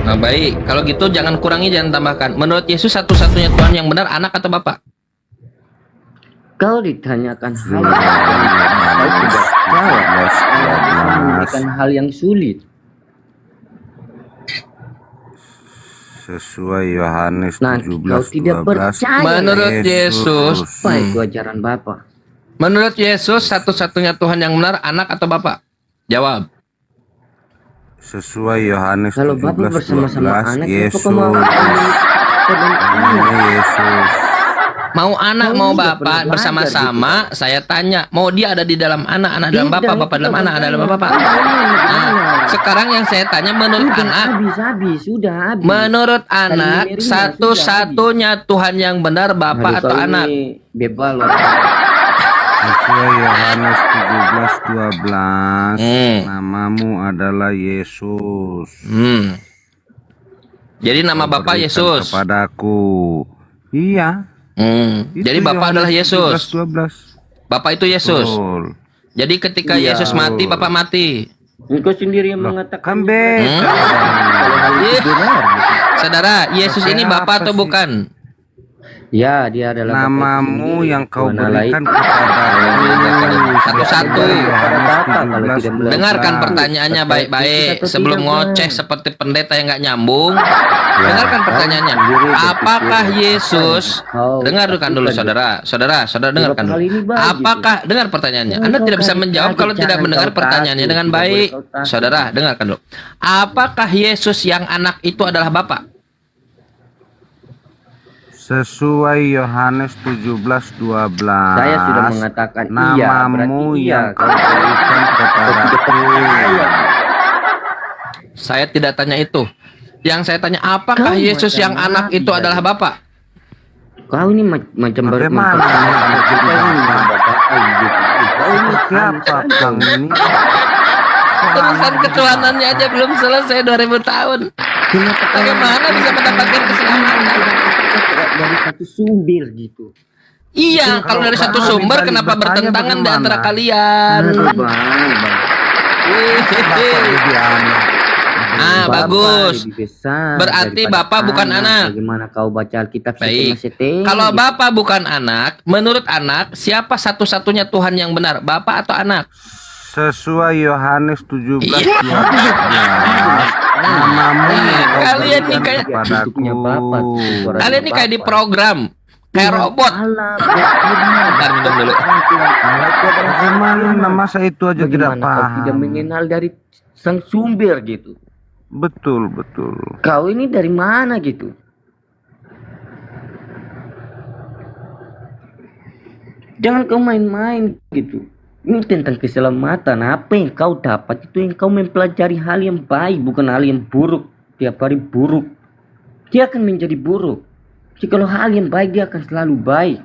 Nah, baik. Kalau gitu jangan kurangi, jangan tambahkan. Menurut Yesus satu-satunya Tuhan yang benar anak atau Bapa? Kau ditanyakan hal yang kau tidak jawab. Kau bisa memberikan hal yang sulit. Sesuai Yohanes Nah, 17 kau tidak 12. percaya. Menurut Yesus, Apa itu ajaran Bapa? menurut Yesus satu-satunya Tuhan yang benar anak atau Bapa? Jawab. Sesuai Yohanes Kalau Bapa 17 bersama-sama 12. anak, Yesus. kenapa kau mau Namanya Yesus. Mau anak, Kau mau ini nggak Bapa pernah bersama-sama, saya tanya, mau dia ada di dalam anak dalam Bapa, Bapa dalam anak, dalam Bapa. Nah, sekarang yang saya tanya menurut anak, habis, sudah habis. menurut anak Kalimerina, satu-satunya Tuhan yang benar Bapa Aduh, atau kau anak? ini bebal loh. Sesuai Yohanes 17 12. Hmm. Namamu adalah Yesus. Jadi nama Kau Bapa berikan Yesus. Kepadaku. Iya. Itu Jadi Bapa adalah Yohanes Yesus. 17 12. Bapa itu Yesus. Betul. Jadi ketika Iya. Yesus mati, Bapa mati. Engkau sendiri yang Kan mengatakan beda. kalau hal itu benar. Gitu. Saudara, Yesus ini Apa Bapa atau sih? Kan bukan? Ya, dia adalah Bapa itu Namamu sendiri. yang kau Tuhan Allah berikan itu. kepadaku. Satu-satu. Kepada Bapa kalau tidak belajar. Dengarkan pertanyaannya baik-baik sebelum ngoceh seperti pendeta yang nggak nyambung. Dengarkan pertanyaannya. Apakah Yesus? Dengarkan dulu saudara. Saudara dengarkan dulu. Apakah dengar pertanyaannya? Anda tidak bisa menjawab kalau tidak mendengar pertanyaannya dengan baik. Saudara, dengarkan dulu. Apakah Yesus yang anak itu adalah Bapa? Sesuai Yohanes 17 12. Saya sudah mengatakan iya, berarti Namamu iya. yang kau berikan kepadaku. Saya tidak tanya itu. Yang saya tanya, apakah Kau Yesus macam yang anak nabi itu tadi. adalah Bapa? Kau ini macam Bagaimana? Kau ini Siapa Kang ini? Urusan ketuhanannya aja belum selesai 2000 tahun. Bagaimana bisa mendapatkan keselamatan? dari satu sumber gitu. Iya, kalau dari satu sumber kenapa bertentangan di antara kalian? Bang. Bapak jadi anak. Ah, Bapak bagus. lebih besar Berarti daripada Bapak bukan anak. Bagaimana kau baca Alkitab Baik. setengah-setengah Kalau gitu. Bapak bukan anak, menurut anak, siapa satu-satunya Tuhan yang benar? Bapak atau anak? Sesuai Yohanes 17 Iya. 12. Namamu yang kau Kalian nih berikan kayak- kepadaku. Kalian ini kayak di program, kayak robot. Allah, Bentar, minum dulu. Bagaimana nama saya itu aja tidak Bagaimana kau tidak paham. mengenal dari sang sumber gitu? Betul. Kau ini dari mana gitu? Jangan kau main-main gitu. Ini tentang keselamatan. Apa yang kau dapat itu yang kau mempelajari hal yang baik, bukan hal yang buruk. Tiap hari buruk, dia akan menjadi buruk. Jikalau hal yang baik, dia akan selalu baik.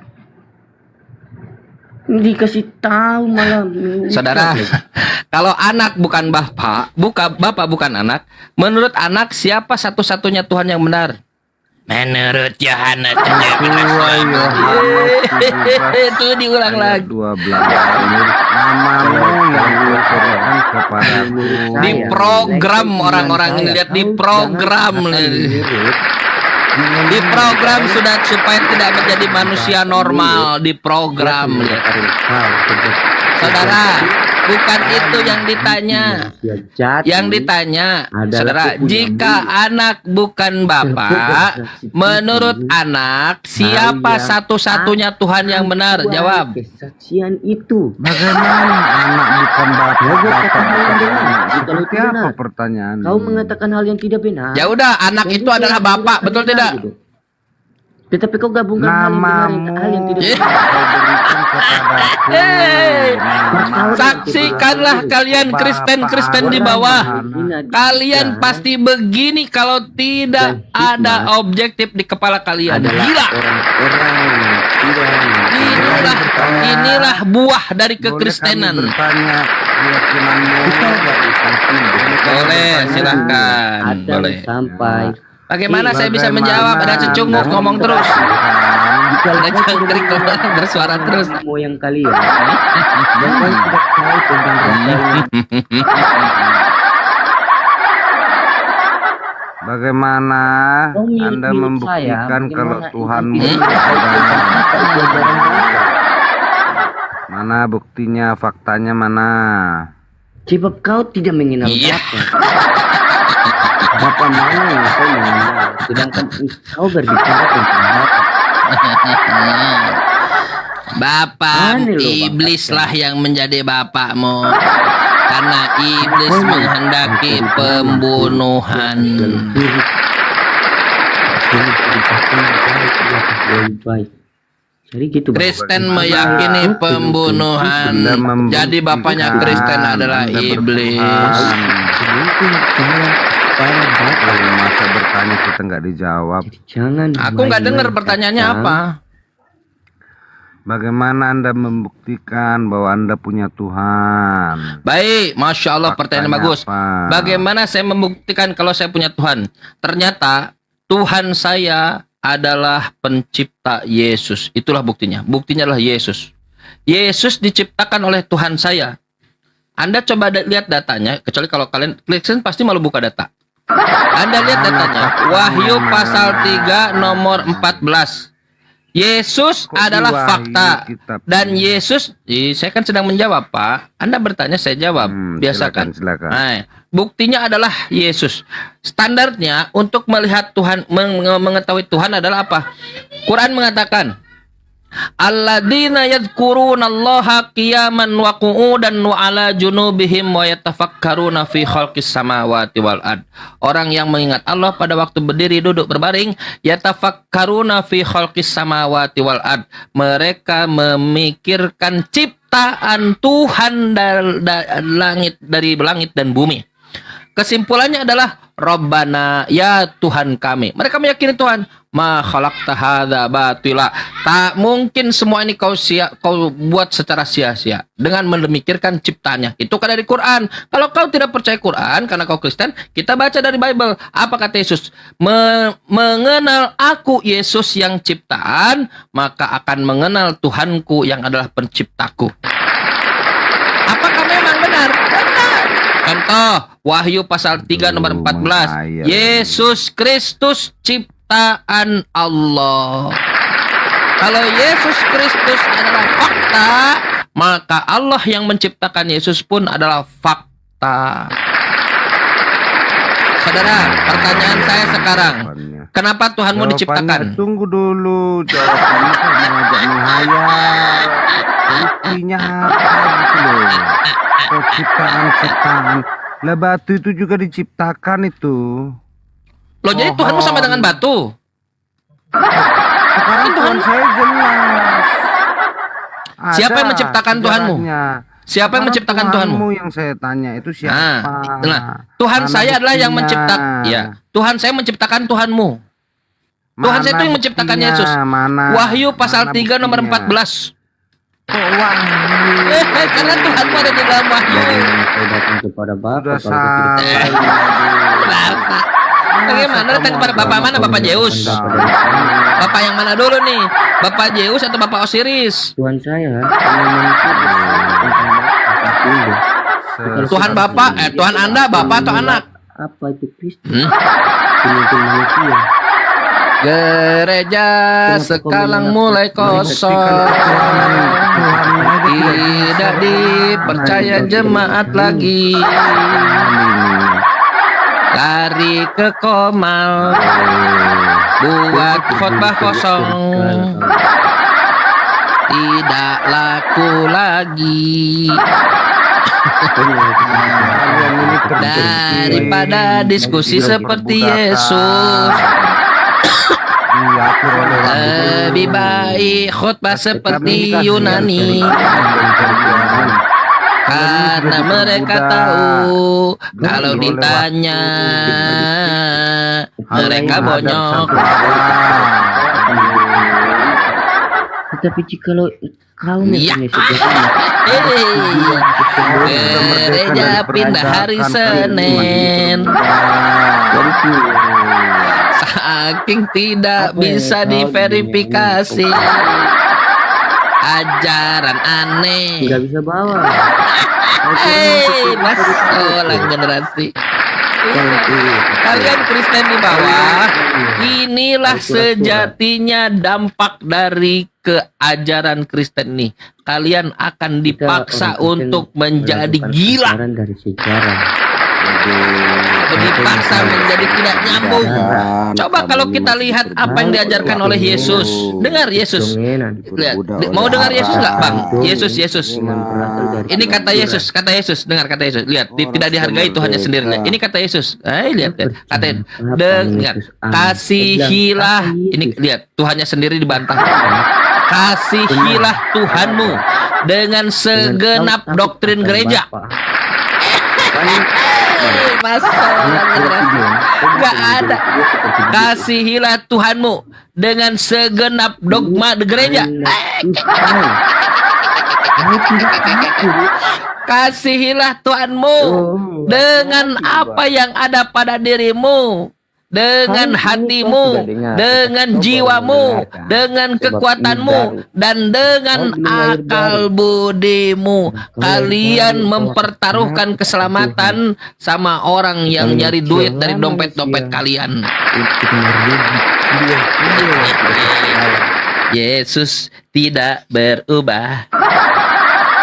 Dikasih tahu malah. Saudara, kalau anak bukan Bapak, Bapak bukan anak, menurut anak siapa satu-satunya Tuhan yang benar? Menurut Yohanes 17 itu diulang lagi. 12. Namamu yang kau berikan kepadaku. Di program orang-orang ini lihat di program. Di program sudah supaya tidak menjadi manusia normal di program. Saudara, bukan itu yang ditanya. Yang ditanya, saudara, jika anak bukan Bapak, menurut anak siapa satu-satunya Tuhan yang benar? Jawab. Kesaksian itu. Bagaimana anak bukan bapak? Bapak bukan anak. Seperti apa benar. pertanyaan? Kau mengatakan hal yang tidak benar. Ya udah, anak itu adalah Bapak, betul tidak? Gitu. Tetapi kau gabungkan Namamu hal yang tidak Eh. benar. kau berikan kepadaku. Hei, Namamu saksikanlah kalian Kristen-Kristen di bawah. Kalian pasti begini kalau tidak ada objektif di kepala kalian. adalah Gila. orang-orang yang tidak Inilah buah dari Boleh kekristenan. kami bertanya keyakinanmu? Boleh, silahkan. ada Boleh. sampai Bagaimana saya bisa menjawab? Ada cecunguk ngomong terus. Ada cangkrik bersuara terus. moyang kalian dan kau tidak tahu tentang Rasul. Bagaimana Kau mirip Anda saya, membuktikan kalau bagaimana Tuhanmu identitas ada? itu ajaran Bapak. Mana buktinya, faktanya mana? Sebab kau tidak mengenal Iya. Bapak. Bapak mana yang kau mengenal? Sedangkan kau berbicara tentang Bapak. Bapak Aneh loh, iblis Bapak. lah yang menjadi bapakmu. Karena iblis menghendaki pembunuhan. Jadi gitu, Bapak. Kristen meyakini pembunuhan. Anda membuktikan Jadi bapaknya Kristen adalah Anda iblis. bertuhan. Mungkin jangan parah, Bapak. Kalau masa bertanya kita nggak dijawab. Jangan. Aku nggak dengar pertanyaannya apa. Bagaimana Anda membuktikan bahwa Anda punya Tuhan? Baik, Masya Allah, pertanyaan Faktanya bagus. apa? Bagaimana saya membuktikan kalau saya punya Tuhan? Ternyata Tuhan saya adalah pencipta Yesus. Itulah buktinya. Buktinya adalah Yesus. Yesus diciptakan oleh Tuhan saya. Anda coba lihat datanya, kecuali kalau kalian Kristen pasti malu buka data. Anda lihat datanya. Wahyu pasal 3 nomor 14. Yesus Kok adalah di Wahyu fakta. kitab Dan ini? Yesus, saya kan sedang menjawab, Pak. Anda bertanya, saya jawab. Biasakan. Silakan. Nah, buktinya adalah Yesus. Standarnya untuk melihat Tuhan, mengetahui Tuhan adalah apa? Quran mengatakan, alladzina yadhkurunallaha qiyaman wa qu'udan wa ala junubihim wa yatafakkaruna fi khalqis samawati wal ard. Orang yang mengingat Allah pada waktu berdiri, duduk, berbaring, yatafakkaruna fi khalqis samawati wal ard. Mereka memikirkan ciptaan Tuhan dari langit dan bumi. Kesimpulannya adalah Rabbana, ya Tuhan kami. Mereka meyakini Tuhan, ma khalaqta hadza batila. Tak mungkin semua ini kau buat secara sia-sia dengan memikirkan ciptaannya. Itu kan dari Quran. Kalau kau tidak percaya Quran karena kau Kristen, kita baca dari Bible. Apa kata Yesus? Mengenal aku Yesus yang ciptaan, maka akan mengenal Tuhanku yang adalah penciptaku. Apakah memang benar? Benar. Contoh, Wahyu pasal 3 nomor 14. Yesus Kristus ciptaan Allah. Kalau Yesus Kristus adalah fakta, maka Allah yang menciptakan Yesus pun adalah fakta. Saudara, pertanyaan saya sekarang, kenapa Tuhanmu diciptakan? Tunggu dulu, jawabannya kok mengajak menghayal. Buktinya apa gitu loh? Kok ciptaan. Lah batu itu juga diciptakan itu. Loh, jadi Tuhanmu sama dengan batu? Sekarang Tuhan saya jelas. Siapa yang menciptakan Tuhanmu? Siapa yang menciptakan Tuhanmu? Yang saya tanya itu siapa? Nah, Tuhan Mana saya adalah yang buktinya? menciptakan. Ya, Tuhan saya menciptakan Tuhanmu. Tuhan saya itu yang menciptakan buktinya? Yesus. Wahyu pasal 3 nomor 14. Kok wahyu? Karena Tuhanmu ada di dalam Wahyu. Saya datang kepada Bapak. Sudah kalau saya tidak salah. Bapak. Bagaimana datang kepada Bapak mana? Bapak Zeus. Bapak yang mana dulu nih? Bapak Zeus atau Bapak Osiris? Tuhan saya hanya manusia tentang Bapak saja. Tuhan Bapak, Tuhan Anda, Bapak atau anak? Apa itu Kristus? Pemimpin manusia. Gereja sekarang mulai kosong. Tidak dipercaya jemaat lagi. Lari ke Komal, buat khotbah kosong. Tidak laku lagi. Daripada diskusi seperti Yesus, lebih baik khotbah seperti Yunani. Karena mereka tahu kalau ditanya mereka bonyok. Tetapi jikalau kau Iya. mempunyai sejatinya, Gereja pindah hari Senin. Saking tidak bisa diverifikasi. Ajaran aneh. tidak bisa bawa. Mas, orang generasi. Kalian Kristen di bawah, inilah sejatinya dampak dari keajaran Kristen nih. Kalian akan dipaksa untuk menjadi gila. Dari sejarah. Dipaksa menjadi tidak nyambung. Coba kalau kita lihat apa yang diajarkan oleh Yesus. Dengar Yesus. Lihat. Mau dengar Yesus nggak, Bang? Yesus. Ini kata Yesus. Dengar kata Yesus. Lihat, tidak dihargai Tuhannya sendirinya. Ini kata Yesus. Lihat. Kata dengar. Kasihilah. Ini lihat, Tuhannya sendiri dibantah. Kasihilah Tuhanmu dengan segenap doktrin gereja. Gak ada. Kasihilah Tuhanmu dengan segenap dogma gereja. Kasihilah Tuhanmu dengan apa yang ada pada dirimu, dengan hatimu, dengan jiwamu, dengan kekuatanmu, dan dengan akal budimu. Kalian mempertaruhkan keselamatan sama orang yang nyari duit dari dompet-dompet kalian. Yesus tidak berubah.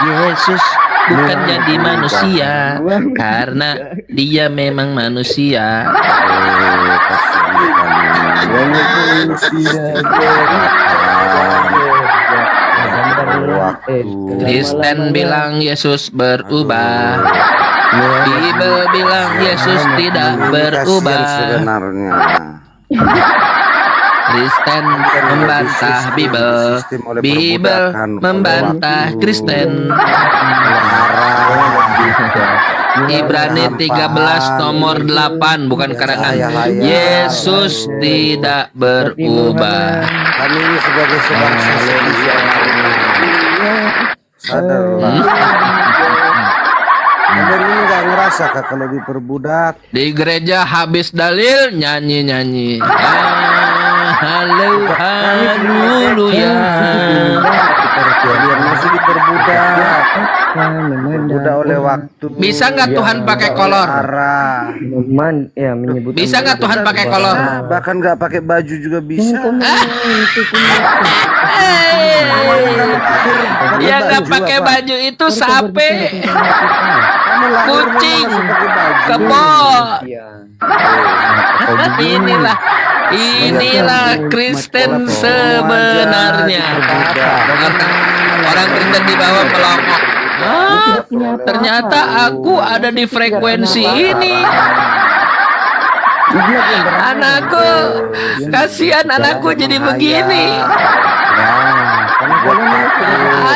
Yesus bukan jadi manusia, karena dia memang manusia. Kristen bilang Yesus berubah. Bible bilang Yesus tidak berubah. Kristen membantah Bible. Bible membantah Kristen. Ibrani 13 nomor 8 bukan karangan. Yesus tidak berubah. Kami ini sebagai sebangsa sadarlah. Anda ini nggak ngerasa kak kalau diperbudak? Di gereja habis dalil nyanyi-nyanyi. Haleluya. Biar masih diperbudak. Diperbudak oleh waktu. Bisa nggak Tuhan pakai kolor? Bisa nggak Tuhan pakai kolor? Bahkan nggak pakai baju juga bisa. Yang nggak pakai baju itu sape, kucing, kebo. Inilah Kristen sebenarnya. Orang Kristen di bawah melongok. Ternyata aku ada di frekuensi ini. Anakku, kasihan anakku jadi begini.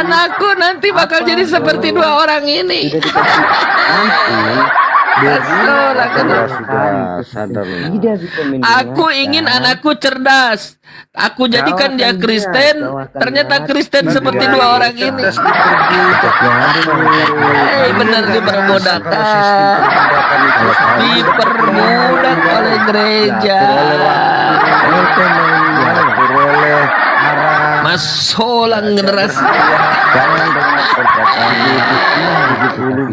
Anakku nanti bakal jadi seperti dua orang ini. Aku ingin anakku cerdas. Aku jadikan dia Kristen. Ternyata Kristen seperti dua orang ini. Benar diperbudak. Diperbudak oleh gereja. Masolang generasi.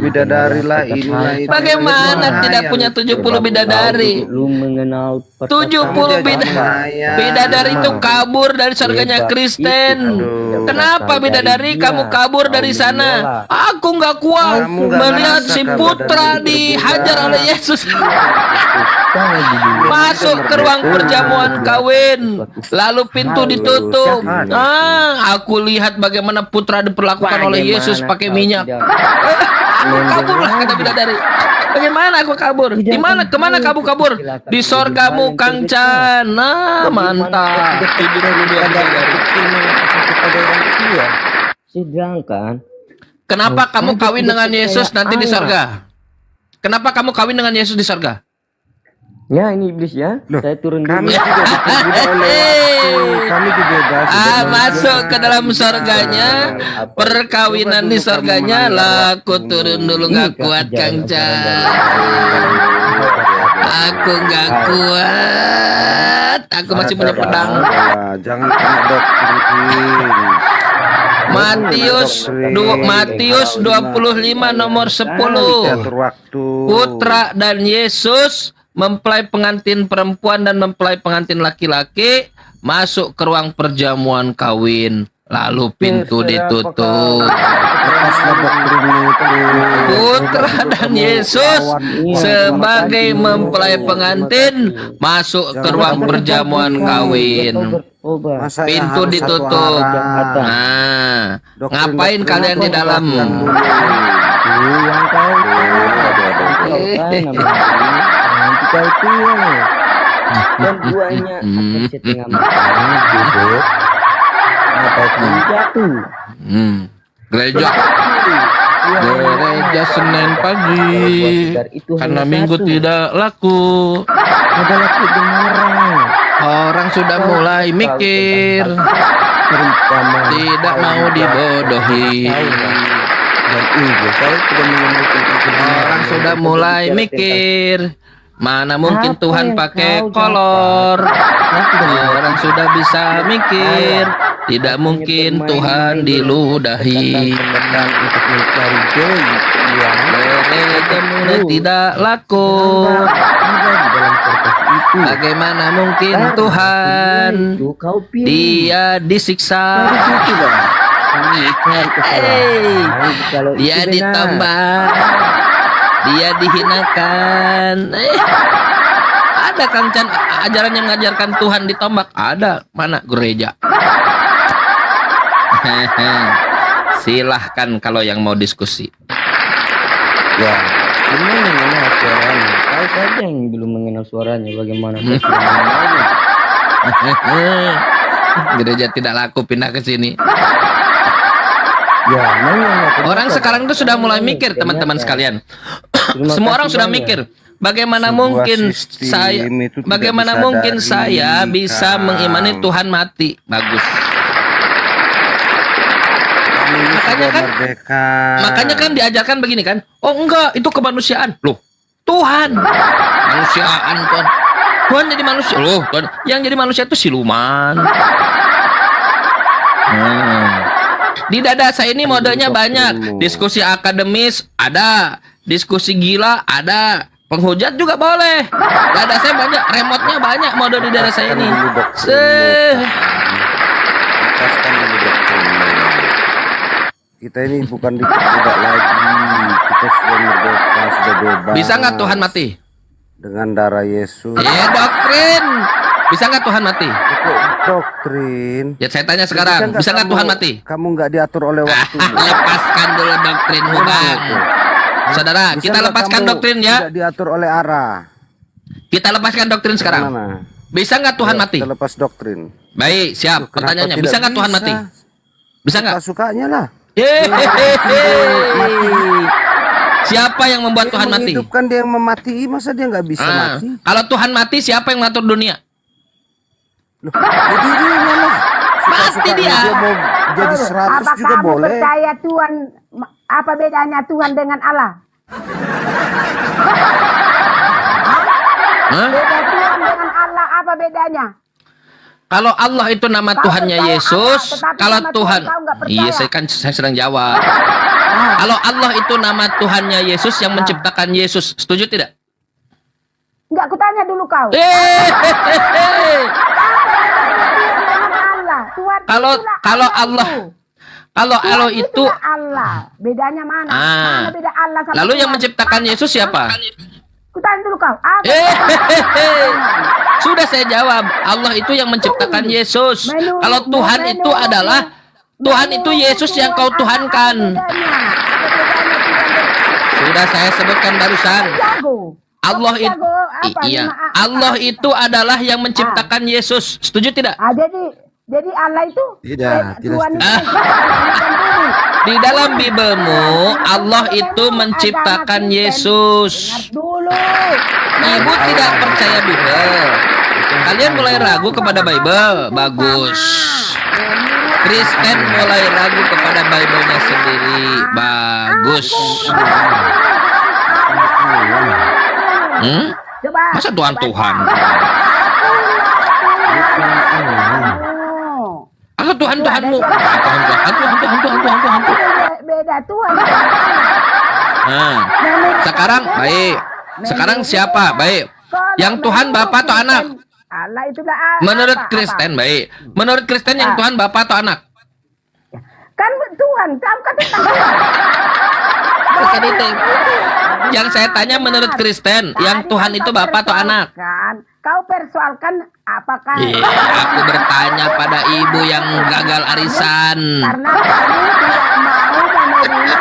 Bidadari lah inilah itu. Bagaimana tidak punya 70 bidadari? 70 bidadari itu kabur dari surganya Kristen. Kenapa bidadari kamu kabur dari sana? Aku nggak kuat melihat si putra dihajar oleh Yesus. Masuk ke ruang perjamuan kawin, lalu pintu ditutup. Aku lihat bagaimana putra diperlakukan oleh Yesus pakai minyak. Aku kaburlah, kata bidadari. Bagaimana aku kabur? Di mana? Kemana kamu kabur? Di sorgamu, Kang Chan. Mantap. Sedangkan kenapa kamu kawin dengan Yesus nanti di sorga? Kenapa kamu kawin dengan Yesus di sorga? Ya ini iblis ya. Saya turun dulu. Kami juga diperbudak oleh waktu. Kami dibebas. Masuk ke dalam surganya. Perkawinan di surganya. Lah aku turun dulu nggak kuat Kang Chan. Aku nggak kuat. Aku masih punya pedang. Jangan kena doktrin. Matius 25 nomor 10. Diatur waktu. Putra dan Yesus mempelai pengantin perempuan dan mempelai pengantin laki-laki masuk ke ruang perjamuan kawin. Lalu pintu ditutup. Putra dan Yesus sebagai mempelai pengantin masuk ke ruang perjamuan kawin. Masa ya Pintu harus satu ditutup. arah? Nah, Doktrin- ngapain doktrin kalian apa di dalam? diperhatikan dulu? Yang kau nanti kau tuh dan duanya akan setengah matang duduk ataupun jatuh. Gereja Senin pagi karena minggu tidak laku. adalah kebenaran. Orang sudah mulai mikir, tidak mau dibodohi. Dan itu kau sudah menemukan Orang sudah mulai mikir, mana mungkin Apa Tuhan yang pakai kau kolor. dapat? Orang sudah bisa mikir, tidak mungkin Tuhan diludahi. Untuk mencari joy yang Gereja mulai tidak laku. ada di dalam kertas itu. Bagaimana mungkin Tuhan Itu kau pilih. dia disiksa, Dari situ bang. Kami cari kesalahan. Kalau dia itu benar. ditambah, dia dihinakan. Ada kan Chan ajaran yang mengajarkan Tuhan ditombak? Ada. Mana gereja? Silahkan kalau yang mau diskusi. Ya, belum mengenal suaranya. Kau saja yang belum mengenal suaranya. Bagaimana? kau sudah mengenalnya? Gereja tidak laku, pindah ke sini. Ya, mengenal. Orang sekarang itu sudah mulai mikir, teman-teman sekalian. Semua orang sudah mikir, bagaimana Sebuah mungkin sistem saya itu tidak bagaimana bisa mungkin dari saya bisa Kang. mengimani Tuhan mati. Bagus. Kami ini Makanya sudah kan- merdeka. Makanya kan diajarkan begini kan? Oh enggak, itu kemanusiaan. Loh, Tuhan. Manusiaan Tuhan. Tuhan jadi manusia. Loh, Tuhan. Yang jadi manusia itu siluman. Di dada saya ini modenya banyak. Diskusi akademis ada, diskusi gila ada, penghujat juga boleh. Dada saya banyak, remote-nya banyak mode di dada saya ini. Lepaskan dulu doktrinmu. Kita ini bukan diperbudak lagi. Kita sudah merdeka, sudah bebas. Bisa nggak Tuhan mati? Dengan darah Yesus. Doktrin. Bisa nggak Tuhan mati? Itu doktrin. Ya saya tanya sekarang, bisa nggak Tuhan mati? Kamu nggak diatur oleh waktu. Lepaskan dulu doktrinmu, Bang. Saudara, Bisa kita nggak lepaskan kamu doktrin ya. Tidak diatur oleh arah. Kita lepaskan doktrin sekarang. Mana? Bisa nggak Tuhan mati? Kita lepas doktrin. Baik, siap. Kenapa Pertanyaannya, tidak bisa nggak Tuhan mati? Bisa nggak? Sukanya lah. Hehehe. Siapa yang membuat Dia Tuhan mati? menghidupkan, dia yang memati. Masa dia nggak bisa mati? Kalau Tuhan mati, siapa yang mengatur dunia? Loh, ya dirinya lah. Pasti dia. Mau jadi 100 Apa juga kamu boleh. percaya Tuhan? Apa bedanya Tuhan dengan Allah? Hah? Beda Tuhan dengan Allah, apa bedanya? Kalau Allah itu nama Kau Tuhannya percaya Yesus, Allah, tetapi kalau sama Tuhan, Tuhan kau nggak percaya. iya saya sedang jawab. Kalau Allah itu nama Tuhannya Yesus yang menciptakan Yesus, setuju tidak? Enggak, aku tanya dulu kau. Hehehe. Apa bedanya Tuhan dengan Allah? Tuhan Kalau- itulah kalau Allah, itu. Kalau Tuhan Allah itu, itulah Allah. Bedanya mana? Mana beda Allah sama lalu yang Tuhan? menciptakan Yesus siapa? Aku tanya dulu kau. Apa Hehehe. Sudah saya jawab, Allah itu yang menciptakan Yesus. Kalau Tuhan itu adalah Tuhan itu Yesus yang kau tuhankan. Sudah saya sebutkan barusan. Allah itu iya, Allah itu adalah yang menciptakan Yesus. Setuju tidak? Jadi Allah itu Tidak Tuhan itu Di dalam Bibelmu, Allah itu menciptakan Yesus. dulu. Ibu tidak percaya Bibel. Kalian mulai ragu kepada Bible. Bagus. Kristen mulai ragu kepada Bible-nya sendiri. Bagus. Coba. Masa Tuhan? Oh. Masa Tuhanmu. Tuhan. Beda Tuhan. Nah, sekarang baik. Sekarang siapa? Baik. Yang Tuhan Bapa atau anak? Allah itulah Menurut Kristen, baik. Menurut Kristen yang Tuhan Bapa atau anak? Kan Tuhan, kamu kata Tuhan. Bukan itu. Yang saya tanya menurut Kristen, yang Tuhan itu Bapa atau anak? Kan, kau persoalkan apakah Iya, aku bertanya pada ibu yang gagal arisan. karena kami tidak mau menerima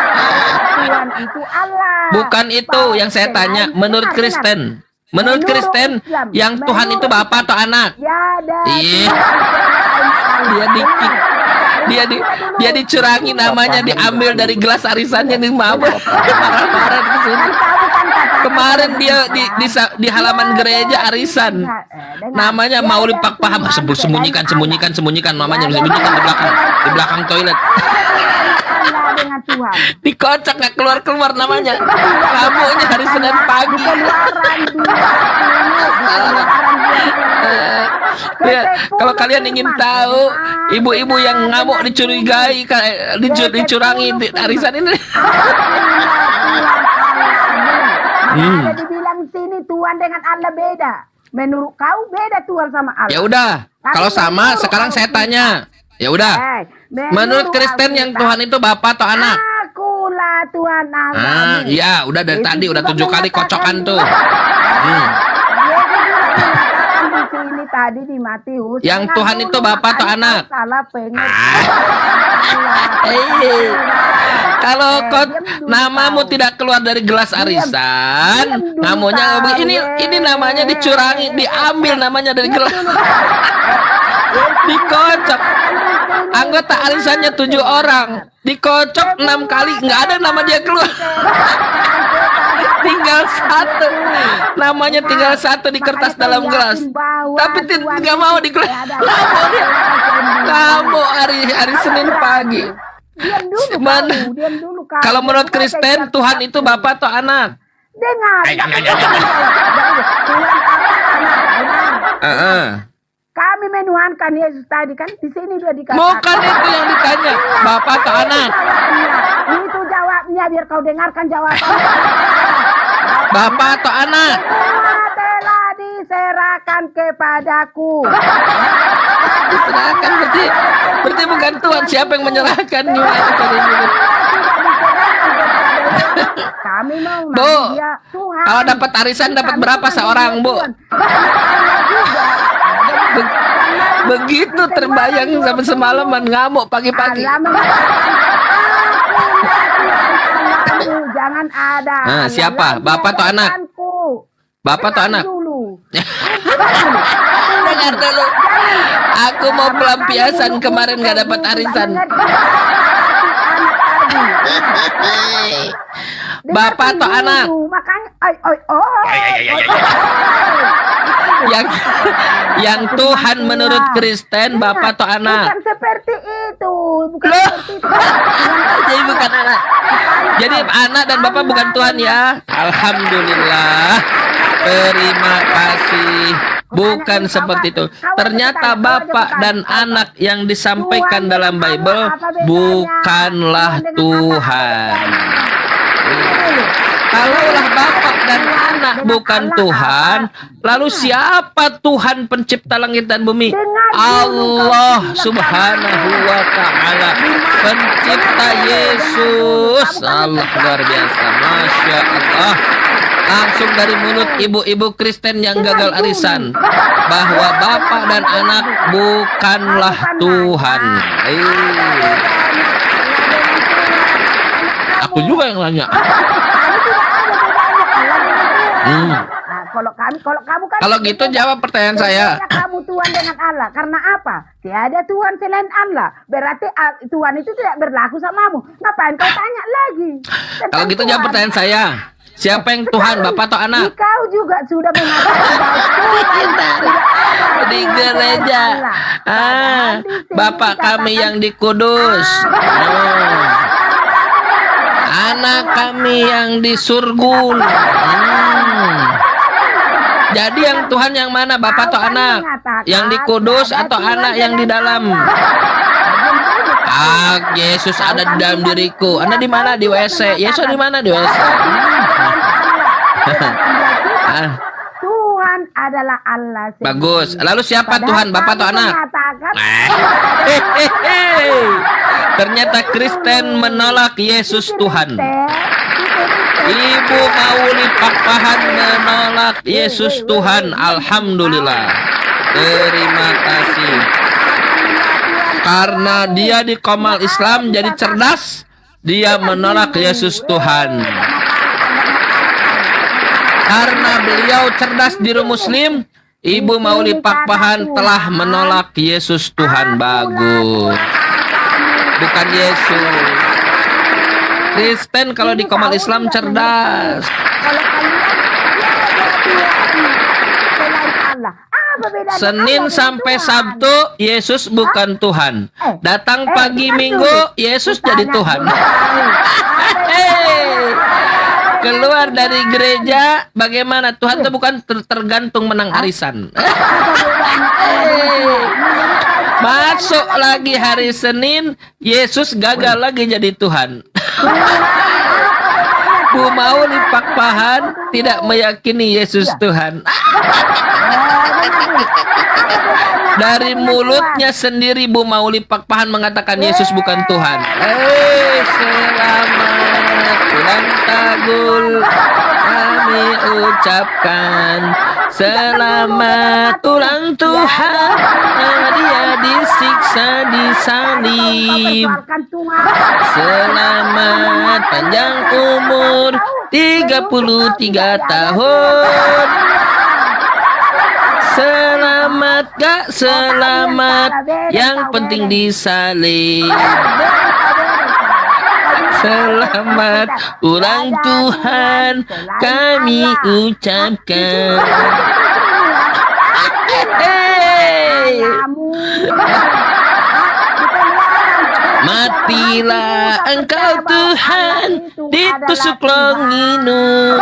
Tuhan itu Allah. Bukan itu yang saya tanya. Menurut Kristen, menurut Kristen, yang Tuhan itu Bapa atau anak? Ya, Iya. Dia dicurangi namanya, diambil dari gelas arisannya nih, mabuk. Marah-marah di sini. Kemarin dia di halaman gereja arisan. Namanya Maulid Pak Paham. Sembunyikan namanya, sembunyikan di belakang toilet. Allah dengan Tuhan. Dikocok nggak keluar namanya. Kamunya hari Senin pagi. Ya, kalau kalian ingin tahu ibu-ibu yang ngamuk dicurigai, dicurangi arisan ini. Ada dibilang sini Tuhan dengan Allah beda. Menurut kau beda Tuhan sama Allah. Ya udah, kalau sama sekarang saya tanya. Ya udah. Menurut Kristen yang Tuhan itu Bapa atau anak? Akulah Tuhan Allah. Iya, udah dari tadi udah 7 kali kocokan tuh. Di sini tadi di Matius. Yang Tuhan itu Bapa atau anak? Salah pengen. Kalau namamu tidak keluar dari gelas arisan, namanya ini namanya dicurangi, diambil namanya dari gelas. Dikocok. Anggota arisannya 7 orang, dikocok 6 kali, nggak ada nama dia keluar. Tinggal 1, namanya tinggal 1 di kertas dalam gelas. Tapi nggak mau di gelas. Kamu hari Senin pagi. Diam dulu, Mana? diam dulu. Kau. Kalau menurut Kristen, Tuhan itu Bapa atau anak? Dengar. Kami menuhankan Yesus tadi kan di sini sudah dikatakan. Bukan itu yang ditanya, Bapa atau anak? Itu jawabnya biar kau dengarkan jawabannya. Bapa atau anak? Semua telah diserahkan kepadaku. Diserahkan berarti bukan Tuhan. Siapa yang menyerahkan? Kami mau Bu, dia Tuhan. kalau dapat arisan dapat berapa seorang, Bu? Begitu terbayang sampai semalaman ngamuk pagi-pagi. Jangan ada. Siapa? Bapak atau anak? Bapak atau anak? Dengar dulu. Aku mau pelampiasan kemarin nggak dapat arisan. Bapak atau anak? Makanya, yang Tuhan menurut Kristen Bapak atau anak? Bukan seperti itu, bukan Loh. seperti itu. Jadi bukan anak. Jadi anak dan Bapak bukan Tuhan ya. Alhamdulillah. Terima kasih. Bukan seperti itu. Ternyata Bapak dan anak yang disampaikan dalam Bible bukanlah Tuhan. Kalaulah Bapak dan anak bukan Tuhan, lalu siapa Tuhan pencipta langit dan bumi? Allah Subhanahu wa Ta'ala, pencipta Yesus. Allah luar biasa, Masya Allah. Langsung dari mulut ibu-ibu Kristen yang gagal arisan, bahwa Bapak dan anak bukanlah Tuhan. Aku juga yang nanya. Kalau kamu kan Kalau gitu jawab pertanyaan saya. Kamu Tuhan dengan Allah. Karena apa? Tiada Tuhan selain Allah. Berarti Tuhan itu tidak berlaku samamu. Ngapain kau tanya lagi? Kalau gitu jawab pertanyaan saya. Siapa yang Tuhan, Bapak atau anak? Kau juga sudah mengatakan Di gereja. Bapak kami yang di Kudus. Anak kami yang di Surgun. Jadi yang Tuhan yang mana, Bapak atau anak? Yang di Kudus atau anak yang di dalam? Yesus ada di dalam diriku. Anda di mana? Di WC. Yesus di mana? Di WC. Ah, Tuhan adalah Allah sendiri. bagus. Lalu siapa Tuhan? Bapak atau anak? Mengatakan, Ternyata Kristen menolak Yesus Tuhan. Ibu Mauli Pakpahan menolak Yesus Tuhan. Alhamdulillah. Terima kasih. Karena dia di Komal Islam jadi cerdas, dia menolak Yesus Tuhan. Karena beliau cerdas di Muslim, Ibu Mauli Pakpahan telah menolak Yesus Tuhan. Bagus. Bukan Yesus. Kristen kalau di Komal Islam cerdas. kalau kalian selain Allah. Apa bedanya Senin Allah dengan sampai Tuhan? Sabtu Yesus bukan Tuhan. Datang pagi Minggu Yesus jadi Tuhan. Keluar dari gereja bagaimana? Tuhan itu bukan tergantung menang arisan. Masuk lagi hari Senin Yesus gagal lagi jadi Tuhan. Bu Mauli Pakpahan tidak meyakini Yesus Tuhan. Dari mulutnya sendiri Bu Mauli Pakpahan mengatakan Yesus bukan Tuhan. Selamat ulang tahun kami ucapkan. Selamat ulang Tuhan. Dia disiksa di salib. Selamat panjang umur 33 tahun. Selamat gak selamat, yang penting disalib. Selamat ulang Tuhan kami ucapkan. Matilah engkau Tuhan, ditusuk Longinus.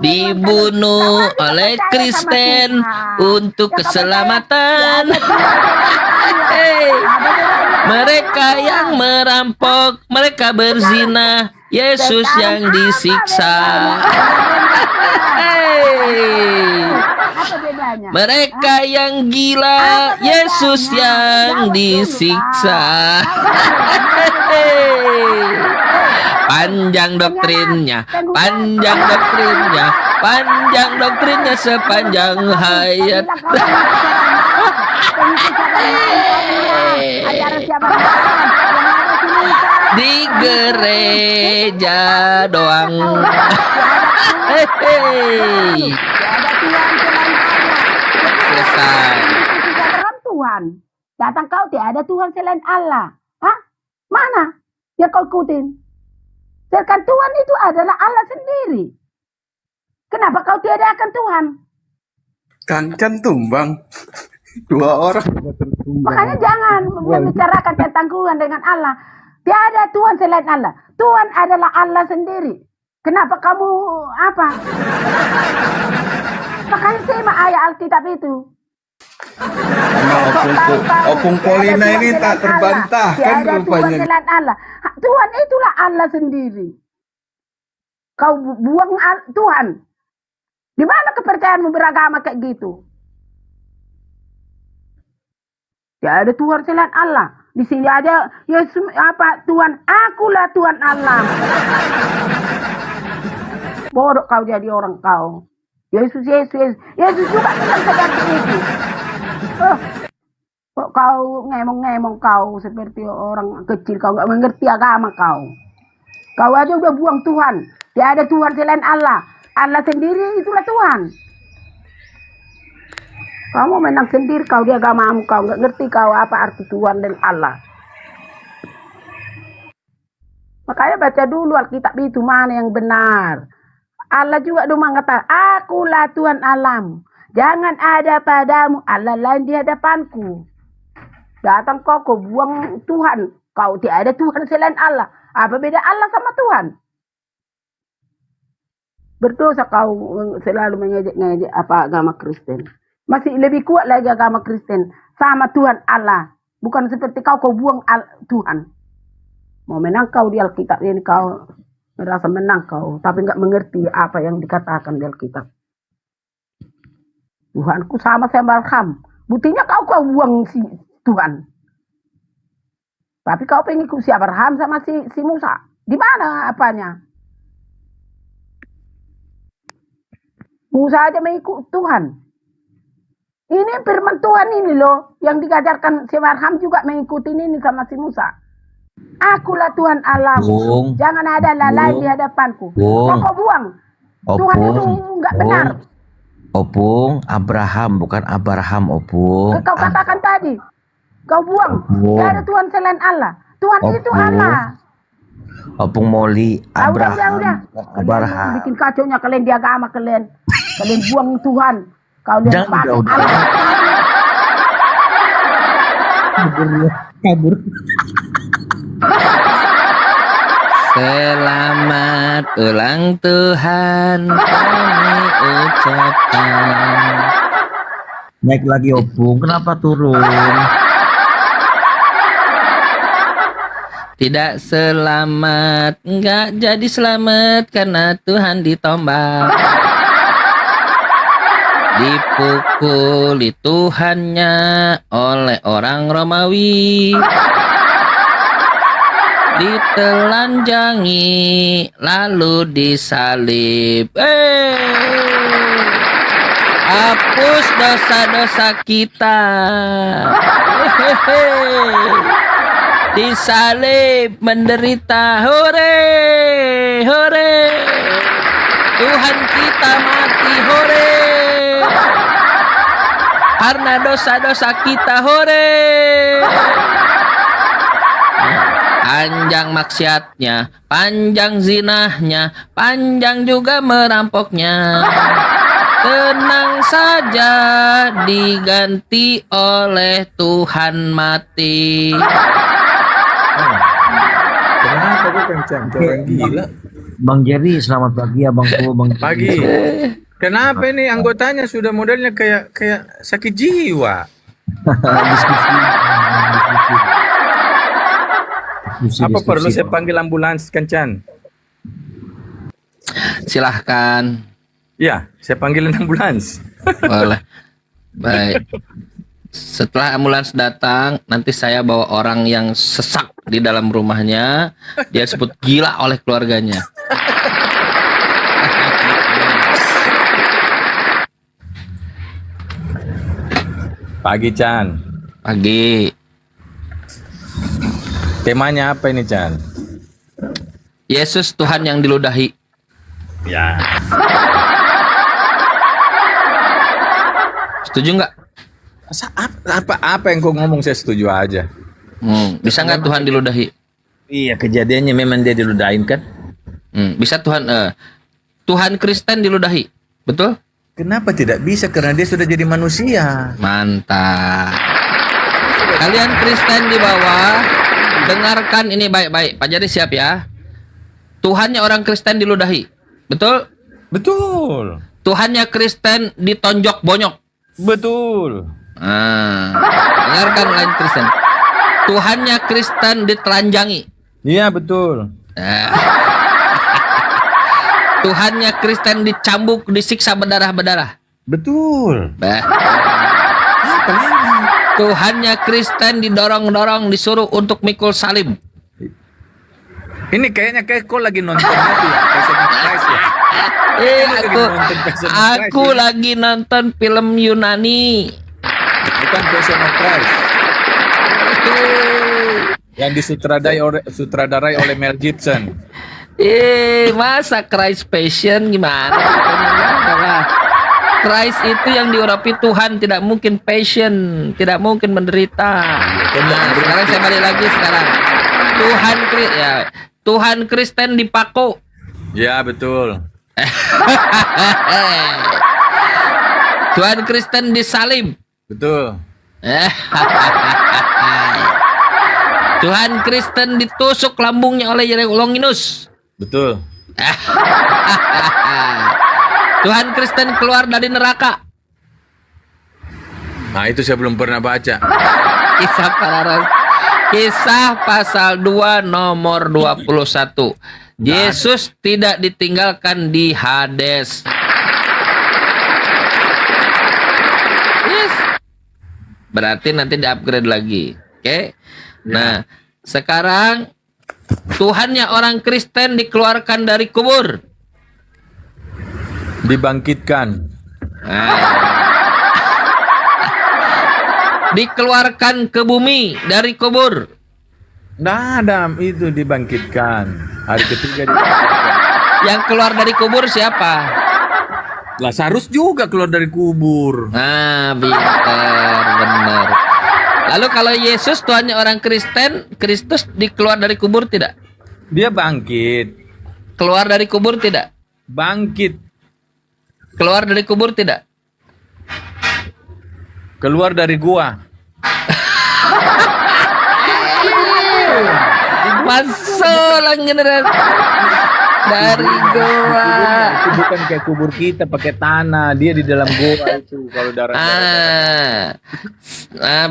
Dibunuh oleh Kristen untuk keselamatan. Mereka yang merampok, mereka berzina, Yesus yang disiksa. Mereka yang gila, Yesus yang disiksa. Panjang doktrinnya, panjang doktrinnya, panjang doktrinnya sepanjang hayat. Di gereja doang. Selesai. Tuhan. Datang kau tidak ada Tuhan selain Allah. Hah? Mana? Ya kau ikutin. Sedangkan Tuhan itu adalah Allah sendiri. Kenapa kau tiadakan Tuhan? Kancan tumbang. Dua orang. Makanya jangan membicarakan tentang Tuhan dengan Allah. Tiada Tuhan selain Allah. Tuhan adalah Allah sendiri. Kenapa kamu apa? Makanya simak ayat Alkitab itu. Opung Polina ini tak terbantahkan Tiada Tuhan rupanya. selain Allah. Tuhan itulah Allah sendiri. Kau buang Tuhan. Di mana kepercayaanmu beragama kayak gitu? Ya ada Tuhan selain Allah. Di sini aja Yesus apa Tuhan? Akulah Tuhan Allah. Bodoh kau jadi orang kau. Yesus Yesus juga bilang seperti itu. Kok kau ngemong-ngemong kau seperti orang kecil, kau nggak mengerti agama kau. Kau aja udah buang Tuhan. Tiada Tuhan selain Allah. Allah sendiri itulah Tuhan. Kamu menang sendiri kau di agamamu, kau nggak ngerti kau apa arti Tuhan dan Allah. Makanya baca dulu Alkitab itu mana yang benar. Allah juga dulu mengatakan, akulah Tuhan alam. Jangan ada padamu Allah lain di hadapanku. Datang kau buang Tuhan. Kau tidak ada Tuhan selain Allah. Apa beda Allah sama Tuhan? Berdosa kau selalu mengejek-ngejek apa agama Kristen. Masih lebih kuat lagi agama Kristen sama Tuhan Allah. Bukan seperti kau buang Tuhan. Mau menang kau di Alkitab ini, kau merasa menang kau, tapi nggak mengerti apa yang dikatakan di Alkitab. Tuhanku sama saya Abraham. Buktinya kau buang si Tuhan. Tapi kau pengen ikut si Abraham sama si Musa. Di mana apanya? Musa aja mengikut Tuhan. Ini firman Tuhan ini loh. Yang digajarkan si Abraham juga mengikuti ini sama si Musa. Akulah Tuhan Allah. Jangan ada lalai di hadapanku. Kau buang. Tuhan itu enggak benar. Opung, Abraham bukan Abraham, Opung. Kau katakan tadi. Kau buang. Tidak ada Tuhan selain Allah. Tuhan itu Allah. Opung Moli, Abraham. Udah. Abraham. Bikin kacaunya kalian di agama kalian. Kalian buang Tuhan. Kau lihat pakai Allah. Kabur. Selamat ulang Tuhan kami ucapkan. Naik lagi Opung, kenapa turun? Tidak selamat, enggak jadi selamat karena Tuhan ditombak. Dipukuli Tuhannya oleh orang Romawi. Ditelanjangi lalu disalib. Hapus dosa-dosa kita. Disalib menderita. Hore, hore. Tuhan kita mati. Hore. Karena dosa-dosa kita. Hore. Panjang maksiatnya, panjang zinahnya, panjang juga merampoknya. Tenang saja, diganti oleh Tuhan mati. Kenapa kok kencang? Orang gila. Bang Jerry, selamat pagi Abang Po, Bang Jerry. Pagi. Kenapa ini anggotanya sudah modelnya kayak sakit jiwa? Apa perlu saya panggil ambulans, Kencan? Silahkan. Ya, saya panggilin ambulans. Boleh. Baik. Setelah ambulans datang, nanti saya bawa orang yang sesak di dalam rumahnya. Dia disebut gila oleh keluarganya. Pagi, Chan. Pagi. Temanya apa ini, Chan? Yesus Tuhan yang diludahi. Ya. Setuju nggak? Apa yang kau ngomong saya setuju aja. Bisa nggak Tuhan diludahi? Iya, kejadiannya memang dia diludahin kan? Bisa Tuhan Kristen diludahi, betul? Kenapa tidak bisa? Karena dia sudah jadi manusia. Mantap. Kalian Kristen di bawah, dengarkan ini baik-baik. Pak Jadi siap ya. Tuhannya orang Kristen diludahi, betul? Betul. Tuhannya Kristen ditonjok bonyok. Betul. Dengarkan lain Kristen. Tuhannya Kristen ditelanjangi. Iya, betul. Tuhannya Kristen dicambuk, disiksa berdarah-berdarah. Betul. Apa lagi? Tuhannya Kristen didorong-dorong, disuruh untuk mikul salib. Ini kayaknya kau lagi nonton itu ya, Passion of Christ ya. Aku lagi nonton film Yunani. Bukan Passion of Christ. Yang disutradarai oleh Mel Gibson. Masa Christ Passion gimana? Adalah Christ itu yang diurapi Tuhan, tidak mungkin passion, tidak mungkin menderita. Nah, sekarang saya balik lagi sekarang. Tuhan Kristen dipako. Ya, betul. Tuhan Kristen disalib. Betul. Tuhan Kristen ditusuk lambungnya oleh Longinus. Betul. Tuhan Kristen keluar dari neraka. Nah, itu saya belum pernah baca. Kisah para Rasul. Kisah pasal 2 nomor 21. Yesus tidak ditinggalkan di Hades. Yes. Berarti nanti di-upgrade lagi. Oke. Nah, sekarang Tuhannya orang Kristen dikeluarkan dari kubur. Dibangkitkan. Nah. Dikeluarkan ke bumi dari kubur. Nah, Adam itu dibangkitkan. Hari ketiga dibangkitkan. Yang keluar dari kubur siapa? Lazarus juga keluar dari kubur. Nah, pinter, benar. Lalu kalau Yesus Tuhannya orang Kristen, Kristus dikeluar dari kubur tidak? Dia bangkit. Keluar dari kubur tidak? Bangkit. Keluar dari kubur tidak? Keluar dari gua. Masuk lagi dari goa. Itu bukan kayak kubur kita pakai tanah. Dia di dalam gua itu kalau darah.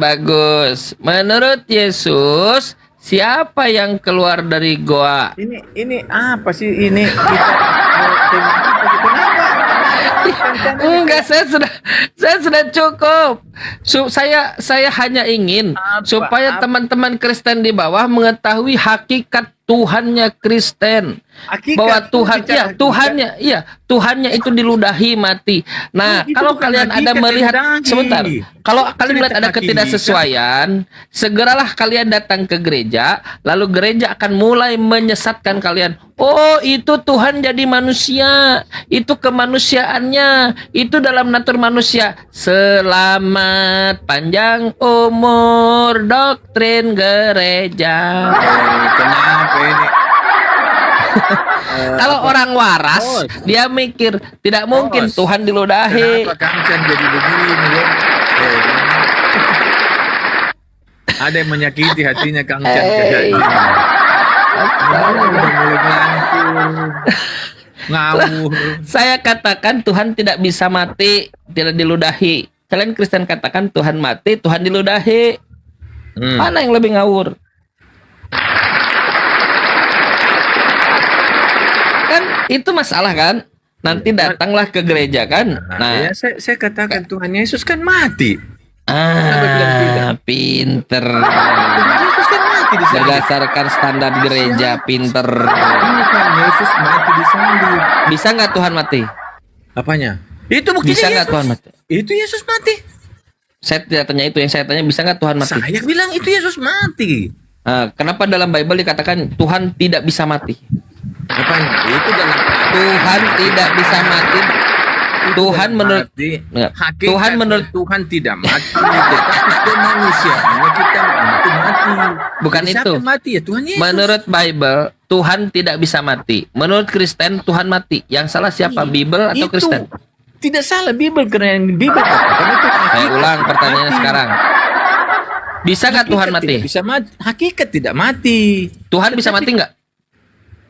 Bagus. Menurut Yesus, siapa yang keluar dari goa? Ini apa sih ini kita kenapa? Enggak, saya sudah cukup. Saya hanya ingin supaya teman-teman Kristen di bawah mengetahui hakikat Tuhannya Kristen. Bahwa Tuhannya itu diludahi mati. Nah, kalau kalian ada melihat sebentar, kalau kalian melihat ada ketidaksesuaian, segeralah kalian datang ke gereja, lalu gereja akan mulai menyesatkan kalian. Oh, itu Tuhan jadi manusia, itu kemanusiaannya, itu dalam natur manusia. Selamat panjang umur doktrin gereja. Kenapa ini? Kalau orang waras, dia mikir tidak mungkin Tuhan diludahi. Kenapa Kangchan jadi begini ya? Ada yang menyakiti hatinya Kangchan kayak gini. Udah mulai ngawur. Saya katakan Tuhan tidak bisa mati, tidak diludahi. Kalian Kristen katakan Tuhan mati, Tuhan diludahi. Mana yang lebih ngawur? Kan itu masalah kan? Nanti datanglah ke gereja kan? Nah, ya, saya katakan Tuhan Yesus kan mati. Pinter. Tuhan Yesus kan mati di salib. Berdasarkan standar gereja, pinter. Tuhan Yesus mati di salib. Bisa nggak Tuhan mati? Apanya? Itu buktinya Bisa nggak Yesus. Tuhan mati? Itu Yesus mati. Saya tidak tanya itu, yang saya tanya bisa nggak Tuhan mati? Saya bilang itu Yesus mati. Kenapa dalam Bible dikatakan Tuhan tidak bisa mati? Apanya? Itu dalam Tuhan tidak bisa mati. Tuhan menurut Tuhan menurut Tuhan tidak mati, tetapi kemanusiaannya kita mati. Bukan Siapa itu. yang mati ya Tuhan Yesus. Menurut Bible Tuhan tidak bisa mati. Menurut Kristen Tuhan mati. Yang salah siapa? Bible atau Itu Kristen? tidak salah Bible, karena yang Bible katakan itu hakikat. Saya ulang pertanyaannya mati. sekarang. Bisa nggak Tuhan Hakikat mati? tidak bisa mati. Hakikat tidak mati. Tuhan bisa mati nggak?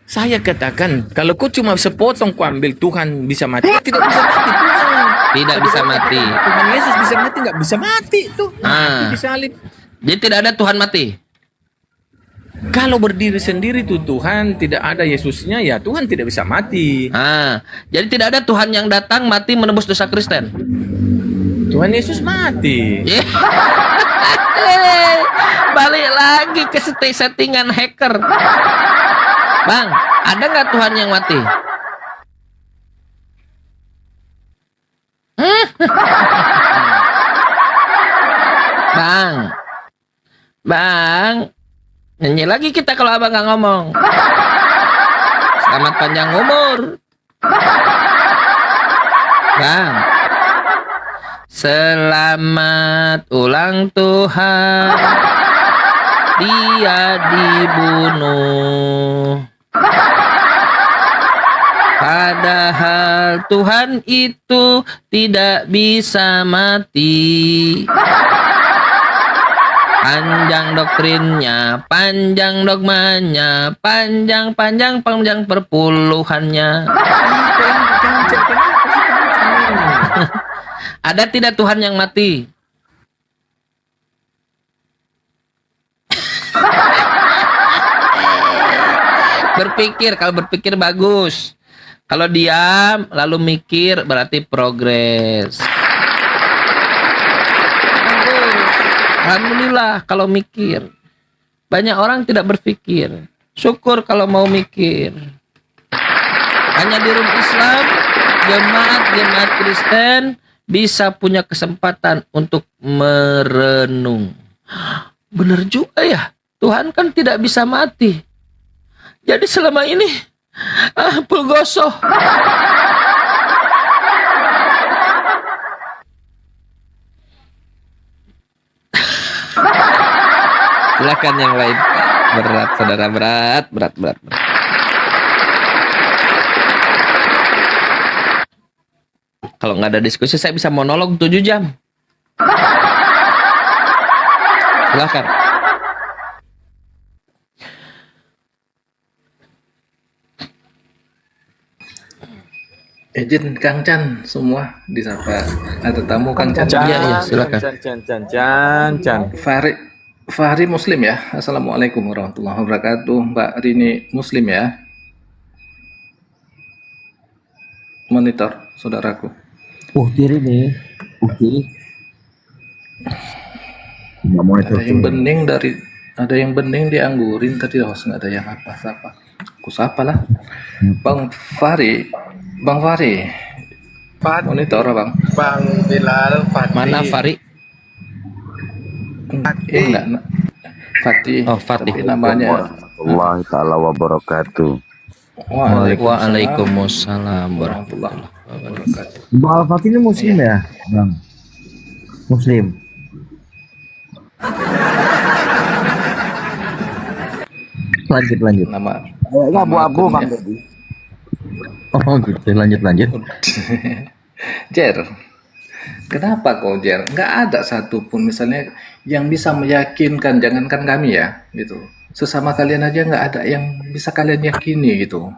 Saya katakan, kalau kau cuma sepotong kau ambil Tuhan bisa mati, tidak bisa mati Tuhan. Tidak bisa mati. Tuhan Yesus bisa mati, nggak bisa mati tuh. Mati di salib. Jadi tidak ada Tuhan mati. Kalau berdiri sendiri tuh Tuhan, tidak ada Yesusnya, ya Tuhan tidak bisa mati. Jadi tidak ada Tuhan yang datang mati menebus dosa Kristen. Tuhan Yesus mati. Balik lagi ke settingan hacker. Bang, ada nggak Tuhan yang mati? Bang, nyanyi lagi kita kalau abang nggak ngomong. Selamat panjang umur, Bang. Selamat ulang Tuhan. Dia dibunuh. Padahal Tuhan itu tidak bisa mati. Panjang doktrinnya, panjang dogmanya, panjang perpuluhannya. Ada tidak Tuhan yang mati? Berpikir, kalau berpikir bagus. Kalau diam lalu mikir berarti progres. Bagus. Alhamdulillah kalau mikir. Banyak orang tidak berpikir. Syukur kalau mau mikir. Hanya di rumah Islam, jemaat Kristen bisa punya kesempatan untuk merenung. Benar juga ya, Tuhan kan tidak bisa mati. Jadi selama ini, pulgoso. Silakan yang lain. Berat, saudara, berat. Kalau nggak ada diskusi, saya bisa monolog 7 jam. Silakan. Izin Kang Chan semua disapa. Ada tamu Kang Chan. Iya, silakan. Can. Fahri Muslim ya. Assalamualaikum warahmatullahi wabarakatuh. Mbak Rini Muslim ya. Monitor saudaraku. Diri nih. Nggak monitor Ada yang bening dianggurin tadi host, nggak ada yang apa-apa. Aku sapa lah. Bang Fahri. Monitor Bang. Bang Bilal Fatih. Mana Fari? Enggak. Fatih. Oh, Fatih. Tapi namanya. Allah Ta'ala wabarakatuh. Waalaikumsalam warahmatullahi wabarakatuh. Bang Al-Fatih ini muslim ya, Bang? Muslim. Lanjut. Nama Enggak abu-abu Bang akunnya. Dedi. Oh gitu, lanjut. Jer, kenapa kau Jer? Nggak ada satupun misalnya yang bisa meyakinkan, jangankan kami ya, gitu. Sesama kalian aja nggak ada yang bisa kalian yakini gitu.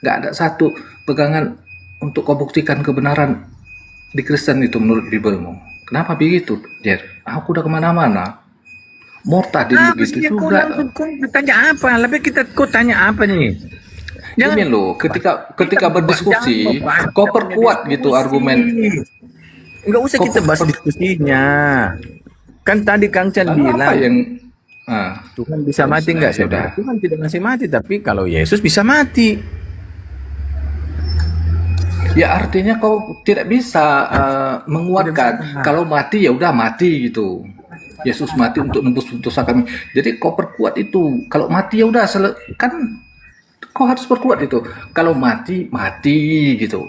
Nggak ada satu pegangan untuk kau buktikan kebenaran di Kristen itu menurut Bibelmu. Kenapa begitu, Jer? Aku udah kemana-mana. Murtadin begitu juga. Kau tanya apa? Lebih kau tanya apa nih? Ini loh, ketika berdiskusi, kau perkuat gitu argumen. Enggak usah kita bahas diskusinya. Kan tadi Kang Chan Apa bilang yang Tuhan bisa mati enggak? Sudah. Tuhan tidak masih mati, tapi kalau Yesus bisa mati. Ya artinya kau tidak bisa menguatkan kalau mati ya udah mati gitu. Yesus mati untuk nebus dosa kami. Jadi kau perkuat itu. Kalau mati ya udah kan kau harus perkuat itu. Kalau mati gitu.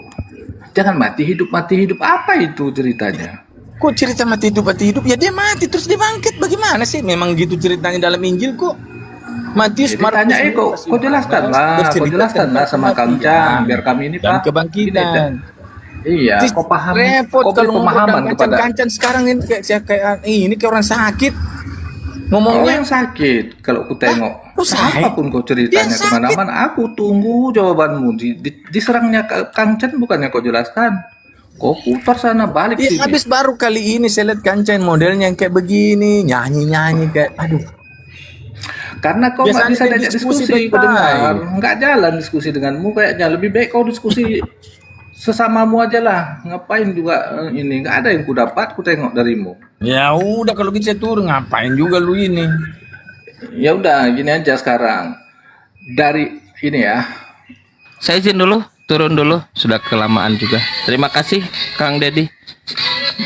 Jangan mati hidup apa itu ceritanya? Kok cerita mati hidup? Ya dia mati terus dia bangkit. Bagaimana sih? Memang gitu ceritanya dalam Injil kok. Matius Jadi tanya kau jelaskan lah sama Kang Chan biar kami ini dan Pak. kebangkitan. Iya, kau paham. Repot Kau beri kalau pemahaman kepada Kancan sekarang ini kayak orang sakit. kau Ngomongnya yang sakit. Kalau ku tengok lu sakit? apapun kau ceritanya Dia sakit. kemana-mana, aku tunggu jawabanmu. Diserangnya Kang Chan bukannya kau jelaskan. Kau putar sana balik ya, sini. habis baru kali ini saya lihat Kancan modelnya yang kayak begini, nyanyi kayak aduh. Karena kau nggak Biasanya bisa dia diajak diskusi diskusi, kau dengar. baik-baik. Nggak jalan diskusi denganmu kayaknya. Lebih baik kau diskusi sesamamu aja lah. Ngapain juga ini? Nggak ada yang ku dapat, ku tengok darimu. Ya udah kalau gitu saya turun, ngapain juga lu ini? Ya udah, gini aja sekarang. Dari ini ya. Saya izin dulu, turun dulu. Sudah kelamaan juga. Terima kasih Kang Dedi.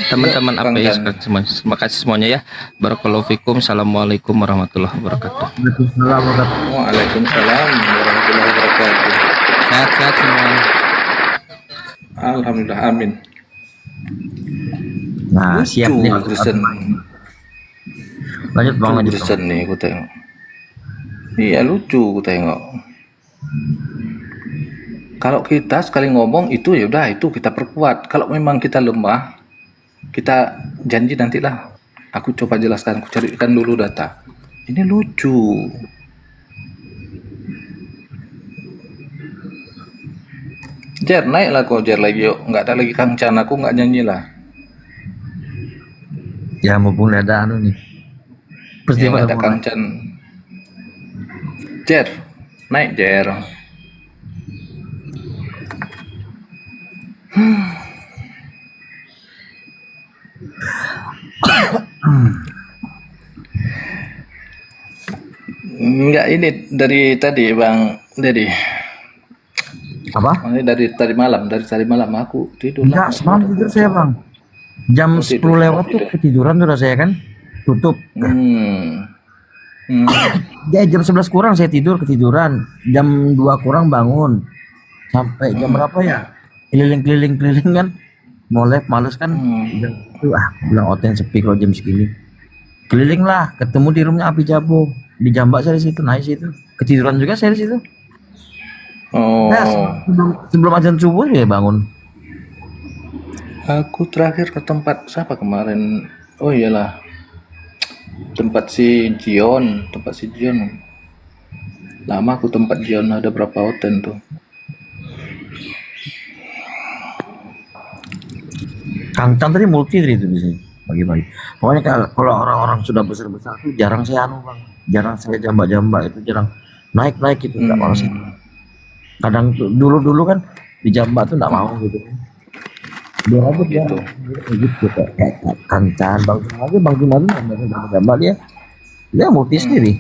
Teman-teman Ya, Kang API Chan. semua. Terima kasih semuanya ya. Barakallahu fikum. Assalamualaikum warahmatullahi wabarakatuh. Waalaikumsalam warahmatullahi wabarakatuh. Sehat-sehat semua. Alhamdulillah, amin. Nah, siap nih. Kristen. Lanjut Bang, lanjut. Kristen nih, ku tengok. Iya lucu, ku tengok. Kalau kita sekali ngomong itu ya udah itu kita perkuat. Kalau memang kita lemah, kita janji nantilah. Aku coba jelaskan, aku carikan dulu data. Ini lucu. Jer, naiklah kau Jer lagi yuk. Nggak ada lagi Kang Chan, aku nggak nyanyi lah. Ya mumpung ada anu nih. Ya, nggak ada mau Kang Chan. Jer, Naik Jer. Enggak, ini dari tadi Bang Dedi. Apa? Ini dari tadi malam aku tidur. Enggak, semalam tidur saya bang. Jam 10 lewat tuh ketiduran tuh saya kan. Tutup. Ya jam 11 kurang saya ketiduran. Jam 2 kurang bangun. Sampai jam berapa ya? Keliling kan. Molek males kan. Bilang Oten sepi kalau jam segini. Keliling lah, ketemu di rumahnya Api Jabo. Di Jambak saya di situ, naik situ. Ketiduran juga saya di situ. Oh. Nah, sebelum azan subuh ya bangun. Aku terakhir ke tempat siapa kemarin? Oh iyalah. Tempat si Jion. Lama aku tempat Jion, ada berapa Oten tuh. Kang Chan tadi multi tadi itu bisa bagi-bagi. Pokoknya kalau orang-orang sudah besar-besar tuh jarang saya bang, jarang saya jambak-jambak itu jarang naik gitu nggak mau sih. Kadang tuh dulu kan di jambak tuh nggak mau gitu. Dia rambut gitu, kayak Kang Chan, Bang Juman jambak dia multi sendiri.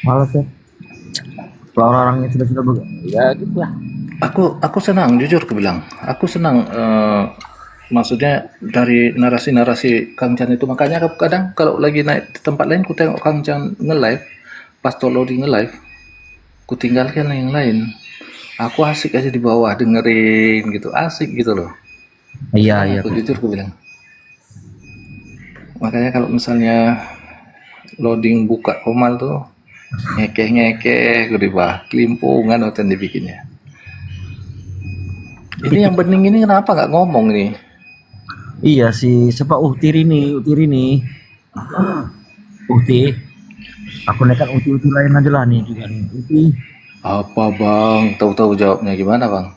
Malas ya. Kalau orang-orang yang sudah ya gitu lah. Aku senang, jujur aku bilang. Aku senang maksudnya dari narasi-narasi Kang Chan itu, makanya kadang kalau lagi naik di tempat lain ku tengok Kang Chan nge-live, pas Tolodi nge-live, ku tinggalkan yang lain. Aku asik aja di bawah dengerin gitu, asik gitu loh. Iya. Aku jujur aku bilang. Makanya kalau misalnya loading buka komal tuh ngekeh gue di bawah, kelimpungan Oten dibikinnya. Ini yang bening ini kenapa nggak ngomong nih? Iya sih, siapa Uhti Rini. Uhti. Aku nekat Uhti lain aja lah nih juga nih. Uhti. Apa bang? Tahu-tahu jawabnya gimana bang?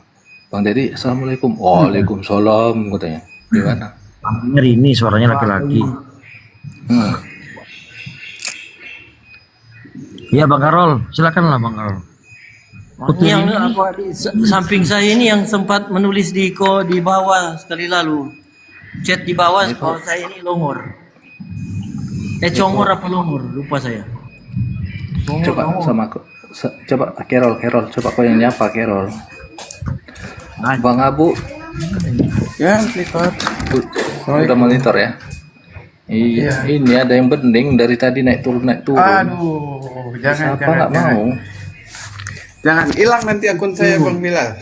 Bang Dedi, assalamualaikum. Waalaikumsalam katanya. Gimana? Namanya Rini, suaranya laki-laki. Iya Bang Karol, silakan lah Bang Karol. Yang apa di samping saya ini yang sempat menulis di bawah sekali lalu. Chat di bawah kalau saya ini Longor. Congor apa Longor? Lupa saya. Coba sama aku. Coba Carol, coba kau yang nyapa Carol. Bang Abu. Ya, lihat. Udah monitor ya? Iya, ini ada yang bening dari tadi naik turun. Aduh, jangan. Siapa nggak mau? Jangan hilang nanti akun saya Bang Bilal.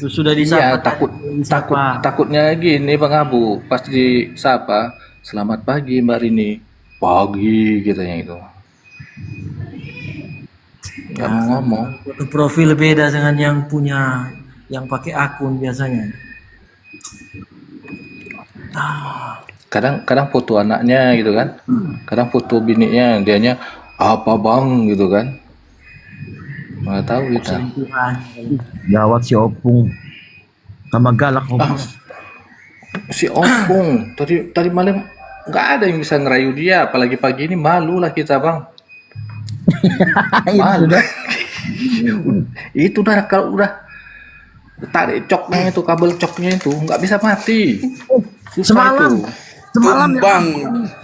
Sudah Iya, disapa. takutnya gini Bang Abu, pas disapa, selamat pagi Mbak Rini. Pagi katanya itu. Nggak mau ngomong. Foto profil beda dengan yang pakai akun biasanya. Kadang foto anaknya gitu kan, kadang foto bininya, dianya apa bang gitu kan. Nggak tahu kita. Gawat si Opung. Tambah galak Opung. Si Opung tadi malam nggak ada yang bisa ngerayu dia, apalagi pagi ini malu lah kita bang. Malu. Itu udah kalau udah tarik coknya itu, kabel coknya itu nggak bisa mati. Susah Semalam Bang,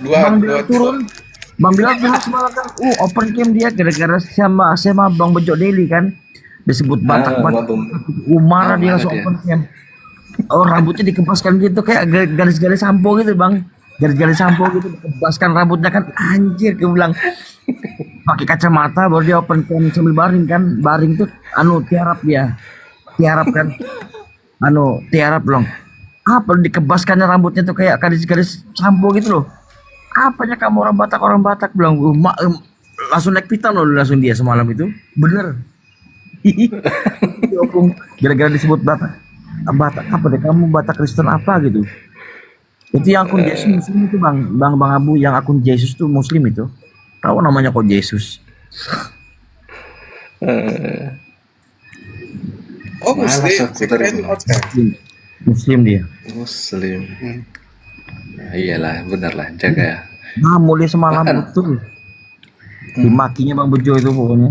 Bang Bilal turun. Bang Bilal turun semalam kan. Open cam dia gara-gara sama Bang Bejo Deli kan. Disebut Batak-Batak. Marah dia langsung open cam. Rambutnya dikempaskan gitu kayak garis-garis sampo gitu Bang. Garis-garis sampo gitu dikempaskan rambutnya kan. Anjir, gue bilang. Pakai kacamata baru dia open cam sambil baring kan. Baring tuh tiarap dia. Tiarap kan. Tiarap loh. Apa dikebaskannya rambutnya tuh kayak garis-garis sampo gitu loh. Apanya kamu orang Batak bilang langsung naik pitam loh langsung dia semalam itu. Bener. Gara-gara disebut Batak apa deh kamu Batak Kristen apa gitu. Itu yang akun Yesus Muslim itu Bang Abu, yang akun Yesus tuh Muslim itu. Tahu namanya kok Yesus. Oh Muslim, Muslim dia. Muslim. Nah, iyalah, bener lah, jaga. Mulai semalam betul. Dimakinya Bang Bejo itu pokoknya.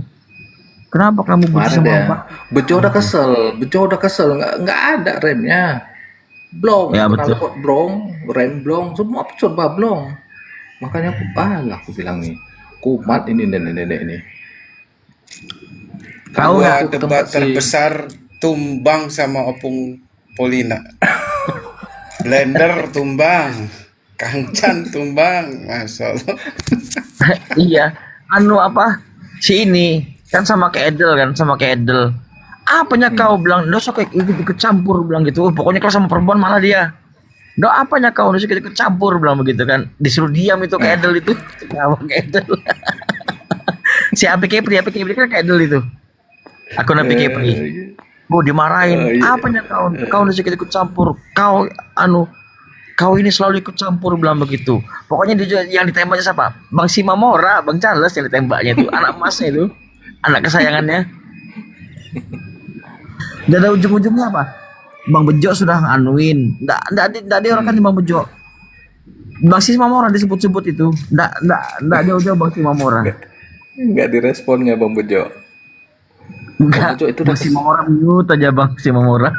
Kenapa kamu benci Marah sama dia. Bang? Bejo udah kesel, nggak ada remnya. Blong, Ya, betul. knalpot blong, rem blong, semua serba blong. Makanya aku bilang nih, kumat ini nenek-nenek ini. Tahu nggak? Dua debat terbesar tumbang sama Opung Polina. Blender tumbang, Kang Chan tumbang, Masya Allah. Iya, anu apa? Si ini kan sama kayak Edel. Apanya kau bilang, dosa kayak ikut campur bilang gitu. Pokoknya kalau sama perempuan malah dia. Do apanya kau dosa ikut campur bilang begitu kan. Disuruh diam itu kayak Edel itu. Kenapa kayak Edel? Si Api Kepri kan kayak Edel itu. Akun Api Kepri. Bu dimarahin. Apanya kau? Kau dosa ikut campur. Kau ini selalu ikut campur bilang begitu. Pokoknya dia yang ditembaknya siapa? Bang Simamora, Bang Charles yang ditembaknya itu, anak emasnya itu, anak kesayangannya. Dan ada ujung-ujungnya apa? Bang Bejo sudah nganuin. Nggak ada orang kan Bang Bejo. Bang Simamora disebut-sebut itu. Nggak jauh-jauh Bang Simamora. Nggak diresponnya Bang Bejo. Enggak, Bejo itu Bang Simamora mute aja Bang Simamora.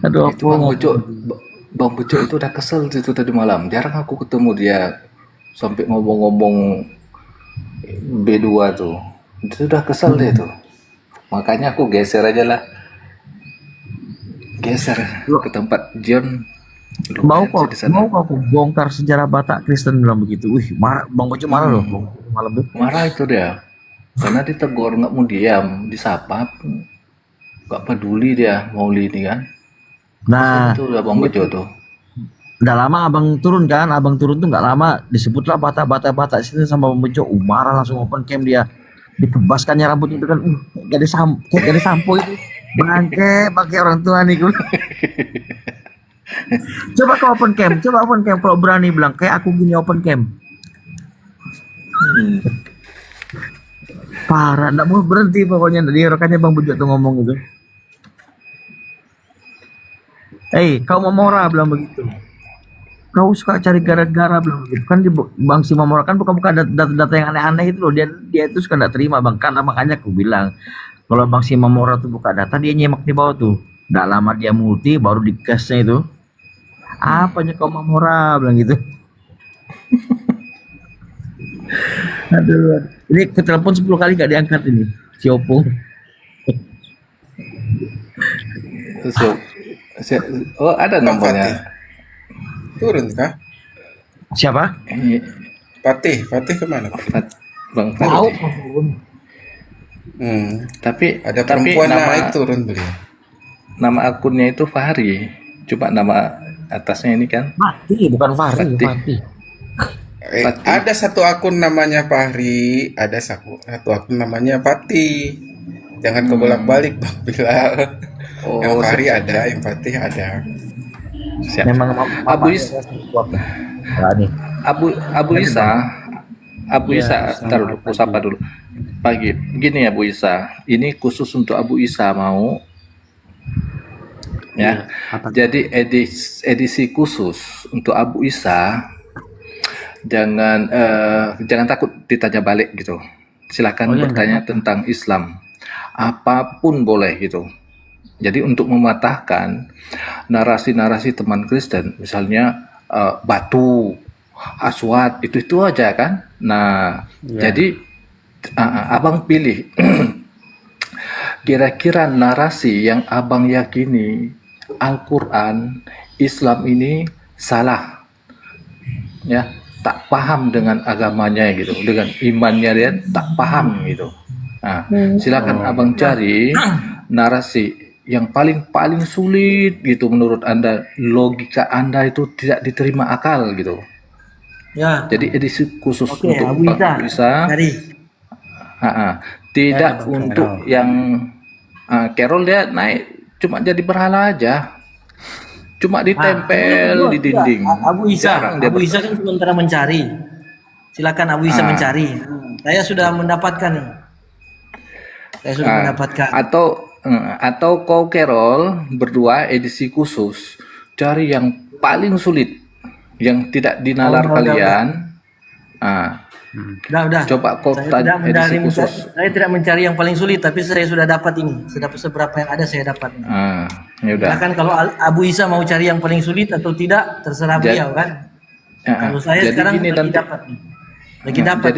Aduh, itu Bang Bejo itu udah kesel itu tadi malam. Jarang aku ketemu dia sampai ngomong-ngomong B2 tuh. Itu udah kesel dia tuh. Makanya aku geser aja lah. Geser ke tempat John. Mau kok aku bongkar sejarah Batak Kristen bilang begitu. Wih, marah Bang Bejo marah loh malam itu. Marah itu dia. Karena ditegur nggak mau diam, disapa nggak peduli dia mau ini kan. Nah, itu udah Bang Bejo tuh. udah lama abang turun tuh nggak lama disebutlah Batak sini sama Bang Bejo. Marah langsung open cam dia. Dikebaskannya rambut itu kan jadi sampo itu. Bangke orang tua nih gue. Coba open cam kalau berani bilang kayak aku gini open cam. Parah, nggak mau berhenti pokoknya di rekannya Bang Bejo tuh ngomong gitu. Kau Mamora bilang begitu. Kau suka cari gara-gara bilang begitu. Kan di Bang si Mamora kan buka-buka data yang aneh-aneh itu loh. Dia itu suka nggak terima Bang. Karena makanya aku bilang kalau Bang si Mamora tuh buka data dia nyemak di bawah tuh. Nggak lama dia multi baru di gasnya itu. Apanya kau Mamora bilang gitu. Aduh, ini ke telepon 10 kali gak diangkat ini si Opung. Oh ada nomornya. Turun kah? Siapa? Fatih kemana? Bang Tahu. Tapi Ada perempuan nama naik turun beliau. nama akunnya itu Fahri. Coba nama atasnya ini kan. Mati bukan Fahri. Ada satu akun namanya Fahri, ada satu akun namanya Fatih. Jangan kebolak-balik Bang Bilal. Yang Fahri ada, yang Fatih ada. Siap. Memang Abu Isa, Abu Isa, ntar dulu, aku sapa dulu. Pagi, gini ya Bu Isa, ini khusus untuk Abu Isa mau, ya. Jadi edisi khusus untuk Abu Isa, jangan takut ditanya balik gitu. Silakan bertanya tentang Islam, apapun boleh gitu. Jadi untuk mematahkan narasi-narasi teman Kristen, misalnya batu, aswad, itu aja kan. Nah, jadi abang pilih kira-kira narasi yang abang yakini Al-Quran, Islam ini salah, ya, tak paham dengan agamanya gitu, dengan imannya dia tak paham gitu. Nah, silakan abang cari narasi yang paling sulit gitu menurut Anda, logika Anda itu tidak diterima akal gitu. Ya. Jadi edisi khusus Oke, untuk Abu Isa. Abu Isa. Tidak untuk yang Carol dia naik cuma jadi berhala aja. Cuma ditempel di dinding. Abu Isa, Jarang dia Abu Isa kan sementara mencari. Silakan Abu Isa mencari. Saya sudah mendapatkan. Saya sudah mendapatkan. Atau kau Carol berdua edisi khusus cari yang paling sulit yang tidak dinalar kalian. Udah. Coba kau Saya tanya edisi khusus. saya tidak mencari yang paling sulit, tapi saya sudah dapat ini. Seberapa yang ada saya dapat. Ya udah. Silakan kalau Abu Isa mau cari yang paling sulit atau tidak, terserah beliau kan. Kalau saya jadi sekarang gini lagi nanti, dapat nih. Lagi dapat.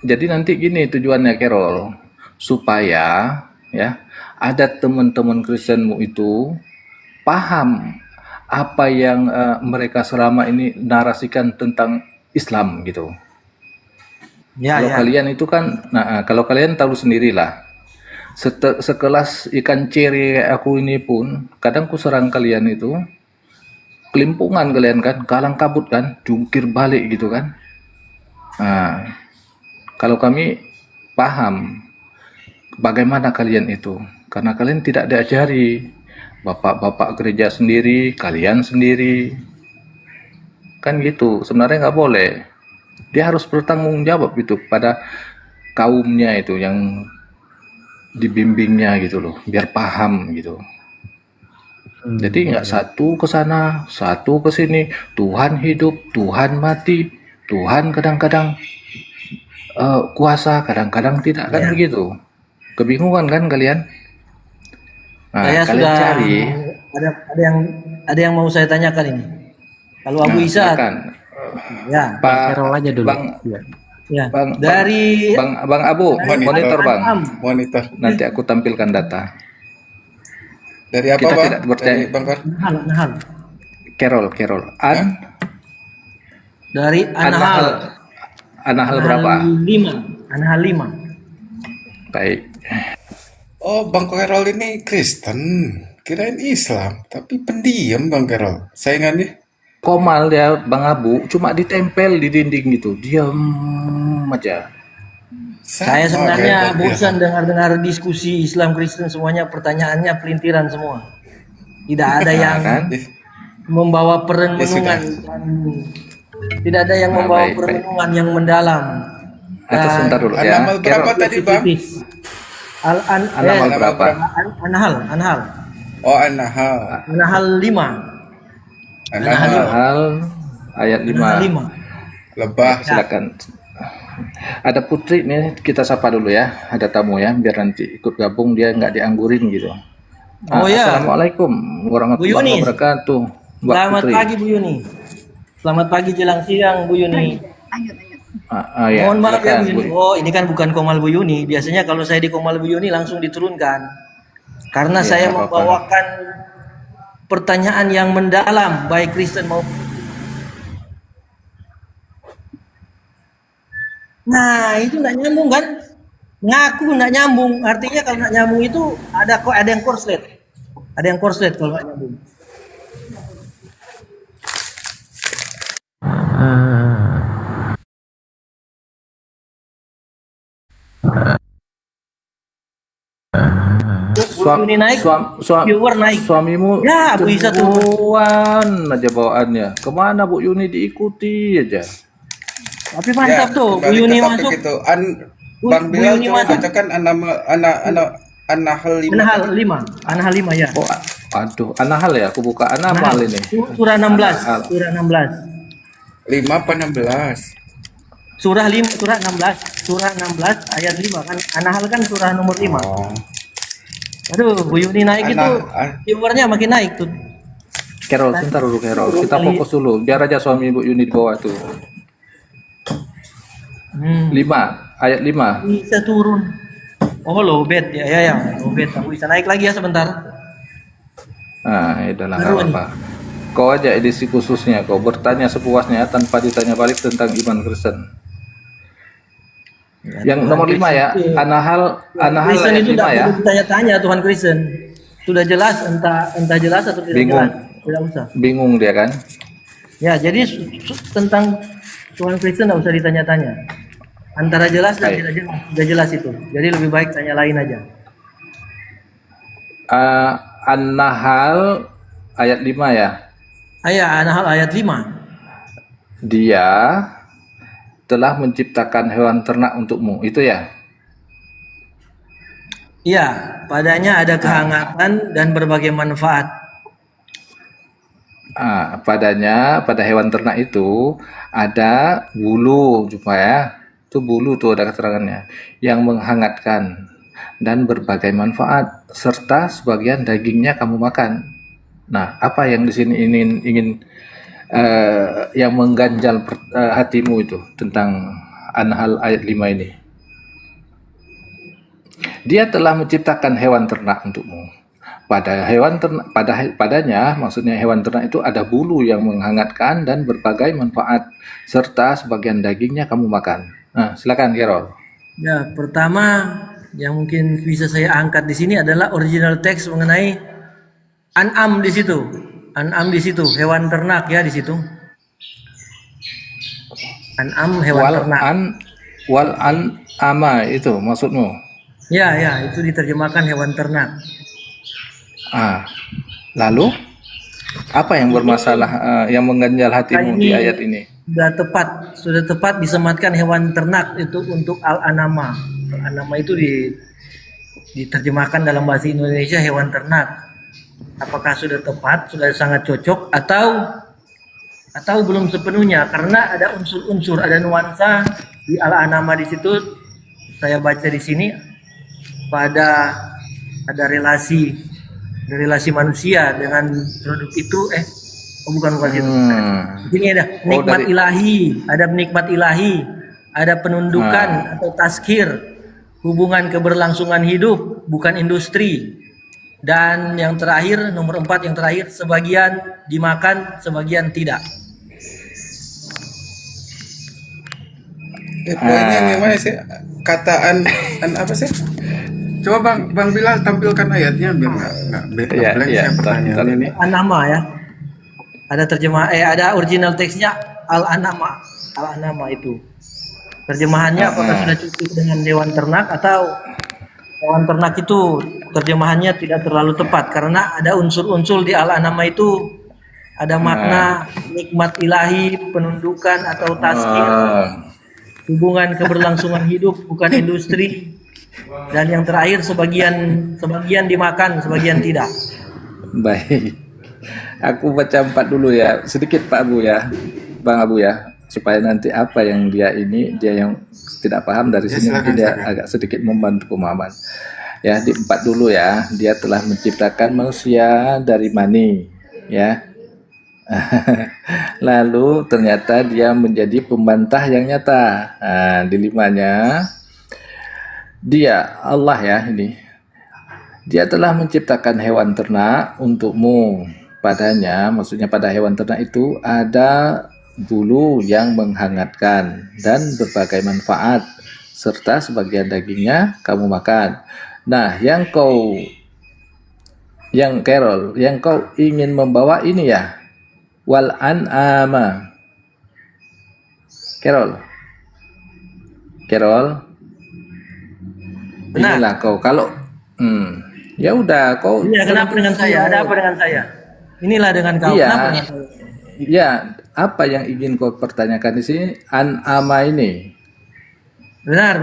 Jadi nanti gini tujuannya Carol, supaya ya ada teman-teman Kristenmu itu paham apa yang mereka selama ini narasikan tentang Islam gitu. Kalau kalian itu kan, kalau kalian tahu sendirilah, sekelas ikan cere aku ini pun, kadang ku serang kalian itu, kelimpungan kalian kan, kalang kabut kan, jungkir balik gitu kan. Kalau kami paham bagaimana kalian itu, karena kalian tidak diajari, bapak-bapak gereja sendiri, kalian sendiri, kan gitu. Sebenarnya nggak boleh. Dia harus bertanggung jawab itu pada kaumnya itu yang dibimbingnya gitu loh, biar paham gitu. Jadi nggak satu ke sana, satu ke sini. Tuhan hidup, Tuhan mati, Tuhan kadang-kadang kuasa, kadang-kadang tidak kan begitu. Kebingungan kan kalian? Saya kalian sudah cari. Ada yang mau saya tanyakan ini. Kalau Abu Isa, silakan. ya, Pak aja dulu. ya. Bang Abu, monitor Bang. Monitor. Nanti aku tampilkan data. Dari apa, Kita Bang? tidak bertanya. Dari Bang Far? Nahal. Carol. Dari Anahal. Anahal berapa? 5. Anahal 5. Baik. Oh, Bang Carol ini Kristen. Kirain Islam, tapi pendiam Bang Carol. Saingannya. Komal dia Bang Abu, cuma ditempel di dinding gitu. Diam aja. Saya Sama sebenarnya kayak Bang bosan dengar diskusi Islam Kristen, semuanya pertanyaannya pelintiran semua. Tidak ada yang kan? membawa perenungan. Tidak ada yang membawa baik. perenungan yang mendalam. Atau sebentar dulu ya. Anamal berapa tadi, Bang? Anamal berapa? Anahal. Oh, Anahal. Anahal 5. Anahal ayat 5. 5. Lebah. Silakan. Ada Putri nih, kita sapa dulu ya. Ada tamu ya, biar nanti ikut gabung, dia nggak dianggurin gitu. Oh ya. Assalamualaikum warahmatullahi wabarakatuh. Mbak Selamat Putri. pagi Bu Yuni. Selamat pagi jelang siang Bu Yuni. Ya, Mohon maaf ya Bu silakan, Yuni. Oh, ini kan bukan Komal Bu Yuni. Biasanya kalau saya di Komal Bu Yuni langsung diturunkan. Karena Ya, saya nggak apa-apa. membawakan pertanyaan yang mendalam, baik Kristen maupun. Nah, itu nggak nyambung kan? Ngaku nggak nyambung. Artinya kalau nggak nyambung itu ada yang korslet. Ada yang korslet kalau nggak nyambung. Ini naik, viewer naik. Suamimu Ya, Bu Isa tuh. cemburuan aja bawaannya. Kemana Bu Yuni diikuti aja. Tapi mantap tuh, Bu kembali Yuni ke topik masuk. itu. Bang Bu Bilal Yuni coba masuk. bacakan Anahal 5. Anahal 5 ya. Oh, aduh, Anahal ya. Aku buka Anamal ini. Surah 16. Anahal. Surah 16. 5 apa 16? Surah 16. Surah 16 ayat 5 kan. Anahal kan surah nomor 5. Oh. Aduh, Bu Yuni naik itu viewernya makin naik tuh. Carol, sebentar dulu Carol. Kita fokus dulu. Biar aja suami Bu Yuni di bawah tuh. 5, ayat 5. Bisa turun. Oh, lowbat ya. Lowbat. Aku bisa naik lagi ya sebentar. Nah, udahlah nggak Baru nih. apa-apa. Kau aja edisi khususnya. Kau bertanya sepuasnya tanpa ditanya balik tentang iman Kristen. Yang nomor 5 ya. Anahal Kristen ayat itu 5 tidak ya. perlu ditanya-tanya Tuhan Kristen. Sudah jelas entah jelas atau tidak Bingung. jelas. Tidak usah. Bingung dia kan. Ya, jadi tentang Tuhan Kristen tidak usah ditanya-tanya. Antara jelas dan Baik. tidak jelas. Sudah jelas itu. Jadi lebih baik tanya lain aja. An-Nahl ayat 5 ya. Anahal ayat 5. Dia telah menciptakan hewan ternak untukmu. Itu ya. Iya, padanya ada kehangatan dan berbagai manfaat. pada hewan ternak itu ada bulu, jumpa ya. Itu bulu tuh ada keterangannya yang menghangatkan dan berbagai manfaat serta sebagian dagingnya kamu makan. Nah, apa yang di sini ingin yang mengganjal hatimu itu tentang An-Nahl ayat 5 ini? Dia telah menciptakan hewan ternak untukmu. Padanya, maksudnya hewan ternak itu ada bulu yang menghangatkan dan berbagai manfaat serta sebagian dagingnya kamu makan. Nah, silakan Carol. Ya, pertama yang mungkin bisa saya angkat di sini adalah original teks mengenai an'am di situ. An'am di situ, hewan ternak ya di situ. An'am hewan ternak. Wal an'ama itu maksudmu? Ya, itu diterjemahkan hewan ternak. Lalu apa yang bermasalah yang mengganjal hatimu di ayat ini? Sudah tepat disematkan hewan ternak itu untuk al-anama. Al-anama itu diterjemahkan dalam bahasa Indonesia hewan ternak. Apakah sudah tepat, sudah sangat cocok atau belum sepenuhnya, karena ada unsur-unsur, ada nuansa di al-anama di situ. Saya baca di sini ada relasi manusia dengan produk itu bukan itu. Ini ada nikmat ilahi, ada penundukan atau tazkir, hubungan keberlangsungan hidup, bukan industri. Dan yang terakhir, nomor 4 yang terakhir, sebagian dimakan, sebagian tidak. Poinnya gimana sih? Kataan apa sih? Coba Bang Bilal tampilkan ayatnya biar nggak blank saya pertanyaannya nih. Anama ya. Ada ada original teksnya al-anama. Al-anama itu. Terjemahannya apakah sudah cukup dengan hewan ternak atau hewan ternak itu terjemahannya tidak terlalu tepat karena ada unsur-unsur di al-anama itu, ada makna nikmat ilahi, penundukan atau tazkir, hubungan keberlangsungan hidup, bukan industri. Dan yang terakhir sebagian dimakan, sebagian tidak. Baik. Aku baca 4 dulu ya, sedikit Pak Abu ya, Bang Abu ya, supaya nanti apa yang dia yang tidak paham dari sini mungkin dia agak sedikit membantu pemahaman. Ya, di 4 dulu ya. Dia telah menciptakan manusia dari mani, ya. Lalu ternyata dia menjadi pembantah yang nyata. Nah, di 5-nya dia Allah ya ini. Dia telah menciptakan hewan ternak untukmu. Padanya, maksudnya pada hewan ternak itu ada bulu yang menghangatkan dan berbagai manfaat serta sebagian dagingnya kamu makan. Nah, yang Carol, yang kau ingin membawa ini ya, wal an'ama. Carol. Benar. Inilah kau kalau ya udah kau. Iya, kenapa dengan saya? Ada apa dengan saya? Inilah dengan kau. Iya. Kenapa? Ya, apa yang ingin kau pertanyakan di sini? An'ama ini. Benar.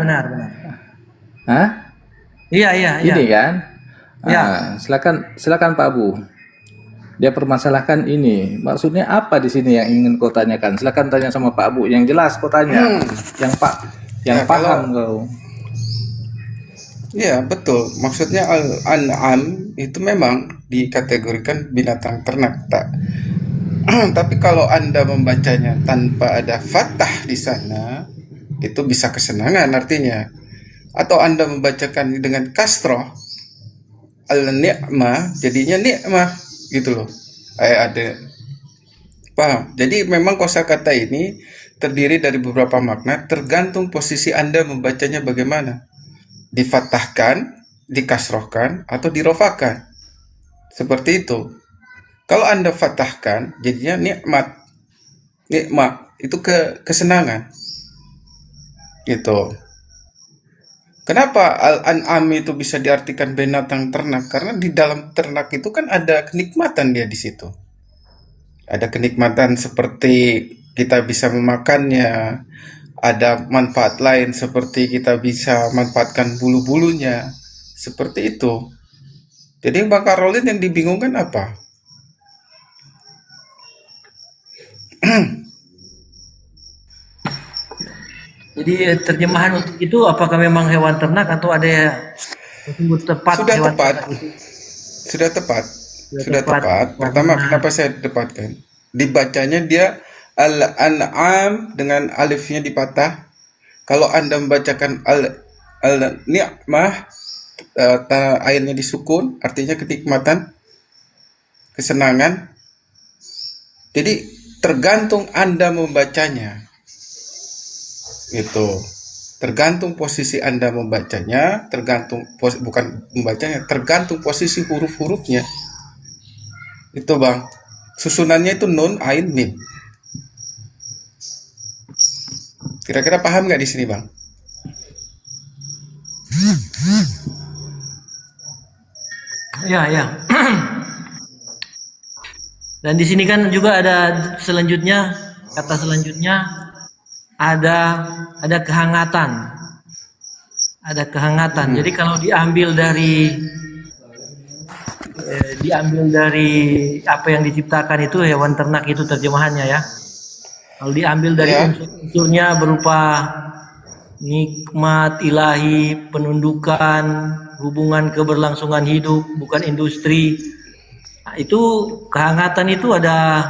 Hah? Iya. Ini kan? Ya. Silakan Pak Abu. Dia permasalahkan ini. Maksudnya apa di sini yang ingin kau tanyakan? Silakan tanya sama Pak Abu. Yang jelas kau tanya. Yang paham kau. Iya betul, maksudnya al-an'am itu memang dikategorikan binatang ternak, tak? Tapi kalau Anda membacanya tanpa ada fathah di sana, itu bisa kesenangan artinya. Atau Anda membacakan dengan kasroh, al-ni'mah, jadinya ni'mah, gitu loh. Ada, paham? Jadi memang kosakata ini terdiri dari beberapa makna, tergantung posisi Anda membacanya bagaimana. Difathahkan, dikasrohkan, atau dirofakan. Seperti itu. Kalau Anda fathahkan, jadinya nikmat. Nikmat itu kesenangan. Gitu. Kenapa al-an'am itu bisa diartikan binatang ternak? Karena di dalam ternak itu kan ada kenikmatan dia di situ. Ada kenikmatan seperti kita bisa memakannya. Ada manfaat lain seperti kita bisa manfaatkan bulu-bulunya. Seperti itu. Jadi Bang Karolin yang dibingungkan apa? Jadi terjemahan untuk itu apakah memang hewan ternak atau ada yang tepat Sudah hewan tepat. ternak itu? Sudah tepat. Sudah tepat. tepat. Pertama, kenapa saya dapatkan? Dibacanya dia al-an'am dengan alifnya dipatah. Kalau Anda membacakan al-ni'mah, airnya disukun, artinya kenikmatan, kesenangan. Jadi tergantung Anda membacanya. Itu. Tergantung posisi Anda membacanya, bukan membacanya, tergantung posisi huruf-hurufnya. Itu Bang. Susunannya itu nun, ain, mim. Kira-kira paham nggak di sini Bang? Ya, ya. Dan di sini kan juga ada selanjutnya, kata selanjutnya ada kehangatan. Ada kehangatan. Jadi kalau diambil dari apa yang diciptakan itu hewan ternak itu terjemahannya ya. Kalau diambil dari unsur-unsurnya berupa nikmat ilahi, penundukan, hubungan keberlangsungan hidup, bukan industri. Nah, itu kehangatan itu ada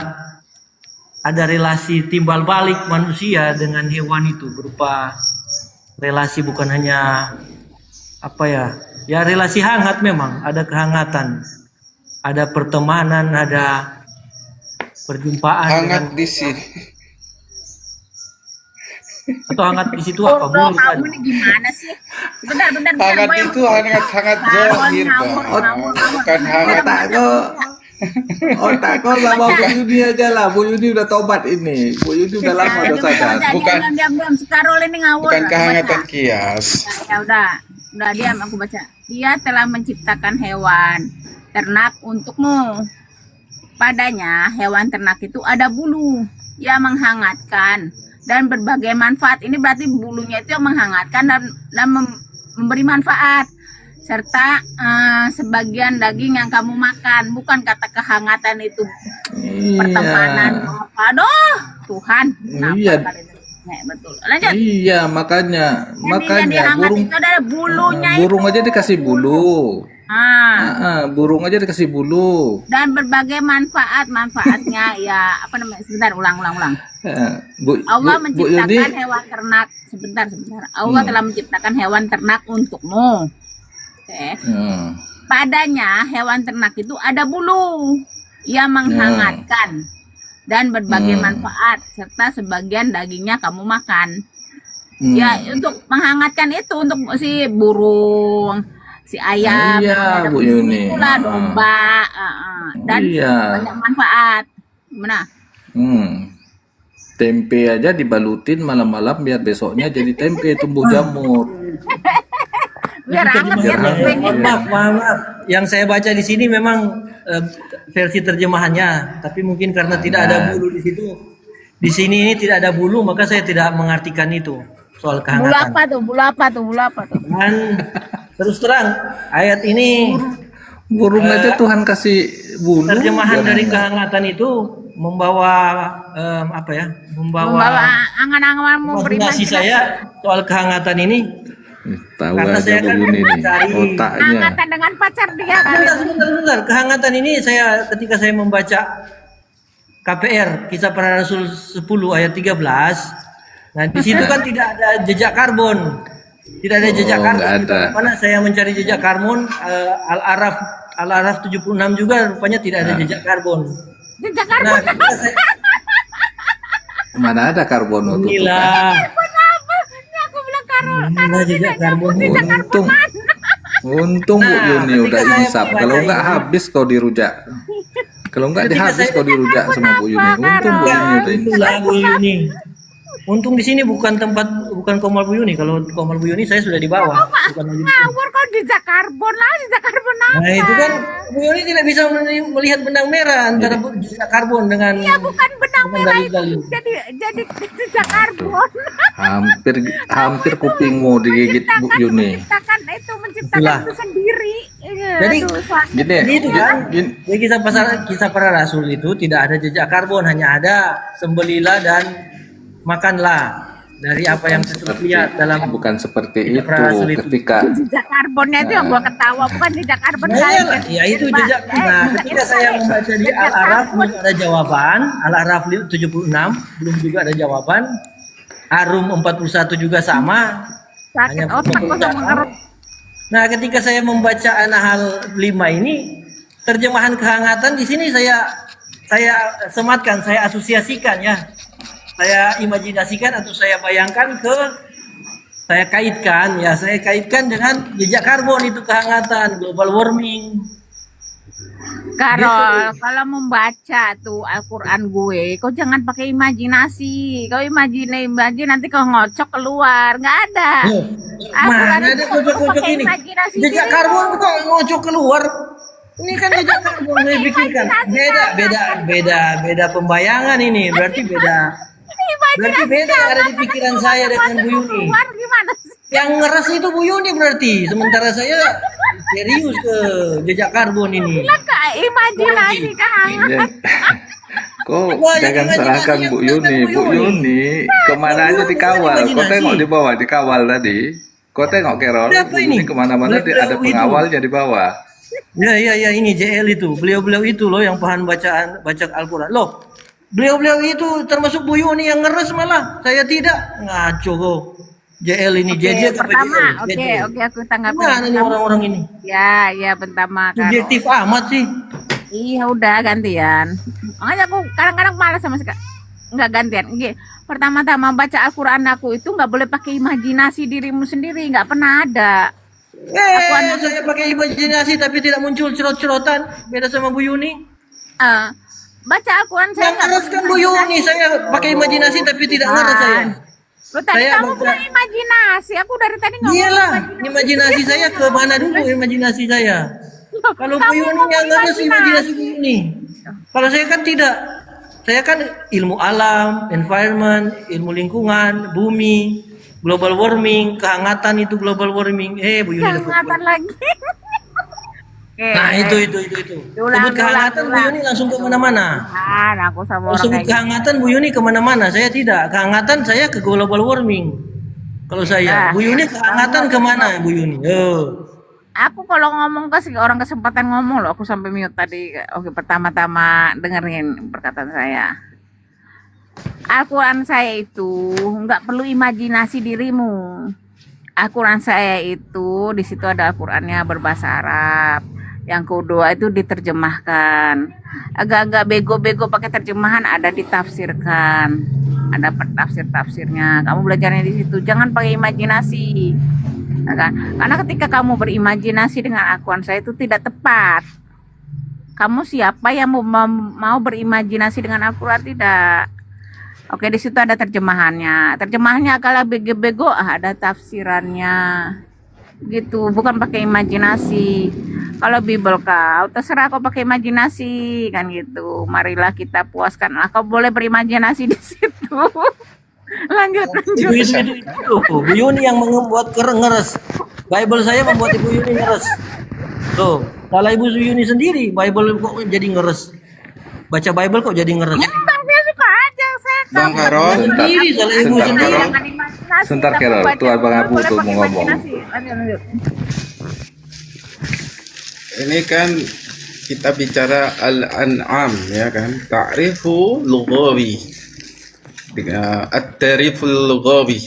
relasi timbal balik manusia dengan hewan itu berupa relasi bukan hanya ya relasi hangat, memang ada kehangatan, ada pertemanan, ada perjumpaan Hangat di sini. atau hangat di situ apa Bro, bu? kamu nih gimana sih? Bentar. Hangat itu hangat zahir Bang. Bukan hangat. Otak kau sama Bu Yudi aja lah. Bu Yudi udah tobat ini. Bu Yudi udah lama udah sadar. Bukan. Diam. Sekarol ini ngawur. Bukan Aku kehangatan baca. kias. Ya udah diam, aku baca. Dia telah menciptakan hewan ternak untukmu. Padanya hewan ternak itu ada bulu yang menghangatkan dan berbagai manfaat. Ini berarti bulunya itu yang menghangatkan dan memberi manfaat, serta sebagian daging yang kamu makan. Bukan kata kehangatan itu pertemanan apa. Aduh Tuhan, Iya. betul. Lanjut. Iya, makanya Yang dihangat burung itu adalah bulunya burung itu. aja dikasih bulu. Burung aja dikasih bulu. Dan berbagai manfaatnya ya apa namanya, sebentar ulang. Allah menciptakan hewan ternak. Sebentar. Allah telah menciptakan hewan ternak untukmu. Oke. Padanya hewan ternak itu ada bulu yang menghangatkan dan berbagai manfaat, serta sebagian dagingnya kamu makan. Ya, untuk menghangatkan itu untuk si burung, si ayam, Iya, Bu Yuni. itulah domba, dan banyak manfaat. Gimana? Tempe aja dibalutin malam-malam biar besoknya jadi tempe tumbuh jamur. Biar anget ya tempenya. Maaf. Yang saya baca di sini memang versi terjemahannya, tapi mungkin karena tidak ada bulu di situ. Di sini ini tidak ada bulu, maka saya tidak mengartikan itu soal kehangatan. Bulu apa tuh? Dan terus terang ayat ini Burung aja Tuhan kasih bulu. terjemahan dari kehangatan itu membawa Membawa angan-angan memberi imajinasi manfaat. saya soal kehangatan ini. Tahu Karena aja saya Bu kan Yuni nih mencari otaknya. Hangatan dengan pacar dia kali. Sebentar. Kehangatan ini ketika saya membaca KPR, Kisah Para Rasul 10 ayat 13. Nah, di situ kan tidak ada jejak karbon. Tidak ada jejak karbon. Nggak ada. Mana saya mencari jejak karbon, Al-Araf 76 juga rupanya tidak ada jejak karbon. Jejak Nah, karbon. ketika saya Mana ada karbon itu? inilah Aku bilang karbon. inilah jejak karbon. Untung Bu Nah, Yuni ketika udah saya insap. membaca Kalau nggak ini- habis kau dirujak. Kalau nggak Ketika dihabis saya- kau dirujak sama Bu Yuni. Untung Bu Yuni udah insap. Itulah Bu Yuni. Untung di sini bukan Komal Bu Yuni. Kalau Komal Bu Yuni saya sudah di bawah. Bukan lagi di sini. Ngawur kok jejak karbon lah, jejak karbon apa? Nah itu kan Bu Yuni tidak bisa melihat benang merah antara jejak karbon dengan Ya bukan benang dengan merah itu dalil-dalil. jadi jejak karbon. Hampir kupingmu digigit Bu Yuni. Menciptakan Itulah. itu sendiri. Jadi, Gini, jadi itu kan, gini, jadi kisah para rasul itu tidak ada jejak karbon, hanya ada sembelilah dan makanlah dari apa yang kita lihat dalam bukan seperti Kisah itu para rasul itu. ketika Jejak karbonnya itu yang gua ketawa, bukan jejak karbon Nah, kalian. ya itu jejak. Nah, ketika saya membaca di Al-Araf belum ada jawaban, Al-Araf 76 belum juga ada jawaban, Arum 41 juga sama. Sakit Hanya otak kok sama ngerut. Nah, ketika saya membaca An-Nahl 5 ini, terjemahan kehangatan di sini saya sematkan, saya asosiasikan ya. Saya imajinasikan atau saya bayangkan saya kaitkan dengan jejak karbon itu kehangatan, global warming. Karol, kalau membaca tuh Al-Quran gue, kau jangan pakai imajinasi. Kau imajine nanti kau ngocok keluar, nggak ada. Mana ada kocok-kocok ini? Jejak karbon kok ngocok keluar? Ini kan jejak karbon saya pikirkan. Beda pembayangan ini. Berarti beda yang ada di pikiran saya dengan Bu Yuni. Gimana sih? Yang ngeres itu Bu Yuni berarti. Sementara saya serius ke jejak karbon ini. Bilang ke imajinasi kehangatan. kok jangan salahkan Bu Yuni. Bu Yuni kemana aja dikawal. Kau tengok di bawah dikawal tadi. Kau tengok Carol. Bu Yuni kemana-mana ada pengawalnya di bawah. Ya ini JL itu. Beliau itu loh yang paham baca Al-Quran. Loh, beliau itu termasuk Bu Yuni yang ngeres malah. Saya tidak. Ngaco kok. JL ini JJ Pertama, oke aku tanggapi. Mana nih orang-orang ini? Ya, pertama. Subjektif amat sih. Iya udah gantian. Makanya aku kadang-kadang malas sama sekali. Nggak gantian. Pertama-tama baca Al-Quran aku itu nggak boleh pakai imajinasi dirimu sendiri. Nggak pernah ada. Saya pakai imajinasi tapi tidak muncul cerot-cerotan. Beda sama Bu Yuni. Baca Al-Quran saya nggak ngeres kan Bu Yuni. Saya pakai imajinasi tapi tidak ngeres saya. Lo tadi kamu bilang imajinasi. Aku dari tadi ngomong. Iyalah, imajinasi saya ke mana dulu imajinasi saya? Kalau Bu Yuni yang ngeres imajinasi Bu Yuni. Kalau saya kan tidak. Saya kan ilmu alam, environment, ilmu lingkungan, bumi, global warming, kehangatan itu global warming. Bu Yuni kehangatan lagi. Nah itu. Sebut kehangatan Bu Yuni langsung ke mana-mana. Aku sama sebut kehangatan Bu Yuni kemana-mana. Saya tidak. Kehangatan saya ke global warming. Kalau saya, Bu Yuni kehangatan kemana Bu Yuni? Aku kalau ngomong ke orang kesempatan ngomong loh. Aku sampai mute tadi. Oke, pertama-tama dengerin perkataan saya. Al-Quran saya itu nggak perlu imajinasi dirimu. Al-Quran saya itu di situ ada Al-Qurannya berbahasa Arab. Yang kedua itu diterjemahkan. Agak-agak bego-bego pakai terjemahan, ada ditafsirkan. Ada tafsirnya. Kamu belajarnya di situ. Jangan pakai imajinasi. Nah, kan? Karena ketika kamu berimajinasi dengan Al-Quran saya itu tidak tepat. Kamu siapa yang mau berimajinasi dengan Al-Quran? Tidak. Oke, di situ ada terjemahannya. Terjemahannya kalau bego-bego, ada tafsirannya. Gitu, bukan pakai imajinasi. Kalau Bible kau terserah kau pakai imajinasi kan gitu. Marilah kita puaskan. Kau boleh berimajinasi di situ. lanjut. Itu Bu Yuni yang membuat ngeres. Bible saya membuat Ibu Yuni ngeres. Tuh, kalau Ibu Yuni sendiri, Bible kok jadi ngeres. Baca Bible kok jadi ngeres. Saya suka aja saya. Bang Karol, sendiri, kalau Ibu sendiri. Sebentar Carol, tuan Bang Abu tuh mau ngomong. Lanjut. ini kan kita bicara Al-An'am ya kan, ta'rifu lughawi dengan at-ta'riful lughawi,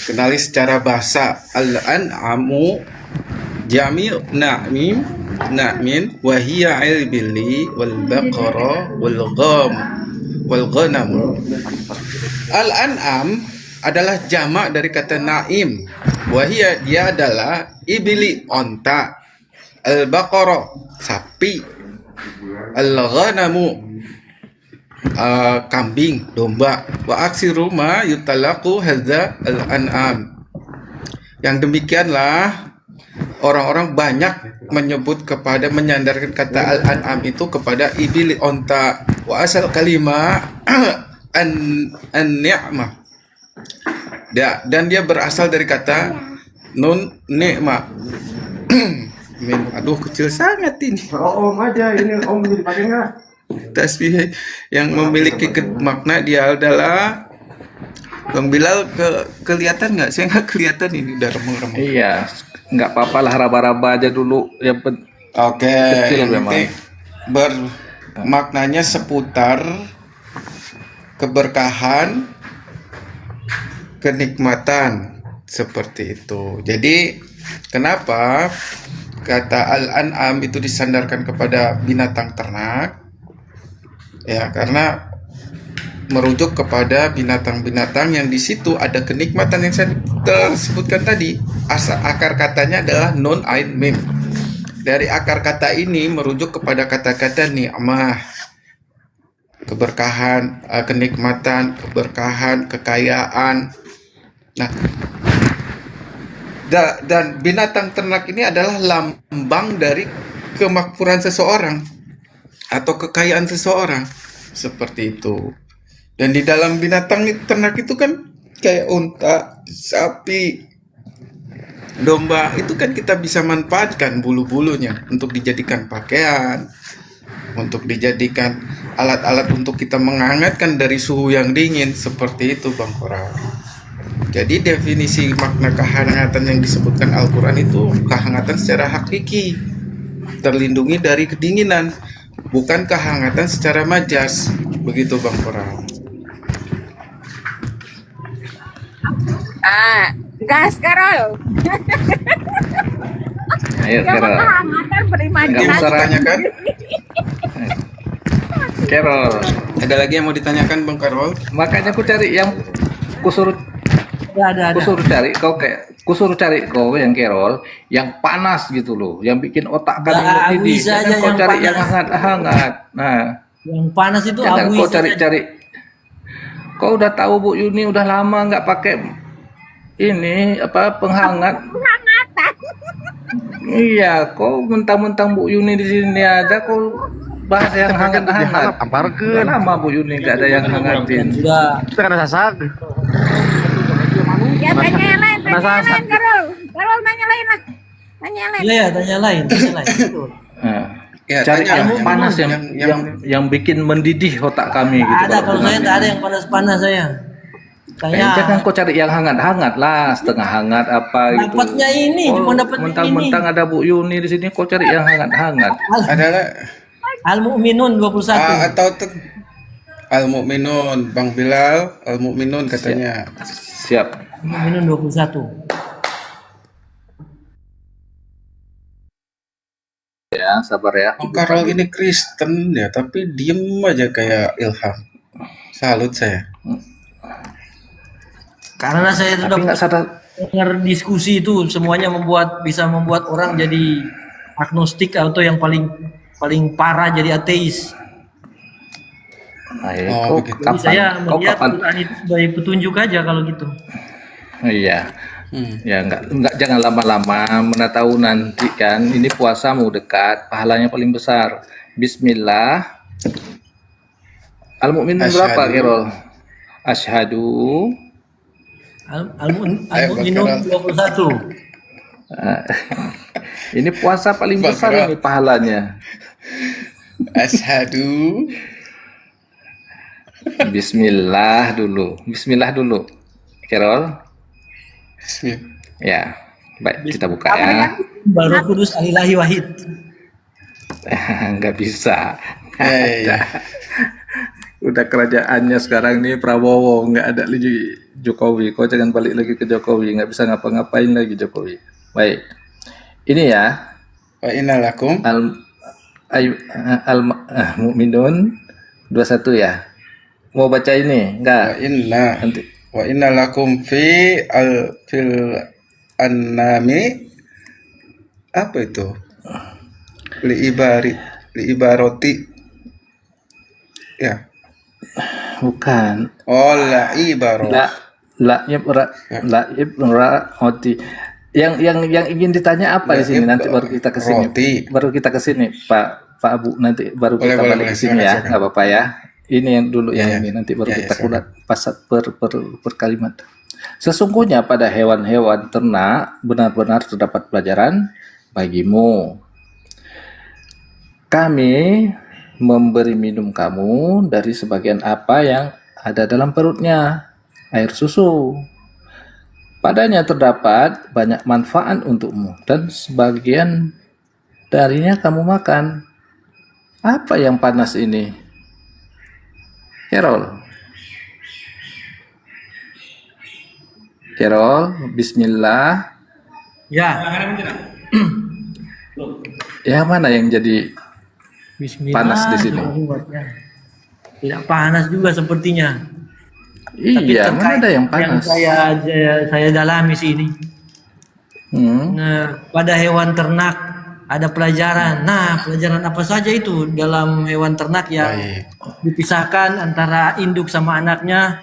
kenali secara bahasa. Al-An'amu jami' na'min wa hiya al-bili wal baqara wal ghanam. Al-An'am adalah jamak dari kata na'im, wa hiya dia adalah ibli onta, al-baqara sapi, al-ghanamu kambing, domba. Wa aksiru ma yutalaqu hadza al-an'am. Yang demikianlah orang-orang banyak menyandarkan kata al-an'am itu kepada ibli onta. Wa asal kalimah an-ni'mah. Dan dia berasal dari kata nun ni'mah. Aduh, kecil sangat ini. Om aja, ini Om bisa dipakai nggak? Tasbih yang memiliki makna dia adalah Bang Bilal kelihatan nggak? Saya nggak kelihatan ini udah remeng-remeng. Iya, nggak apa-apa lah, raba-raba aja dulu. Oke, Kecil yang memang. penting maknanya seputar keberkahan, kenikmatan seperti itu. Jadi kenapa kata Al-An'am itu disandarkan kepada binatang ternak? Ya, karena merujuk kepada binatang-binatang yang di situ ada kenikmatan yang saya tersebutkan tadi. Akar katanya adalah non ain mim. Dari akar kata ini merujuk kepada kata-kata ni'mah, keberkahan, kenikmatan, keberkahan, kekayaan. Nah, dan binatang ternak ini adalah lambang dari kemakmuran seseorang atau kekayaan seseorang, seperti itu. Dan di dalam binatang ternak itu kan kayak unta, sapi, domba, itu kan kita bisa manfaatkan bulu-bulunya untuk dijadikan pakaian, untuk dijadikan alat-alat untuk kita menghangatkan dari suhu yang dingin, seperti itu Bang Koral. Jadi definisi makna kehangatan yang disebutkan Al-Quran itu kehangatan secara hakiki, terlindungi dari kedinginan, bukan kehangatan secara majas. Begitu Bang Koral. Gas Karol. Ayo, Yang Carol. kehangatan Nggak berimajinasi. usah Ditanyakan? Carol. Ada lagi yang mau ditanyakan Bang Karol? Makanya aku cari yang kusuruh Ada. kusuruh cari kau yang Carol yang panas gitu loh, yang bikin otak kami Nggak, mendidih. bisa Jangan aja kau yang cari panas. yang hangat-hangat. Nah, Yang panas itu jangan Abu kau Isa saja. cari-cari. Kau udah tahu Bu Yuni udah lama nggak pakai ini apa penghangat. Iya, kau mentang-mentang Bu Yuni di sini aja kau bahas yang hangat-hangat. Udah lama Bu Yuni nggak ada yang hangatin. Sudah. Kita kena sasak. Ya tanya yang lain Karol. Karol nanya lain lah. Tanya yang lain. Iya, tanya lain. Betul. Nah, Ya, cari tanya yang panas yang bikin mendidih otak kami gitu. Ada, kalau saya tak ada yang panas-panas saya. Jangan kau cari yang hangat-hangat lah, setengah hangat apa gitu. Dapatnya ini, cuma dapat mentang-mentang ada Bu Yuni di sini, kau cari yang hangat-hangat. Adalah Al-Mu'minun 21. atau Al-Mu'minun, Bang Bilal, Al-Mu'minun katanya. Siap. Al-Mu'minun 21. Ya, sabar ya. Bang Karol ini Kristen ya, tapi diem aja kayak Ilham. Salut saya. Karena saya Tapi sudah nggak sadar. dengar diskusi itu semuanya bisa membuat orang jadi agnostik atau yang paling parah jadi ateis. Nah, Oh, kau begitu. Jadi saya kau melihat kapan? Quran itu sebagai petunjuk aja kalau gitu. Iya. Ya nggak jangan lama-lama, mana tahu nanti kan ini puasa mau dekat, pahalanya paling besar. Bismillah. Al-Mu'minun berapa, Kerol? Asyhadu. Al-Mu'minun 21. Ini puasa paling besar ini pahalanya. Asyhadu. Bismillah dulu. Bismillah dulu. Kerol. Ya. Baik, kita buka ya. Baru Kudus Alilahi Wahid. Nggak bisa. Ya. Udah kerajaannya sekarang nih Prabowo, nggak ada lagi Jokowi. Kau jangan balik lagi ke Jokowi, nggak bisa ngapa-ngapain lagi Jokowi. Baik, ini ya. Wa innalakum Mu'minun 21 ya. Mau baca ini? Enggak. Nanti. Wa innalakum fil annami apa itu? Li ibaroti. Ya. Bukan. Oh, la ibarot. Oti. Yang ingin ditanya apa di sini nanti baru kita ke sini. Baru kita ke sini, Pak Abu, nanti baru kita balik ke sini ya. Enggak apa-apa ya. Ini yang dulu yang ini nanti baru kita kulat pasat per kalimat. Sesungguhnya pada hewan-hewan ternak benar-benar terdapat pelajaran bagimu. Kami memberi minum kamu dari sebagian apa yang ada dalam perutnya, air susu. Padanya terdapat banyak manfaat untukmu, dan sebagian darinya kamu makan. Apa yang panas ini? Carol, bismillah. Ya. Ya, mana yang jadi Bismillah. panas di sini? Tidak panas juga sepertinya. Iya, Tapi mana ada yang Yang panas? saya dalami sini. Nah, pada hewan ternak ada pelajaran. Nah, pelajaran apa saja itu dalam hewan ternak yang dipisahkan antara induk sama anaknya,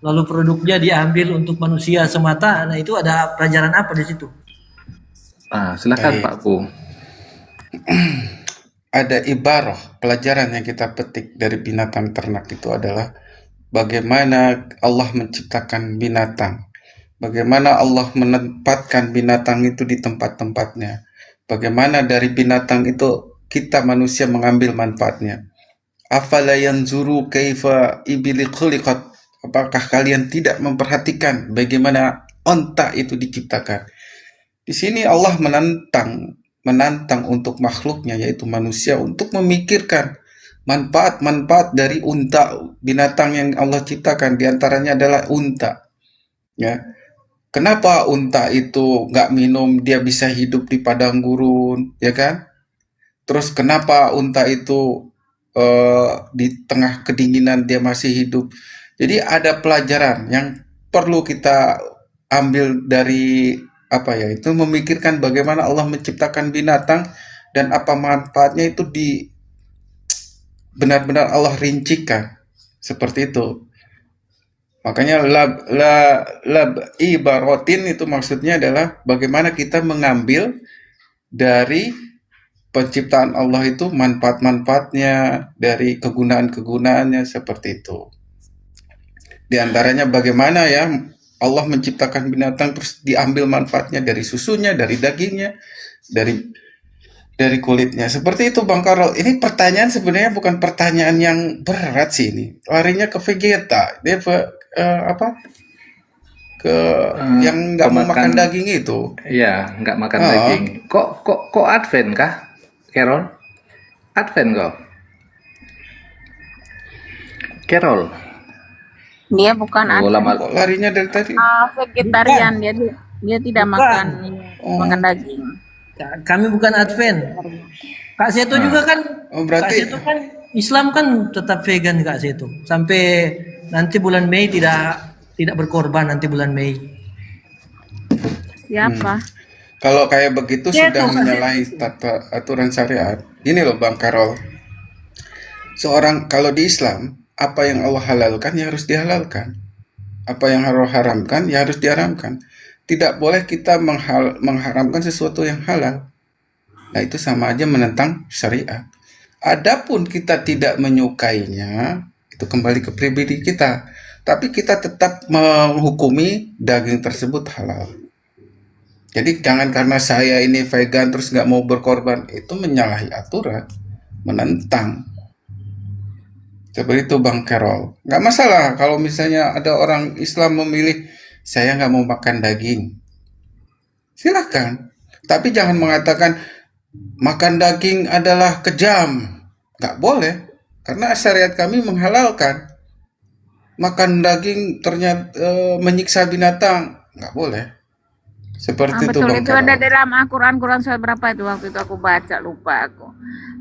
lalu produknya diambil untuk manusia semata. Nah, itu ada pelajaran apa di situ? Silakan Pak Bu. Ada ibarah, pelajaran yang kita petik dari binatang ternak itu adalah bagaimana Allah menciptakan binatang, bagaimana Allah menempatkan binatang itu di tempat-tempatnya, bagaimana dari binatang itu kita manusia mengambil manfaatnya. Afala yanzuru kaifa ibili khuliqat. Apakah kalian tidak memperhatikan bagaimana onta itu diciptakan? Di sini Allah menantang untuk makhluknya, yaitu manusia, untuk memikirkan manfaat-manfaat dari unta, binatang yang Allah ciptakan. Di antaranya adalah unta. Ya, kenapa unta itu nggak minum, dia bisa hidup di padang gurun, ya kan? Terus kenapa unta itu di tengah kedinginan dia masih hidup? Jadi ada pelajaran yang perlu kita ambil dari itu memikirkan bagaimana Allah menciptakan binatang dan apa manfaatnya itu benar-benar Allah rincikan seperti itu. Makanya lab ibaratin itu maksudnya adalah bagaimana kita mengambil dari penciptaan Allah itu manfaat-manfaatnya, dari kegunaan-kegunaannya, seperti itu. Di antaranya bagaimana ya Allah menciptakan binatang terus diambil manfaatnya dari susunya, dari dagingnya, dari kulitnya. Seperti itu Bang Karol. Ini pertanyaan sebenarnya bukan pertanyaan yang berat sih ini. Larinya ke vegeta. Dia yang nggak mau makan daging itu. Iya, nggak makan daging. Kok Advent kah, Carol? Advent kok? Carol. Dia bukan Kok larinya dari tadi? vegetarian, dia tidak makan daging. Kami bukan Advent. Kak Seto juga kan. Berarti Kak Seto kan Islam kan tetap vegan Kak Seto. Sampai nanti bulan Mei tidak berkorban nanti bulan Mei. Siapa? Kalau kayak begitu Ya, sudah tuh, menyalahi aturan syariat. Ini loh Bang Karol. Kalau di Islam, apa yang Allah halalkan ya harus dihalalkan. Apa yang Allah haramkan ya harus diharamkan. Tidak boleh kita mengharamkan sesuatu yang halal. Nah, itu sama aja menentang syariat. Adapun kita tidak menyukainya, itu kembali ke pribadi kita. Tapi kita tetap menghukumi daging tersebut halal. Jadi jangan karena saya ini vegan terus nggak mau berkorban, itu menyalahi aturan, menentang. Seperti itu Bang Carol. Nggak masalah kalau misalnya ada orang Islam memilih saya nggak mau makan daging. Silakan. Tapi jangan mengatakan makan daging adalah kejam. Nggak boleh. Karena syariat kami menghalalkan. Makan daging ternyata menyiksa binatang. Nggak boleh. Seperti itu Betul, Bang itu Carol. ada dalam Al-Quran. Quran surat berapa itu waktu itu aku baca, lupa aku.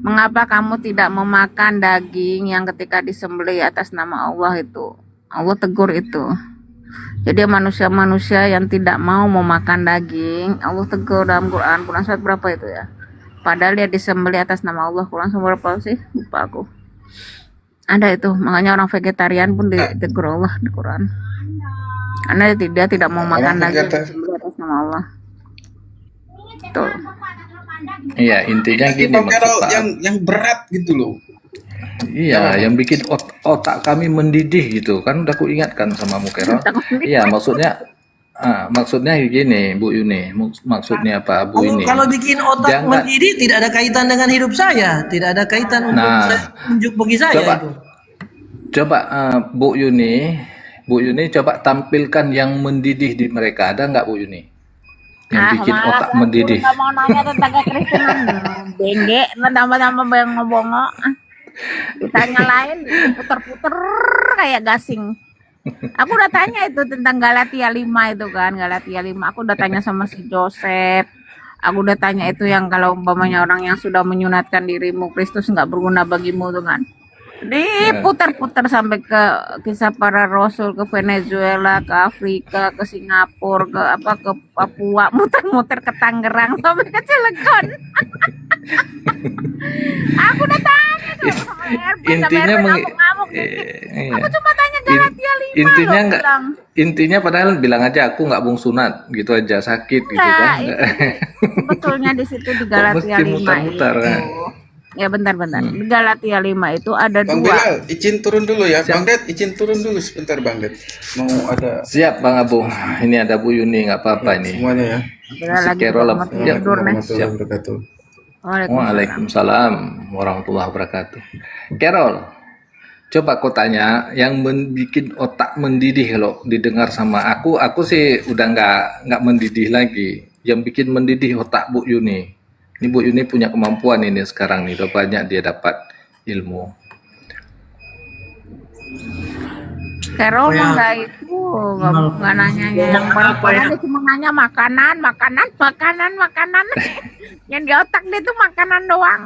Mengapa kamu tidak memakan daging yang ketika disembelih atas nama Allah itu? Allah tegur itu. Jadi manusia-manusia yang tidak mau memakan daging, Allah tegur dalam Quran. Quran surat berapa itu ya? Padahal dia disembelih atas nama Allah. Quran surat berapa sih? Lupa aku. Ada itu. Makanya orang vegetarian pun ditegur Allah di Quran. Karena dia tidak mau makan daging disembelih atas nama Allah. Betul. Iya, intinya Ini gini Bang Carol maksud Pak. yang berat gitu loh. Iya, yang bikin otak kami mendidih gitu kan, udah aku ingatkan sama Mu Carol. Iya, maksudnya maksudnya gini, Bu Yuni. Maksudnya apa, Bu Yuni? Kalau bikin otak Jangan- mendidih tidak ada kaitan dengan hidup saya, tidak ada kaitan untuk Nah, saya tunjuk bagi saya coba. itu. Coba Bu Yuni coba tampilkan yang mendidih di mereka. Ada nggak Bu Yuni? Yang bikin malas otak aku mendidih. nggak mau nanya tentang kekristenan. Bengge, tambah-tambah bengong-bengong. Ditanya lain, puter-puter kayak gasing. Aku udah tanya itu tentang Galatia 5 itu kan, Galatia 5. Aku udah tanya sama si Joseph. Aku udah tanya itu yang kalau umpamanya orang yang sudah menyunatkan dirimu, Kristus nggak berguna bagimu tuh kan. Diputar-putar sampai ke kisah para rasul, ke Venezuela, ke Afrika, ke Singapura, ke Papua, muter-muter ke Tangerang sampai ke Cilegon. Aku udah tanya tuh sama RP, Intinya ngamuk-ngamuk. iya. Aku cuma tanya Galatia 5 Intinya loh, nggak bilang. intinya padahal bilang aja aku nggak bung sunat gitu aja, sakit gitu Enggak, kan. sebetulnya di situ di Kok Galatia mesti 5 mutar-mutar, itu. kan? Ya bentar. Di Galatia 5 itu ada Bang dua. Bilal, izin turun dulu ya. Bang Det, izin turun dulu sebentar Bang Det. Mau ada Siap Bang Abu. Ini ada Bu Yuni, nggak apa-apa ini. semuanya ya. Bila Si lagi Carol mau ya. tidur nih. Warahmatullahi wabarakatuh. Waalaikumsalam warahmatullahi wabarakatuh. Carol, coba kau tanya yang bikin otak mendidih kalau didengar sama aku sih udah nggak mendidih lagi. Yang bikin mendidih otak Bu Yuni. Ini Bu Yuni punya kemampuan ini sekarang nih, udah banyak dia dapat ilmu. Carol mah enggak itu, enggak nanya yang barang-barang, dia cuma nanya makanan. Yang di otak dia tuh makanan doang.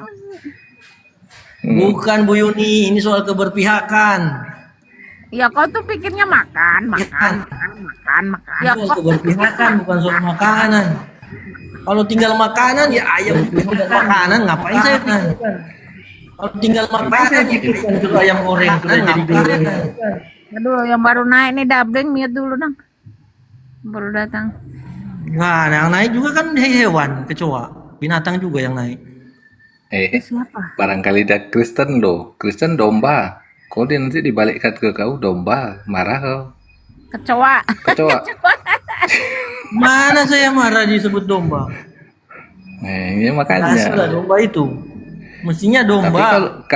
Bukan Bu Yuni, ini soal keberpihakan. Ya kau tuh pikirnya makan. Ya Soal kok keberpihakan bukan soal makanan. Kalau tinggal makanan ya ayam tinggal makanan ngapain saya kan? Kalau tinggal makanan ya bukan suruh ayam goreng sudah jadi goreng. aduh, yang baru naik nih Dableng, mute dulu dong. Baru datang. Nah, yang naik juga kan hewan, kecoa, binatang juga yang naik. Siapa? Barangkali dia Kristen loh, Kristen domba. Kau dia nanti dibalikkan ke kau domba, marah kau. Kecoa. Kecoa. Mana saya marah disebut domba? Ini makanya. Asal domba itu. Mestinya domba. Tapi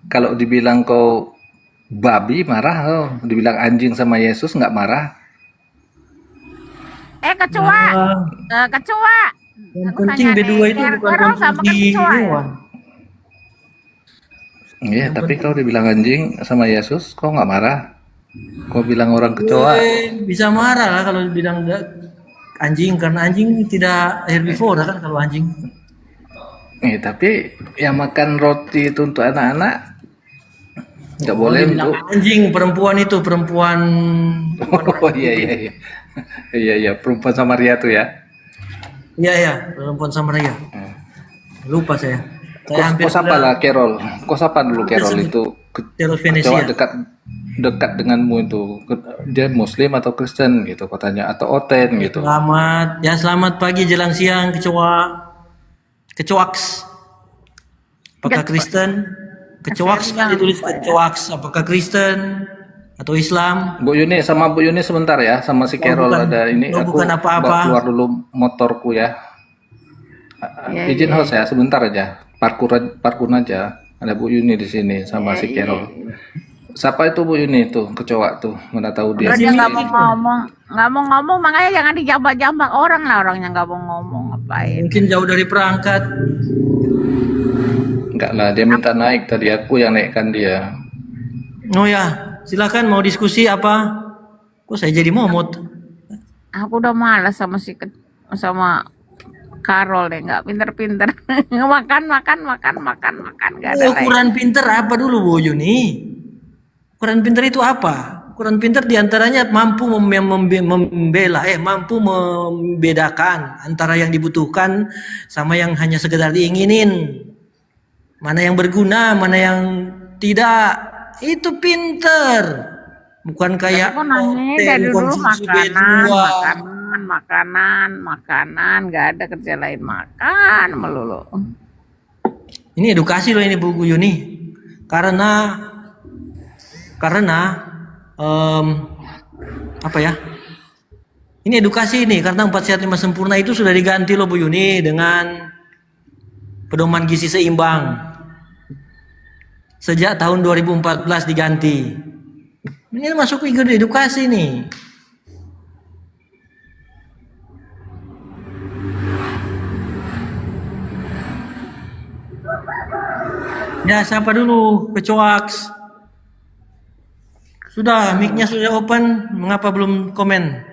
kalau dibilang kau babi marah kau, dibilang anjing sama Yesus nggak marah. Kecoa. Kecoa. Yang Aku penting tanya B2 nih, itu bukan Carol sama konsumsi kecoa ya? hewan. Iya, tapi kalau dibilang anjing sama Yesus, kau nggak marah. Kau bilang orang kecoa. Bisa marah lah kalau bilang anjing, karena anjing tidak herbivora kan kalau anjing. Tapi yang makan roti itu untuk anak-anak nggak boleh Bilang untuk. anjing perempuan itu perempuan. Oh iya perempuan Samaria tuh ya. Iya perempuan Samaria. Lupa saya. Saya hampir Kau sapa lah Carol. Kau sapa dulu Carol itu. Carol Kecoa Venesia. dekat denganmu itu. Dia Muslim atau Kristen gitu katanya, atau Oten gitu. Selamat pagi jelang siang kecoaks. Apakah Kristen? Kecoaks kan ditulis kecoaks. Apakah Kristen atau Islam? Bu Yuni sama Bu Yuni sebentar ya, sama si Carol ada ini. Aku bukan apa-apa. keluar dulu motorku ya. Izin host ya sebentar aja. Parkur aja. Ada Bu Yuni di sini sama si Carol. Siapa itu Bu Yuni tuh kecoa tuh? Mana tahu dia. Dia nggak mau ngomong, makanya jangan dijambak-jambak orang lah, orangnya nggak mau ngomong ngapain. Mungkin jauh dari perangkat. Enggak lah, dia minta naik tadi, aku yang naikkan dia. Oh ya, silakan mau diskusi apa? Kok saya jadi momot? Aku udah malas sama sama Carol deh, nggak pinter-pinter. makan nggak ada. Ukuran pinter apa dulu Bu Yuni? Ukuran pinter itu apa? Ukuran pinter diantaranya mampu mampu membedakan antara yang dibutuhkan sama yang hanya sekedar diinginin. Mana yang berguna, mana yang tidak. Itu pinter. Bukan kayak Aku nanya dari dulu makanan, nggak ada kerja lain, makan melulu. Ini edukasi loh ini Bu Yuni. Karena apa ya? Ini edukasi ini, karena 4 sehat 5 sempurna itu sudah diganti loh Bu Yuni dengan pedoman gizi seimbang. Sejak tahun 2014 diganti. Ini masuk ke edukasi nih. Ya, siapa dulu? Kecoaks. Sudah, mic-nya sudah open. Mengapa belum komen?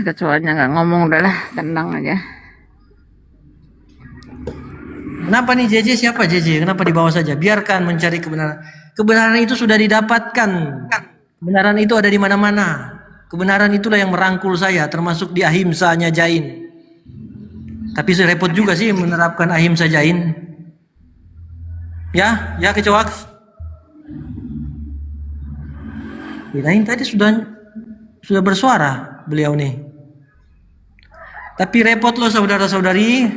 Kecuanya nggak ngomong, udahlah, tenang aja. Kenapa nih JJ? Siapa JJ? Kenapa di bawah saja? Biarkan mencari kebenaran. Kebenaran itu sudah didapatkan. Kebenaran itu ada di mana-mana. Kebenaran itulah yang merangkul saya, termasuk di ahimsanya Jain. Tapi repot juga sih menerapkan ahimsa Jain. Ya Kecoaks. Kirain tadi sudah bersuara beliau nih. Tapi repot loh saudara-saudari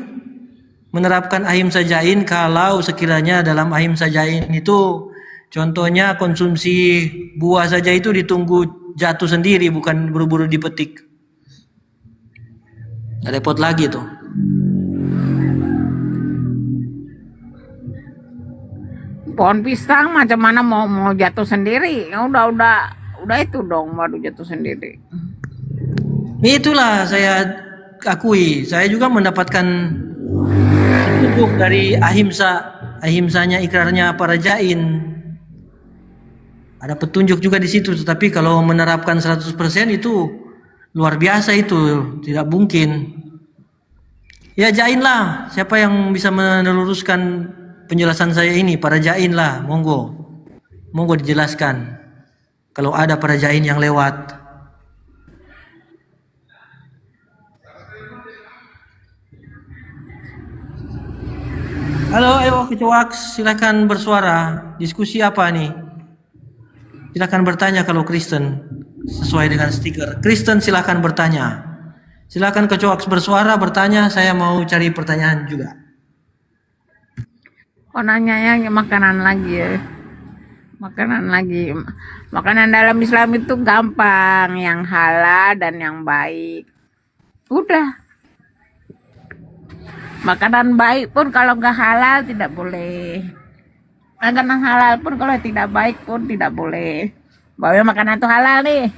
menerapkan ahimsa Jain kalau sekiranya dalam ahimsa Jain itu contohnya konsumsi buah saja itu ditunggu jatuh sendiri, bukan buru-buru dipetik. Repot lagi tuh. Pohon pisang macam mana mau jatuh sendiri? Ya udah itu dong baru jatuh sendiri. Itulah saya akui, saya juga mendapatkan petunjuk dari ahimsanya ikrarnya para Jain. Ada petunjuk juga di situ, tetapi kalau menerapkan 100% itu luar biasa, itu tidak mungkin. Ya Jain lah, siapa yang bisa meluruskan penjelasan saya ini? Para Jain lah, monggo dijelaskan. Kalau ada para Jain yang lewat. Halo, ayo Kecoaks, silakan bersuara. Diskusi apa nih? Silakan bertanya kalau Kristen sesuai dengan stiker. Kristen silakan bertanya. Silakan Kecoaks bersuara, bertanya. Saya mau cari pertanyaan juga. Oh, nanyanya makanan lagi ya. Makanan lagi. Makanan dalam Islam itu gampang, yang halal dan yang baik. Udah. Makanan baik pun kalau nggak halal tidak boleh. Makanan halal pun kalau tidak baik pun tidak boleh. Bahwa makanan itu halal nih,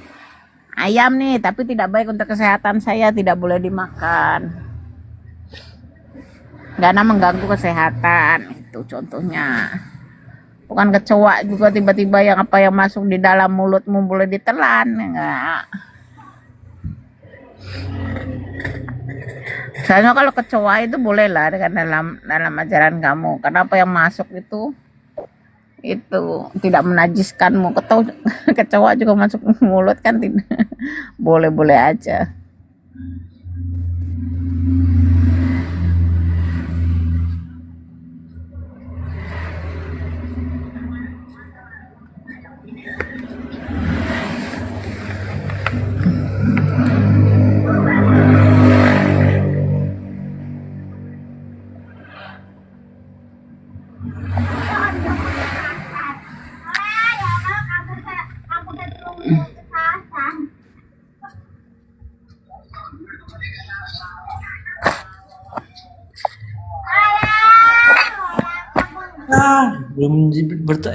ayam nih, tapi tidak baik untuk kesehatan saya, tidak boleh dimakan. Karena mengganggu kesehatan, itu contohnya. Bukan kecoa juga tiba-tiba yang apa yang masuk di dalam mulutmu boleh ditelan, enggak. Soalnya kalau kecoa itu boleh lah dalam ajaran kamu. Karena apa yang masuk itu tidak menajiskanmu. Kecoa juga masuk mulut kan tidak boleh-boleh aja.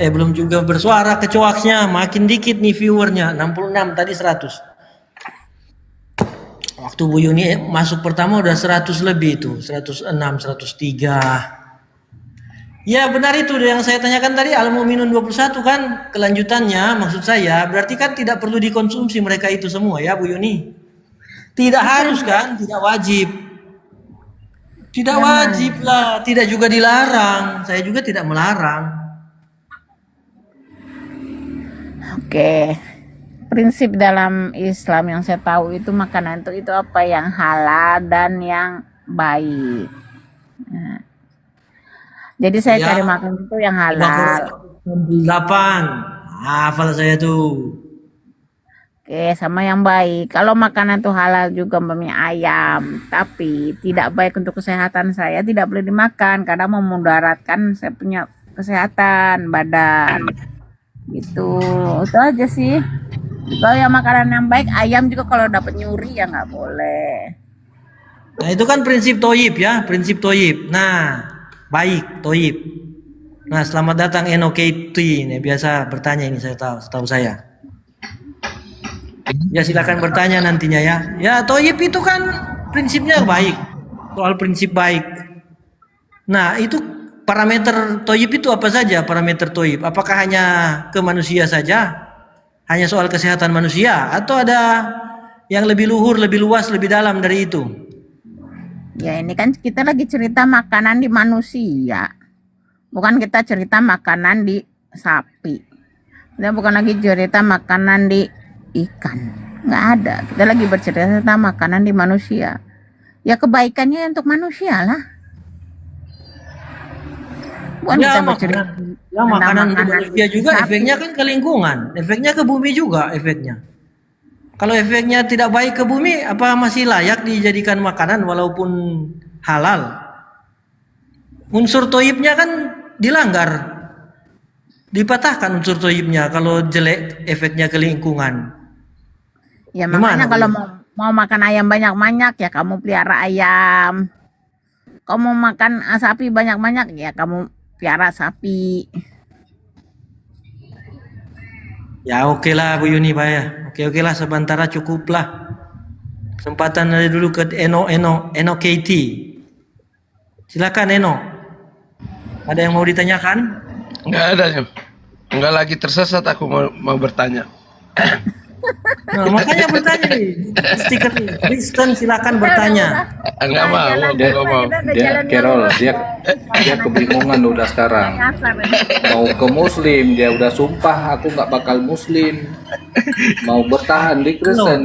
Belum juga bersuara Kecoaksnya, makin dikit nih viewernya, 66 tadi 100. Waktu Bu Yuni masuk pertama udah 100 lebih itu, 106, 103. Ya benar itu yang saya tanyakan tadi, Al-Mu'minun 21 kan kelanjutannya, maksud saya berarti kan tidak perlu dikonsumsi mereka itu semua ya Bu Yuni. Tidak harus kan, tidak wajib. Tidak wajib lah, tidak juga dilarang. Saya juga tidak melarang. Oke. Prinsip dalam Islam yang saya tahu itu makanan itu apa yang halal dan yang baik. Nah, jadi saya cari makan itu yang halal. 8. Hafal saya tuh. Oke, sama yang baik. Kalau makanan itu halal juga mie ayam, tapi tidak baik untuk kesehatan saya, tidak boleh dimakan karena memudaratkan saya punya kesehatan badan. Gitu. Itu aja sih. Kalau yang makanan yang baik, ayam juga kalau dapat nyuri ya nggak boleh. Nah itu kan prinsip toyib ya, prinsip toyib. Nah baik toyib. Nah selamat datang Enoketi ini biasa bertanya ini saya tahu saya. Ya silakan bertanya nantinya ya. Ya toyib itu kan prinsipnya baik, soal prinsip baik. Nah itu parameter toyib itu apa saja parameter toyib? Apakah hanya ke manusia saja? Hanya soal kesehatan manusia atau ada yang lebih luhur, lebih luas, lebih dalam dari itu? Ya ini kan kita lagi cerita makanan di manusia. Bukan kita cerita makanan di sapi. Kita bukan lagi cerita makanan di ikan. Nggak ada. Kita lagi bercerita tentang makanan di manusia. Ya kebaikannya untuk manusia lah. Bukan Ya kita bercerita makanan untuk makanan manusia juga sapi. efeknya kan ke lingkungan, efeknya ke bumi juga efeknya. Kalau efeknya tidak baik ke bumi, apa masih layak dijadikan makanan walaupun halal? Unsur toyibnya kan dilanggar, dipatahkan unsur toyibnya kalau jelek efeknya ke lingkungan. Ya Gimana, makanya kalau Bu? mau makan ayam banyak-banyak ya kamu pelihara ayam. Kamu mau makan sapi banyak-banyak ya kamu pelihara sapi. Ya oke lah Bu Yuni Pak ya. Oke lah sementara cukup lah. Kesempatan dari dulu ke Eno Katie. Silakan Eno. Ada yang mau ditanyakan? Nggak ada, Nyam. Nggak lagi tersesat aku mau bertanya. Nah, makanya bertanya nih. Stiker nih. Kristen silakan bertanya. Nggak mau, nggak mau. Dia Carol, dia kebingungan udah sekarang. Mau ke Muslim, dia udah sumpah aku nggak bakal Muslim. Mau bertahan di Kristen,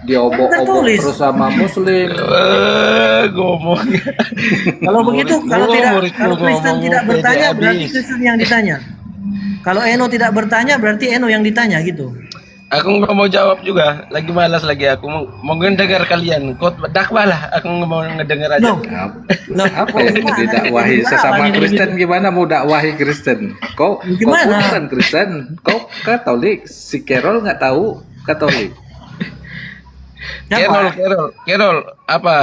dia obok-obok Tertulis. terus sama Muslim. Ngomong. Kalau begitu, kalau Kristen ngomong tidak pede bertanya, habis. berarti Kristen yang ditanya. Kalau Eno tidak bertanya, berarti Eno yang ditanya gitu. Aku nggak mau jawab juga. Lagi malas lagi aku mau ngedengar kalian. Kau dakwah lah. Aku nggak mau ngedengar aja. No. Apa yang mau didakwahi sesama Kristen? Gimana mau dakwahi Kristen? Kau Gimana? bukan Kristen, kau Katolik. Si Carol nggak tahu Katolik. Carol, apa?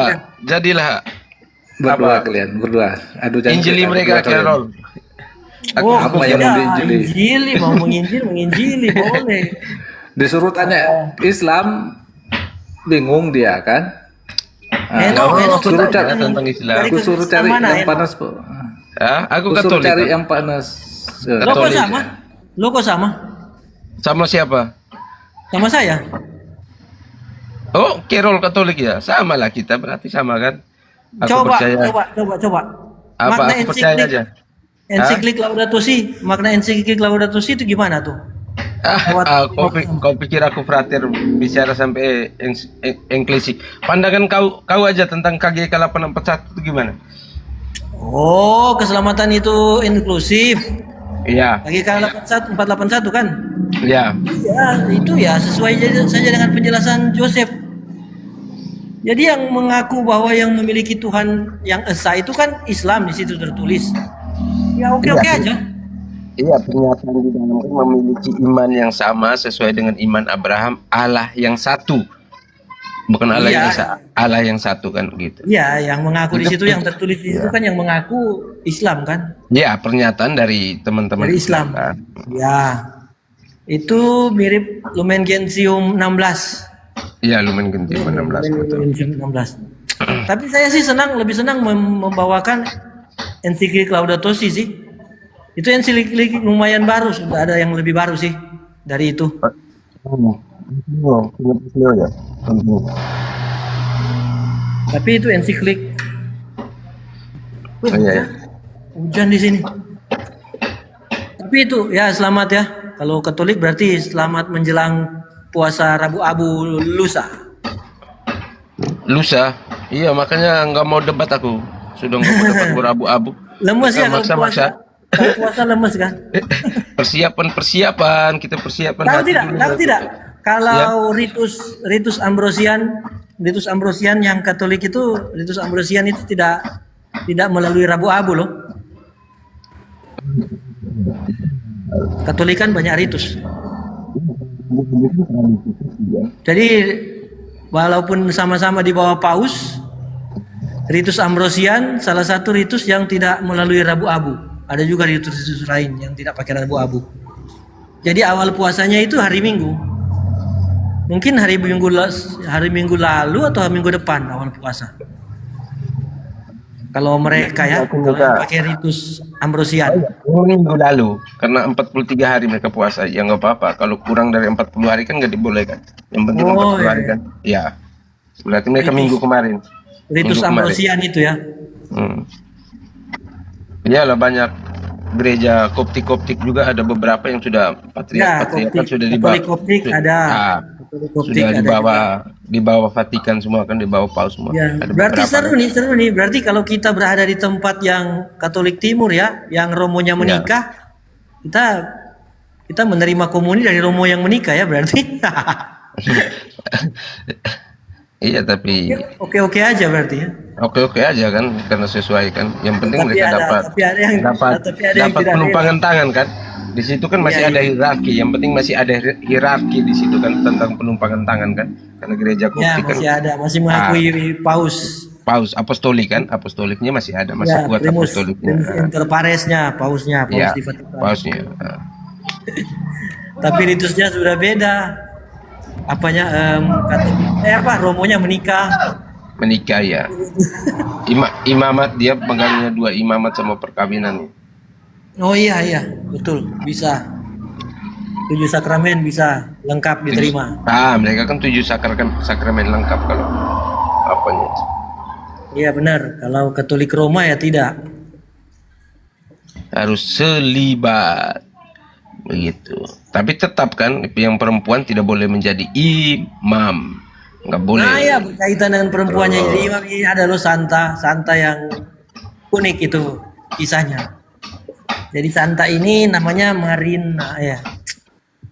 Jadilah Berdua apa? kalian, berdua. Adu janji. Injili mereka, Carol. Oh, apa yang mau diinjili? Injili, mau menginjili boleh. Disuruh tanya Islam, bingung dia kan? Eno suruh cari tentang Islam. Aku suruh cari yang panas, Po. Aku Aku suruh Katolik. cari yang panas. Lo kok Katolik. sama? Lo kok sama? Sama siapa? Sama saya? Oh, Carol Katolik ya. Sama lah kita, berarti sama kan? Aku Coba. Apa? Makna Aku percaya aja. ensiklik Laudato Si, makna ensiklik Laudato Si itu gimana tuh? Kau pikir aku frater bicara sampai engklisik. Pandangan kau aja tentang KGK 841 itu gimana? Oh, keselamatan itu inklusif. Iya. KGK 481 kan? Iya. Iya, itu ya sesuai saja dengan penjelasan Joseph. Jadi yang mengaku bahwa yang memiliki Tuhan yang esa itu kan Islam, di situ tertulis. Ya oke aja. Iya, pernyataan di dalam kan memiliki iman yang sama sesuai dengan iman Abraham, Allah yang satu. Bukan Allah yang esa, Allah yang satu kan gitu. Iya, yang mengaku di situ yang tertulis di situ kan yang mengaku Islam kan? Iya, pernyataan dari teman-teman Dari Islam. kan. Ya. Itu mirip Lumen Gentium 16. Iya, Lumen Gentium 16 betul. Lumen Gentium 16. Tapi saya sih lebih senang membawakan ensiklik Laudato Si sih. Itu ensiklik lumayan baru, sudah ada yang lebih baru sih dari itu. Ya. Tapi itu ensiklik. Iya. Hujan di sini. Tapi itu ya selamat ya. Kalau Katolik berarti selamat menjelang puasa Rabu Abu lusa. Lusa? Iya, makanya nggak mau debat aku. Sudah nggak mau debat berabu-abu. Lemes ya kalau puasa. Maksa-maksa. Kalau puasa lemes kan? Persiapan kita persiapan. Tahu hati tidak? dulu. Tahu tidak? Kalau Ya. ritus Ambrosian yang Katolik itu ritus Ambrosian itu tidak melalui Rabu Abu loh. Katolik kan banyak ritus. Jadi walaupun sama-sama di bawah paus, ritus Ambrosian salah satu ritus yang tidak melalui Rabu Abu. Ada juga ritus-ritus lain yang tidak pakai Rabu Abu. Jadi awal puasanya itu hari Minggu. Mungkin hari Minggu lalu atau minggu depan awal puasa. Kalau mereka ya, kalau yang pakai ritus Ambrosian. Minggu lalu, karena 43 hari mereka puasa, ya nggak apa-apa. Kalau kurang dari 40 hari kan nggak dibolehkan. Yang penting 40 hari kan. Ya, berarti mereka minggu kemarin. Ritus Ambrosian itu ya. Iyalah, banyak gereja Koptik juga ada beberapa yang sudah patriark kan sudah dibawa. Koptik ada. Sudah di bawah Vatikan semua kan, di bawah paus semua. Ya, berarti seru nih. Berarti kalau kita berada di tempat yang Katolik Timur ya, yang romonya menikah, kita menerima komuni dari romo yang menikah ya berarti. Iya, tapi oke aja berarti ya. Oke aja kan, karena sesuai kan. Yang penting Tapi mereka dapat penumpangan tangan kan. Di situ kan masih ada hierarki. Yang penting masih ada hierarki di situ kan tentang penumpangan tangan kan. Karena gereja Koptik kan masih mengakui paus apostolik kan. Apostoliknya masih ada, masih kuat apostoliknya. Interparesnya, pausnya, paus di Vatikan. Pausnya. Tapi ritusnya sudah beda. Romonya menikah Ya. Imamat dia pegangnya 2 imamat sama perkawinan. Oh iya betul, bisa 7 sakramen bisa lengkap diterima. Mereka kan 7 sakramen lengkap kalau apanya. Iya benar, kalau Katolik Roma ya tidak. Harus selibat begitu. Tapi tetap kan yang perempuan tidak boleh menjadi imam, nggak boleh. Nah ya, berkaitan dengan perempuannya jadi imam ini ada loh Santa yang unik itu kisahnya. Jadi Santa ini namanya Marina ya.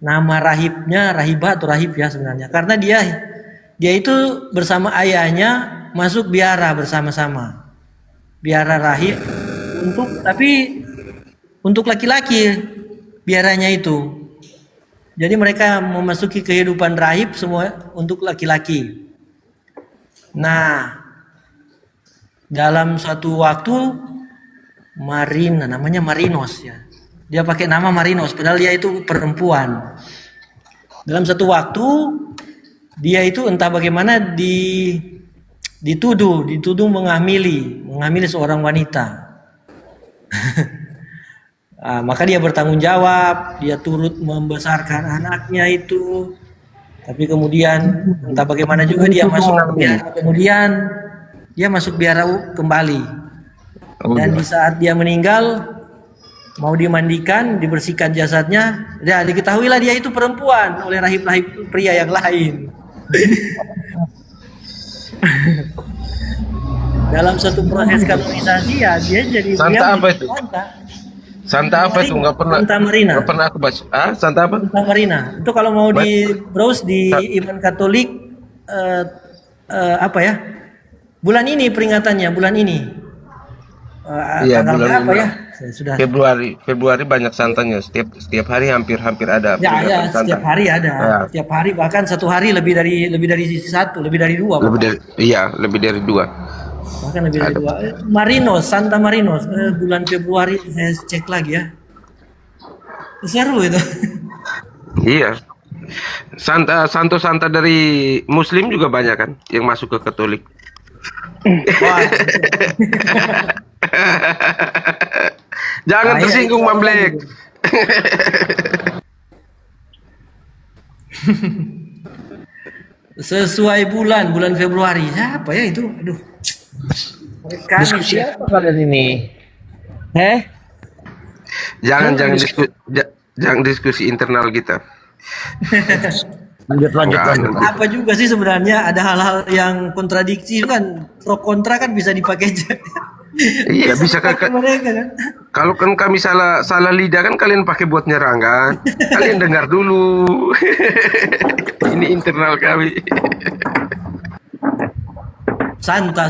Nama rahibah atau rahib ya sebenarnya. Karena dia itu bersama ayahnya masuk biara bersama-sama. Biara rahib untuk laki-laki biaranya itu. Jadi mereka memasuki kehidupan rahib semua untuk laki-laki. Nah, dalam suatu waktu namanya Marinos ya. Dia pakai nama Marinos padahal dia itu perempuan. Dalam satu waktu dia itu entah bagaimana dituduh mengamili seorang wanita. Maka dia bertanggung jawab, dia turut membesarkan anaknya itu. Tapi kemudian entah bagaimana juga dia masuk biara, kemudian dia masuk biara kembali. Dan di saat dia meninggal mau dimandikan, dibersihkan jasadnya, ya diketahuilah dia itu perempuan oleh rahib-rahib pria yang lain. Dalam satu proses kanonisasi ya dia jadi Santa apa itu? Santa apa itu? Nggak pernah. Santa Marina. Nggak pernah aku baca. Santa apa? Santa Marina. Itu kalau mau di browse di Iman Katolik bulan ini peringatannya bulan ini. Iya, tanggal bulan berapa ya? Sudah. Februari banyak santanya. Setiap hari hampir ada. Ya, setiap hari ada. Ya. Setiap hari bahkan satu hari lebih dari satu, lebih dari dua. Lebih dari 2. Bahkan lebih dari 2. Marinos, Santa Marinos, bulan Februari saya cek lagi ya. Seru itu. Iya. Santa dari Muslim juga banyak kan yang masuk ke Katolik. Jangan tersinggung, Mamblek. Sesuai bulan Februari. Apa ya itu? Aduh. Diskusi apa kalian ini? Jangan diskusi internal kita. Lanjut. Apa juga sih sebenarnya ada hal-hal yang kontradiksi kan, pro kontra kan bisa dipakai. Iya bisa mereka kan. Kalau kan kami salah lidah kan kalian pakai buat nyerang kan. Kalian dengar dulu. Ini internal kami. Santa.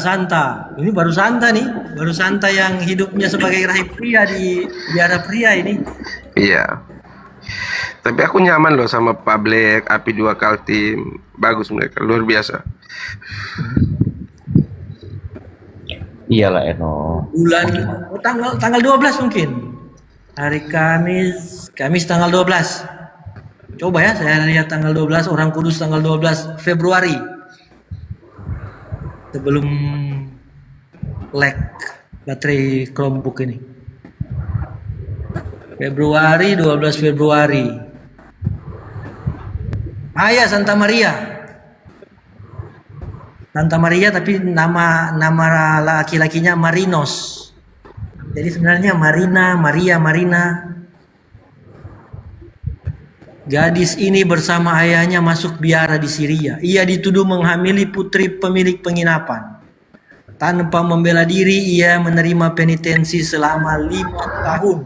Ini baru Santa nih. Baru Santa yang hidupnya sebagai rahib pria di biara pria ini. Iya. Tapi aku nyaman loh sama Pak Black, Api 2 Kaltim. Bagus mereka, luar biasa. Iyalah Eno. Bulan tanggal 12 mungkin. Hari Kamis tanggal 12. Coba ya saya lihat tanggal 12, Orang Kudus tanggal 12 Februari. Sebelum lag baterai Chromebook ini. Februari, 12 Februari. Ayah Santa Maria. Santa Maria tapi nama laki-lakinya Marinos. Jadi sebenarnya Marina. Gadis ini bersama ayahnya masuk biara di Syria. Ia dituduh menghamili putri pemilik penginapan. Tanpa membela diri, ia menerima penitensi selama 5 tahun.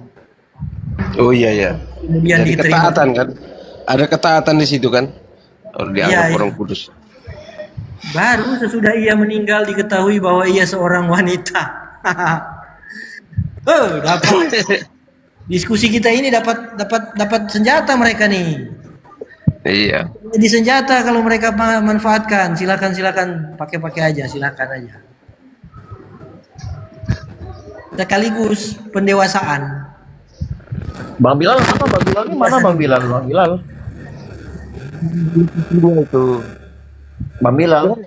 Oh iya. Kemudian Jadi diterima. ketaatan kan? Ada ketaatan di situ kan? Orang dianggap Iya. orang kudus. Baru sesudah ia meninggal diketahui bahwa ia seorang wanita. Dapat diskusi kita ini dapat senjata mereka nih. Iya. Jadi senjata kalau mereka manfaatkan, silakan pakai aja, silakan aja. Sekaligus pendewasaan. Bang Bilal apa? Bang Bilal ini mana Bang Bilal? Bang Bilal. Itu. Bang Bilal.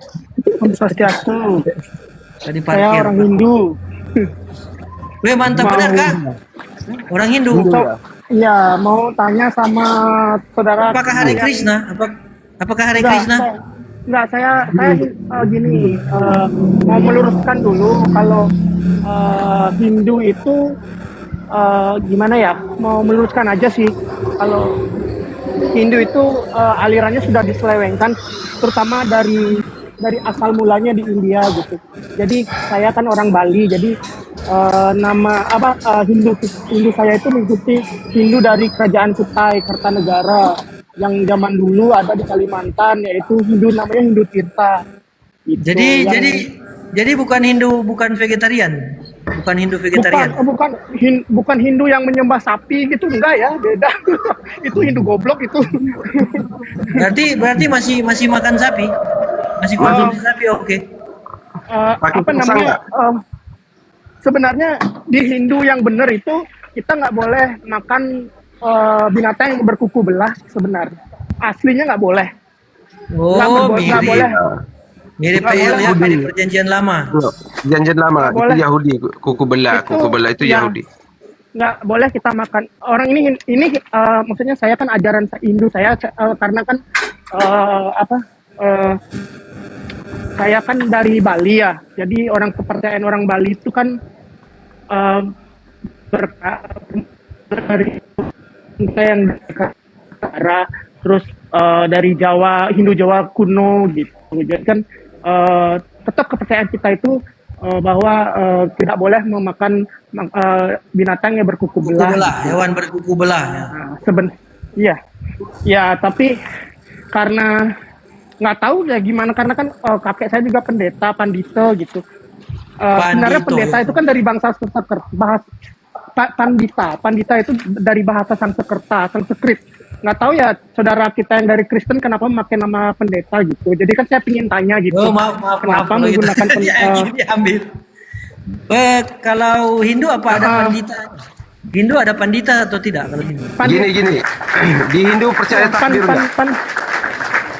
Om Swastiastu. Tadi Saya parkir. orang Hindu. Weh, mantap benar Kak? Orang Hindu. Iya, mau tanya sama saudara. Apakah Hare Krishna? Apakah Hare Enggak, Krishna? saya gini, mau meluruskan dulu kalau Hindu itu gimana ya? Mau meluruskan aja sih. Kalau Hindu itu alirannya sudah diselewengkan, terutama dari asal mulanya di India gitu. Jadi saya kan orang Bali, jadi nama Hindu saya itu mengikuti Hindu dari Kerajaan Kutai Kartanegara yang zaman dulu ada di Kalimantan, yaitu Hindu namanya Hindu Tirta. Gitu, Jadi bukan Hindu, bukan vegetarian. Bukan Hindu vegetarian. Bukan Hindu yang menyembah sapi gitu, enggak ya, beda. Itu Hindu goblok itu. Berarti masih makan sapi. Masih konsumsi sapi, oke. Sebenarnya di Hindu yang benar itu kita nggak boleh makan binatang yang berkuku belah sebenarnya. Aslinya nggak boleh. Nggak boleh. Mirip PL ya, dari perjanjian lama. Perjanjian lama Boleh. itu Yahudi, kuku belah itu ya, Yahudi. Nggak boleh kita makan. Orang ini maksudnya saya kan ajaran Hindu saya karena kan saya kan dari Bali ya. Jadi kepercayaan orang Bali itu kan dari yang utara, terus dari Jawa, Hindu Jawa kuno gitu. Jadi kan tetap kepercayaan kita itu bahwa tidak boleh memakan binatang yang berkuku belah. Hewan berkuku belah. Ya. Ya, tapi karena nggak tahu ya gimana, karena kan kakek saya juga pandita gitu. Sebenarnya pendeta itu kan dari bangsa Pandita itu dari bahasa Sanskrit. Nggak tahu ya saudara kita yang dari Kristen kenapa memakai nama pendeta gitu. Jadi kan saya ingin tanya gitu. Maaf. Kenapa menggunakan diambil. Kalau Hindu apa ada pandita? Hindu ada pandita atau tidak kalau Hindu? Gini. Di Hindu percaya takdir enggak?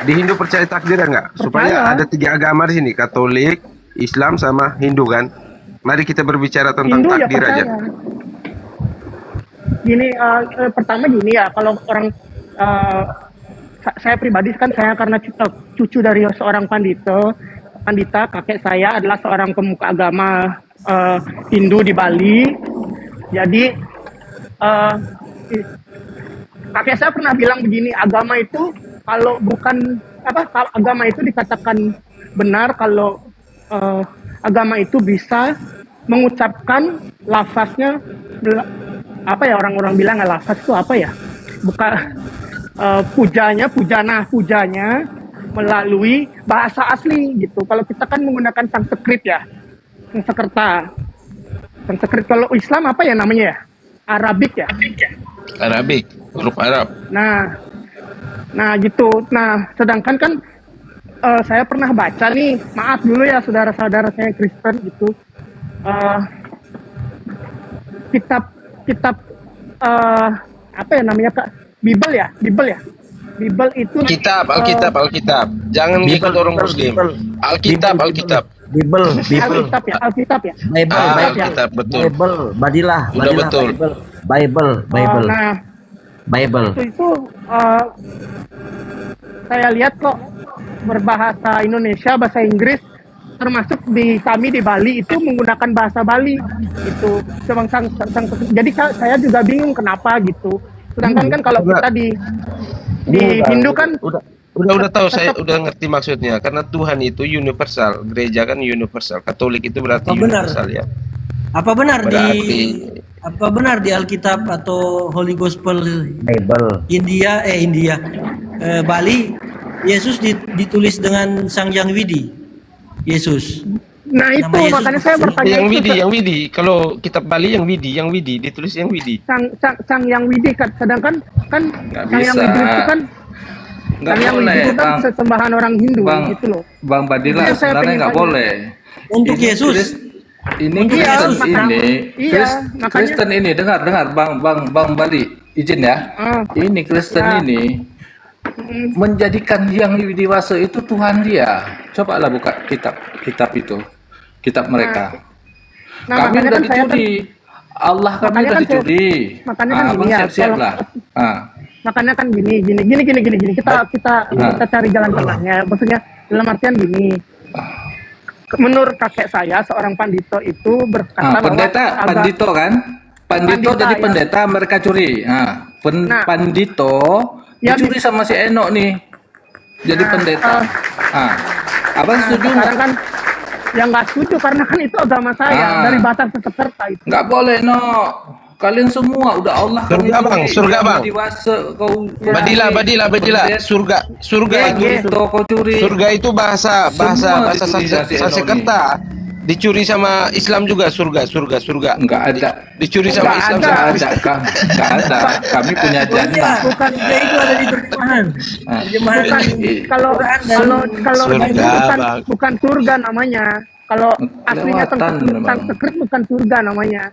Di Hindu percaya takdir enggak? Supaya ada 3 agama di sini, Katolik, Islam sama Hindu kan. Mari kita berbicara tentang Hindu takdir ya aja. Gini, pertama gini ya, kalau orang saya pribadi kan saya karena cucu dari seorang pandita, kakek saya adalah seorang pemuka agama Hindu di Bali. Jadi kakek saya pernah bilang begini, agama itu kalau bukan agama itu dikatakan benar kalau agama itu bisa mengucapkan lafaznya, apa ya orang-orang bilang lafaz itu apa ya? Bukan pujanya melalui bahasa asli gitu. Kalau kita kan menggunakan Sanskrit ya, Sanskrit. Kalau Islam apa ya namanya ya? Arabik ya? Arabik. Huruf Arab. Nah gitu. Nah sedangkan kan saya pernah baca nih, maaf dulu ya saudara-saudara saya Kristen gitu, kitab apa ya namanya Kak? Bible ya. Bible itu Alkitab. Jangan ikut orang Muslim. Alkitab. Bible. Alkitab ya. Alkitab, betul. Bible, Badilah. Udah betul. Bible. Nah, Bible. itu saya lihat kok berbahasa Indonesia, bahasa Inggris, termasuk kami di Bali itu menggunakan bahasa Bali itu. Jadi saya juga bingung kenapa gitu. Sedangkan kan kalau kita di Hindu kan udah tahu, saya udah ngerti maksudnya, karena Tuhan itu universal, gereja kan universal, Katolik itu berarti universal ya. Apa benar di Alkitab atau Holy Gospel Bible India Bali, Yesus ditulis dengan Sang Yang Widi? Yesus. Nah itu makanya saya bertanya yang Widi. Kalau kitab Bali yang Widi ditulis yang Widi. Sang Yang Widi kan, sedangkan kan Sang Yang Widi itu kan Nggak boleh, itu kan sesembahan orang Hindu gitu loh. Bang Badila, sebenarnya nggak boleh. Untuk Yesus. Kristen ini dengar Bang Bali, izin ya. Ini Kristen ini menjadikan yang dewasa itu Tuhan dia. Cobalah buka kitab itu, kitab mereka. Kami udah dicuri, Allah kami udah dicuri. Makanya kan Abang siap-siaplah. Makanya kan gini. Kita cari jalan tengahnya. Maksudnya dalam artian gini. Menurut kakek saya, seorang pandito itu berkata pandito kan? Pandito jadi pendeta, mereka curi. Pandito dicuri sama si Enok nih. Jadi pendeta. Abang setuju nggak? Kan yang nggak setuju karena kan itu agama saya dari Batak ke Sekerta itu. Nggak boleh, no. Kalian semua udah Allah. Surga bang. Badila. Surga itu kau curi. Surga itu bahasa Sanskerta. Dicuri sama Islam juga surga. Enggak ada. Dicuri sama Islam. Enggak ada. Kami punya janda. Bukan itu ada di terjemahan. Kalau bukan surga namanya. Kalau aslinya Sanskrit bukan surga namanya.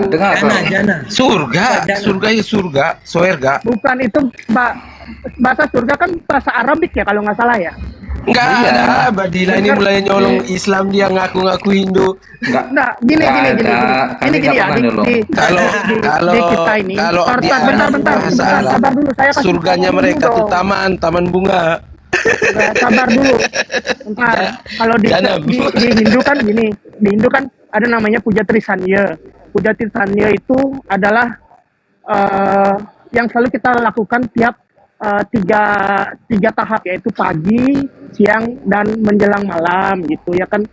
Dengar jana. Surga, soerga. Bukan itu bahasa surga kan bahasa Arabik ya kalau nggak salah ya. Enggak ada, Badila ini mulai nyolong Islam, dia ngaku-ngaku Hindu. Enggak, gini ya. Di kita ini. Bentar, sabar dulu. Saya kasih surganya mereka tuh taman bunga. Sabar dulu. Bentar. Kalau di Hindu kan gini. Di Hindu kan ada namanya Puja Trisanya. Puja Trisanya itu adalah yang selalu kita lakukan tiap tiga tahap, yaitu pagi, siang, dan menjelang malam gitu ya kan.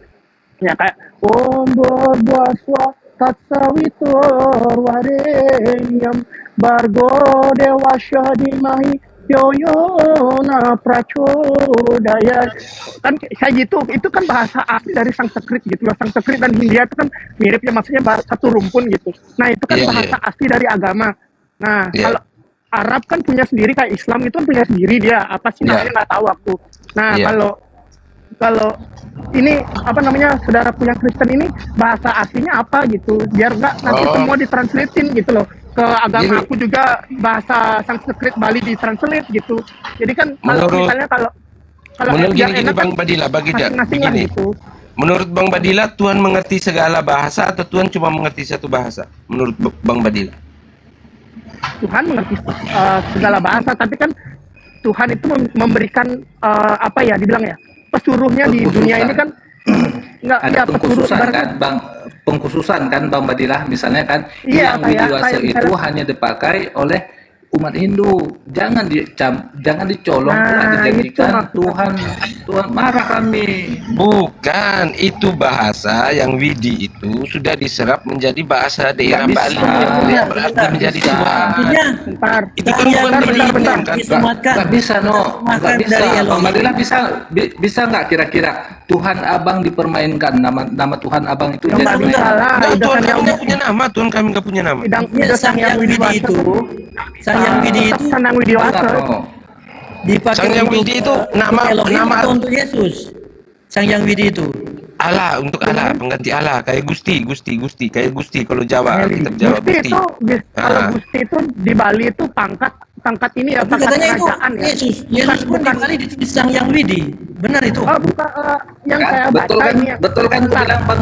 Ya kayak Om Borbaswa Tatsawitor Warenyam Bargo Dewa Syadimahi Yoyona Prachodaya. Kan kayak gitu, itu kan bahasa asli dari Sanskrit gitu loh. Sanskrit dan Hindia itu kan mirip ya, maksudnya satu rumpun gitu. Nah itu kan bahasa asli dari agama. Nah kalau Arab kan punya sendiri, kayak Islam itu kan punya sendiri dia, apa sih namanya nggak tahu aku. Nah kalau ini apa namanya, saudara punya Kristen ini bahasa aslinya apa gitu, biar nggak nanti semua ditranslatein gitu loh. Ke agama aku juga bahasa Sanskrit Bali ditranslate gitu. Jadi kan misalnya kalau menurut gini Bang Badila, gini. Gitu. Menurut Bang Badila, Tuhan mengerti segala bahasa atau Tuhan cuma mengerti satu bahasa? Menurut Bang Badila, Tuhan mengerti segala bahasa, tapi kan Tuhan itu memberikan apa ya dibilang ya, pesuruhnya di dunia ini kan nggak ada pengkhususan kan Bang, pengkhususan kan Bang Badila, misalnya kan yang widiwasa itu hanya dipakai oleh umat Hindu, jangan dicolong, dijadikan Tuhan Tuhan marah kami. Bukan, itu bahasa yang Widi itu sudah diserap menjadi bahasa daerah Bali. Yang berarti menjadi Tuhan. Artinya, Itu kan bukan Widi itu kan. Nggak bisa, no. Nggak bisa. Bang Madila bisa nggak kira-kira Tuhan Abang dipermainkan, nama Tuhan Abang itu jadi Nah, Tuhan kami nggak punya nama, Tuhan kami nggak punya nama. Sang Yang Widi itu, Sang Yang Widi itu, Sang Yang Widi Wasa. dipakai Sang Yang Widi itu nama atau untuk Yesus. Sang Yang Widi itu Allah, untuk Allah, pengganti Allah, kayak Gusti, kayak Gusti kalau Jawa, kitab Jawa Gusti. Kalau Gusti itu di Bali itu pangkat ini ya, tapi pangkat katanya itu kerajaan ya. Yesus pun di Bali ditulis Sang Yang Widi, benar itu? Oh, bukan yang saya betul baca kan? ini. Betul kan? Bilang Bang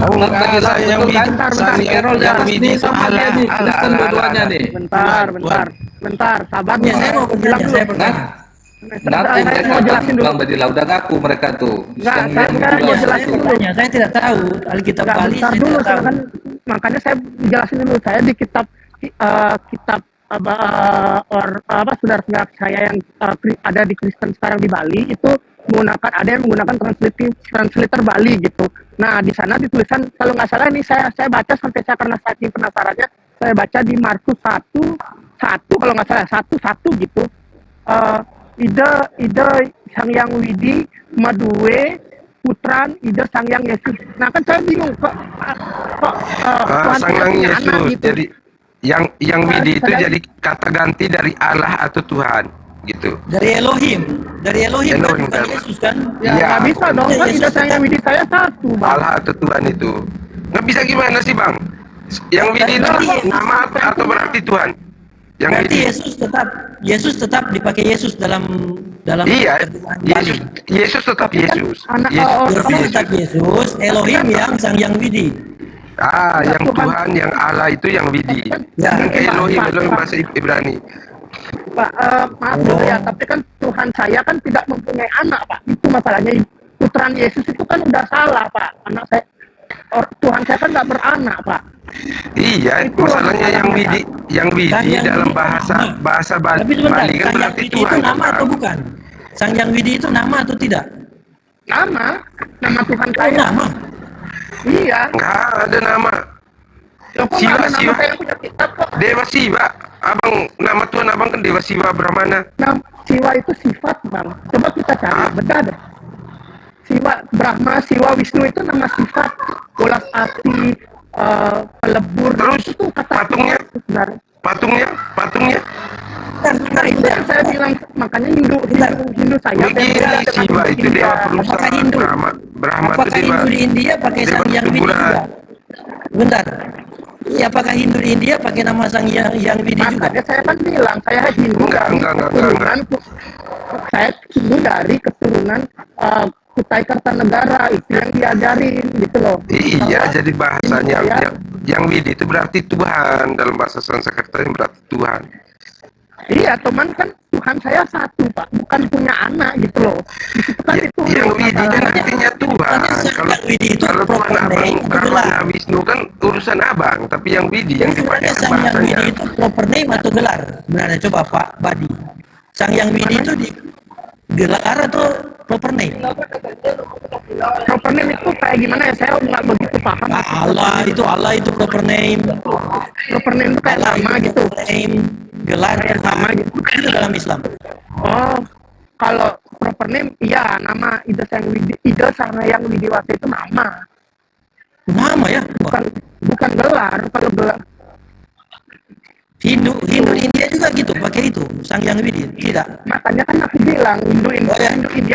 Sang Yang Widi, Sang Yang Widi itu Allah, Kristen dua-duanya nih. Bentar, sabar. Ya, saya mau bertanya, saya bertanya. Ngaku mereka, mau jelasin dulu. Bang Badila udah ngaku mereka tuh. Enggak, Yang saya dua jelasin itu. dulu. Saya tidak tahu Alkitab Enggak, Bali, bentar saya dulu, tidak tahu. makanya saya jelasin dulu. Saya di kitab saudara-saudara saya yang ada di Kristen sekarang di Bali itu ada yang menggunakan translator Bali gitu. Nah, di sana ditulisan, kalau nggak salah ini saya baca sampai saya karena saking penasarannya, saya baca di Markus 1 kalau nggak salah 1 gitu. Ide Sang Yang Widi Maduwe Putran Ide Sang Yang Yesus. Nah, kan saya bingung kok Tuhan Sang Yang punya anak Yesus. gitu. Jadi yang Widi itu jadi kata ganti dari Allah atau Tuhan gitu. Dari Elohim Elohim, bukan kan? Yesus kan? Ya, Iya, nggak bisa dong, kan Yesus Ide Sang Yang Widi saya satu, Bang. Allah atau Tuhan itu. Nggak bisa gimana sih Bang? Yang Widi itu nama atau berarti Tuhan? Yang Berarti Widi. Yesus tetap dipakai Yesus dalam Iya, terjemahan Bali. Yesus tetap Yesus. anak- Yesus tetap Yesus, Elohim yang Sang Yang Widi. Yang Tuhan, yang Allah itu yang Widi. Ya. Yang Elohim bahasa Ibrani. Pak, maaf dulu ya, tapi kan Tuhan saya kan tidak mempunyai anak, Pak. Itu masalahnya. Putran Yesus itu kan udah salah, Pak. Tuhan saya kan nggak beranak, Pak. Iya, Itu masalahnya yang Sang Widi Yang dalam Widi bahasa Tapi sebentar, Bali kan Sang Yang berarti Widi Tuhan. itu nama atau bukan? Sang Yang Widi itu nama atau tidak? Nama Tuhan Oh, saya. nama. Iya. Enggak ada nama. Loh, kok Siwa, nggak ada nama Siwa. saya punya kitab kok. Dewa Siwa. Abang, nama Tuhan abang kan Dewa Siwa Brahmana. Nah, Siwa itu sifat, Bang. Coba kita cari, beda deh. Siwa, Brahma, Siwa, Wisnu itu nama sifat. Bolas ati, pelebur. Terus itu kata patungnya? sifat sebenarnya. Patungnya. Nah, itu yang saya bilang, makanya Hindu saya. Begini beda dengan Siwa Hindu itu India. Dewa perusahaan. Apakah Hindu? Brahma itu Apakah Dewa. Hindu di India pakai Dewa Sang Yang Widi ketuburan. juga? Bentar. Iya, apakah Hindu di India pakai nama Sang Yang Widi juga? Makanya saya kan bilang, saya Hindu dari keturunan, saya Hindu dari keturunan Kutai Kartanegara, itu yang diajarin gitu loh. Iya, jadi bahasanya Saya- yang Widi itu berarti Tuhan, dalam bahasa Sanskerta yang berarti Tuhan. Iya, teman kan Tuhan saya satu, Pak, bukan punya anak gitu loh. Di situ kan itu Yang Widi kan masalahnya. artinya Tuhan. Sang Widi itu Kalau Tuhan proper abang, name, Brahmana, Wisnu kan urusan abang, tapi yang Widi yang Jadi sebenarnya dipakai Sang Yang bahasanya. Widi itu proper name atau gelar? Sebenarnya coba Pak Badi. Sang Yang Widi itu di gelar atau proper name? Proper name itu kayak gimana ya, saya nggak begitu paham. Allah itu proper name. Proper name itu kayak Allah nama itu gitu. proper name. Gelar Kayak nama gitu. itu dalam Islam. Oh, kalau proper name, iya, nama Ide Sang Yang Widiwasa itu nama. Nama ya? Bukan gelar. Kalau gelar, Hindu India juga gitu, pakai itu Sang Yang Widi. Tidak. makanya kan aku bilang Hindu India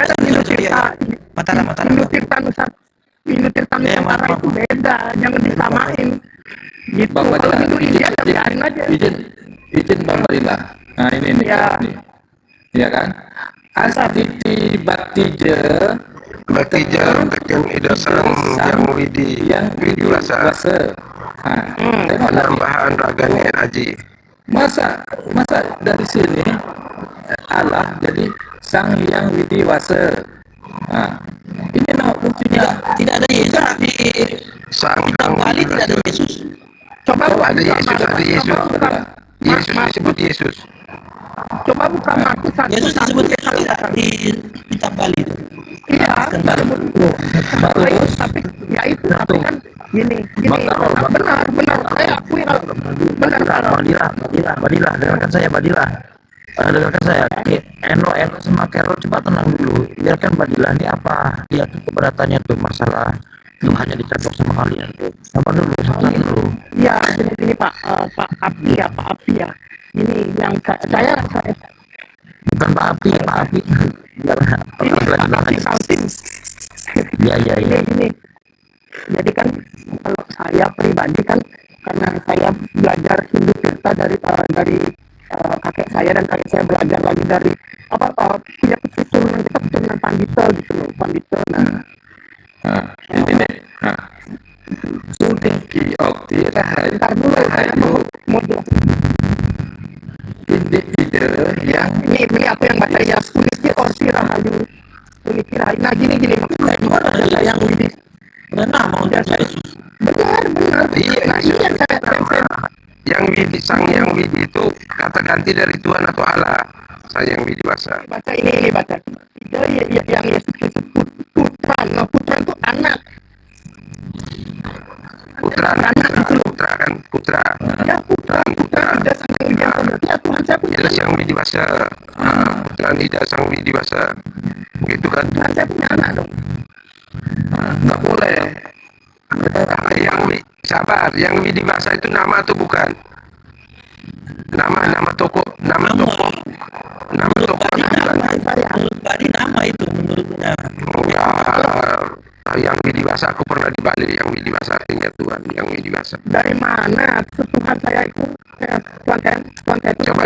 dan Hindu Tirta. Mataram. Hindu Tirta Nusantara itu beda, jangan disamain. Gitu. Bang Kalau Badila, Hindu India ya biarin aja. izin Bang Badila. Nah ini nih. Ya. Nih. Ya kan? Astiti Baktija Baktija tekan Ida Sang Yang Widi Widiwasa. Nah, tengok lagi. Penambahan raganya Aji. Masa dari sini Allah jadi Sang Yang Widiwasa. Nah, ini nama kuncinya. Tidak ada Yesus di Sang kitab Bali, tidak ada Yesus. Coba ada Yesus, ada Yesus. Yesus disebut Yesus. Coba buka Markus 1. Yesus disebut Yesus tidak di kitab Bali itu. Iya, Tapi ya itu tapi kan gini benar saya akui benar kalau Badilah, dengarkan saya, Badilah. Dengarkan saya. Eno sama Carol coba tenang dulu. Biarkan Badilah ini apa? Lihat keberatannya tuh masalah itu hanya dicocok sama kalian tuh. Sabar dulu. ya gini Pak Api ya. Ini yang saya Bukan Pak Api. Api Saltin. Ya. Ini. Jadi kan kalau saya pribadi kan karena saya belajar Hindu Tirta dari kakek saya dan kakek saya belajar lagi dari punya pesusunan kitab dengan Pandita gitu loh, Pandita. Sudah Okti Rahayu. Ntar dulu saya mau jelasin. Ide yang Ini aku yang baca ya Kulitnya Okti Rahayu. Nah gini maksudnya gimana yang ini benar mau benar. Iya, yang Widi, Sang Yang Widi itu kata ganti dari Tuhan atau Allah. Sang Yang Widi bahasa. Baca ini baca. Yang Yesus Kristus putra itu anak. Putra. Ya putra. Tidak Sang Yang Widi ya Tuhan saya punya. Jelas Yang Widi bahasa. Putra tidak Sang Widi bahasa. Gitu kan? Tuhan saya punya anak dong. Nggak boleh. Sabar, yang Widi bahasa itu nama atau bukan? Nama toko Badi nama itu menurutnya. Ya, yang Widi bahasa aku pernah di Bali. Yang Widi bahasa artinya Tuhan. Yang Widi bahasa. Dari mana Tuhan saya itu? Tuhan saya itu. Coba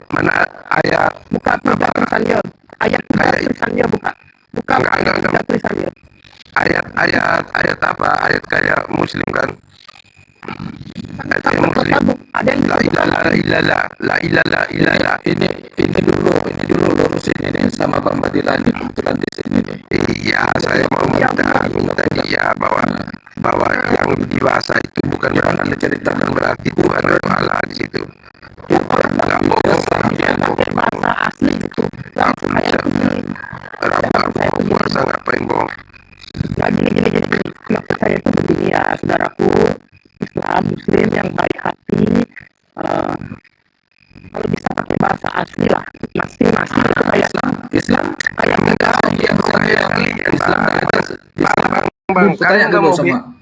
mana ayat? Buka tulisannya. Ayat tulisannya buka. Enggak. Tulisannya. Ayat apa? Ayat kayak Muslim kan? Ayat kayak Muslim. La ilaha. ini dulu lurusin ini sama Bang Badilah ini kebetulan di sini nih. Iya, saya mau minta dia bahwa yang di bahasa itu bukan berarti cerita dan berarti Tuhan atau Allah di situ. Enggak bohong. Bahasa asli itu. Aku bisa. Aku puasa ngapain bohong? Ya gini. Kenapa saya itu begini ya, saudaraku Islam, Muslim yang baik hati. Kalau bisa pakai bahasa asli lah, masing-masing itu kayak Islam kayak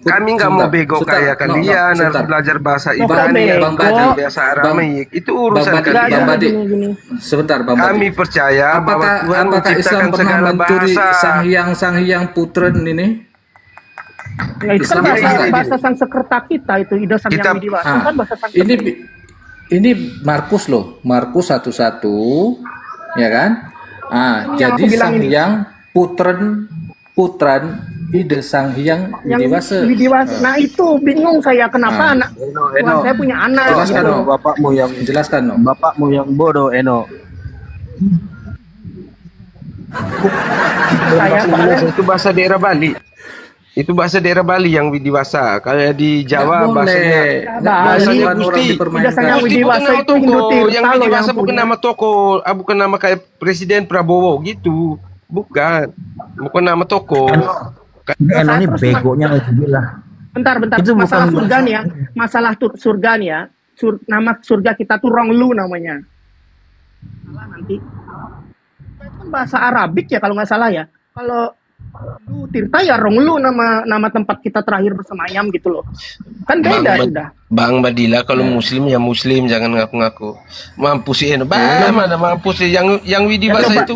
Kami nggak mau bego kayak kalian harus belajar bahasa Ibrani, bahasa Aramik. Itu urusan kalian. Bang Badi. Sebentar, Bang Badi. Kami percaya bahwa Tuhan apakah Islam menciptakan pernah segala mencuri bahasa. Sang Hyang Putren ini? Ya, itu kan bahasa Sanskerta kita itu Ida Sang Yang Widi Wasa kan bahasa Sanskerta. Ini Markus loh, Markus 11, ya kan? Jadi Sang Hyang Putran Ida Sang Hyang Widi Wasa. Nah itu bingung saya kenapa anak saya punya anak. Jelaskan no, bapakmu yang jelaskan no. Bapakmu yang bodoh, Eno. Itu bahasa daerah Bali. Itu bahasa daerah Bali yang Widiwasa. Kayak di Jawa bahasanya Gusti. Gusti bukan nama toko. Yang Widiwasa bukan nama toko. Bukan nama kayak Presiden Prabowo gitu. Bukan nama toko. Eno ini begonya lah. Bentar. Itu masalah bukan surga nih ya. Masalah surga nih ya. Nama surga kita tuh Ronglu namanya. Salah nanti. Itu kan bahasa Arabik ya kalau nggak salah ya. Kalau Lu Tirta ya Ronglu nama tempat kita terakhir bersemayam gitu loh. Kan beda sudah. Bang Badila kalau Muslim ya Muslim, jangan ngaku-ngaku. Mampus sih mana mampus sih yang Widi bahasa itu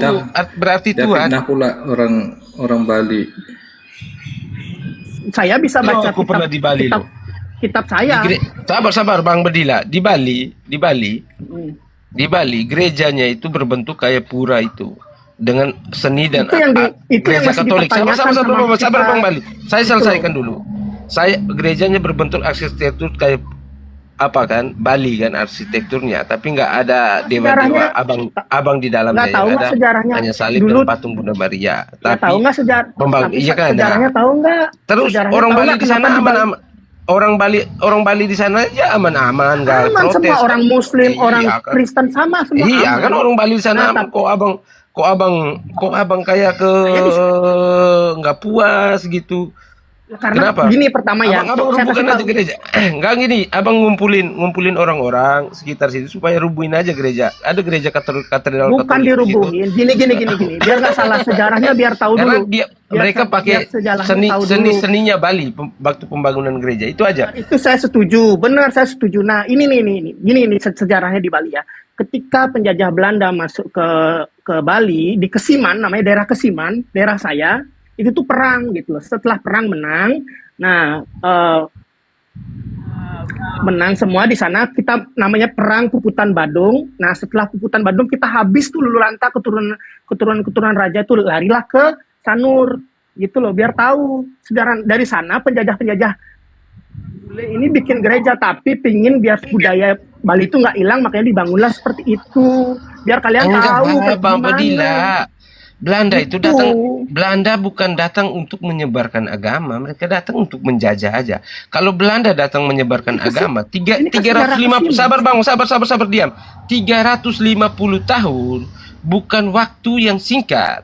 berarti Tuhan. Nah pula orang Bali. Saya bisa baca aku pernah di Bali kitab saya. Sabar Bang Badila, di Bali gerejanya itu berbentuk kayak pura itu. Dengan seni dan gereja Katolik. Sabar Bang Bali. Saya selesaikan dulu. Gerejanya berbentuk arsitektur kayak apa kan? Bali kan arsitekturnya, tapi nggak ada dewa-dewa abang di dalamnya. Yang ada sejarahnya. Hanya salib dan patung Bunda Maria. Tapi tahu nggak sejarah? Iya kan? Sejarahnya tahu nggak? Terus orang Bali di sana aman-aman. Orang Bali di sana ya aman-aman, nggak protes. Semua orang Muslim, orang Kristen sama semua. Iya kan orang Bali di sana kok kok abang kayak ke nggak puas gitu. Karena Kenapa? gini pertama ya, Abang saya rubuhkan kasih aja tahu. gereja. Enggak gini, abang ngumpulin orang-orang sekitar situ supaya rubuhin aja gereja. Ada gereja katedral Bukan Katolik di situ. dirubuhin, gini. Biar nggak salah sejarahnya, biar tahu Karena dulu. mereka pakai seninya Bali waktu pembangunan gereja itu aja. Itu saya setuju, benar saya setuju. Nah ini nih sejarahnya di Bali ya. Ketika penjajah Belanda masuk ke Bali di Kesiman, namanya daerah Kesiman, daerah saya itu tuh perang gitu loh. Setelah perang menang, nah menang semua di sana, kita namanya perang Puputan Badung. Nah setelah Puputan Badung kita habis tuh lulu lanta keturunan raja tuh larilah ke Sanur gitu loh, biar tahu sejarah. Dari sana penjajah ini bikin gereja, tapi pingin biar budaya Bali itu nggak hilang, makanya dibangunlah seperti itu biar kalian tahu Bang Badila. Belanda itu Gitu. Belanda bukan datang untuk menyebarkan agama, mereka datang untuk menjajah aja. Kalau Belanda datang menyebarkan agama, 350 sabar diam. 350 tahun bukan waktu yang singkat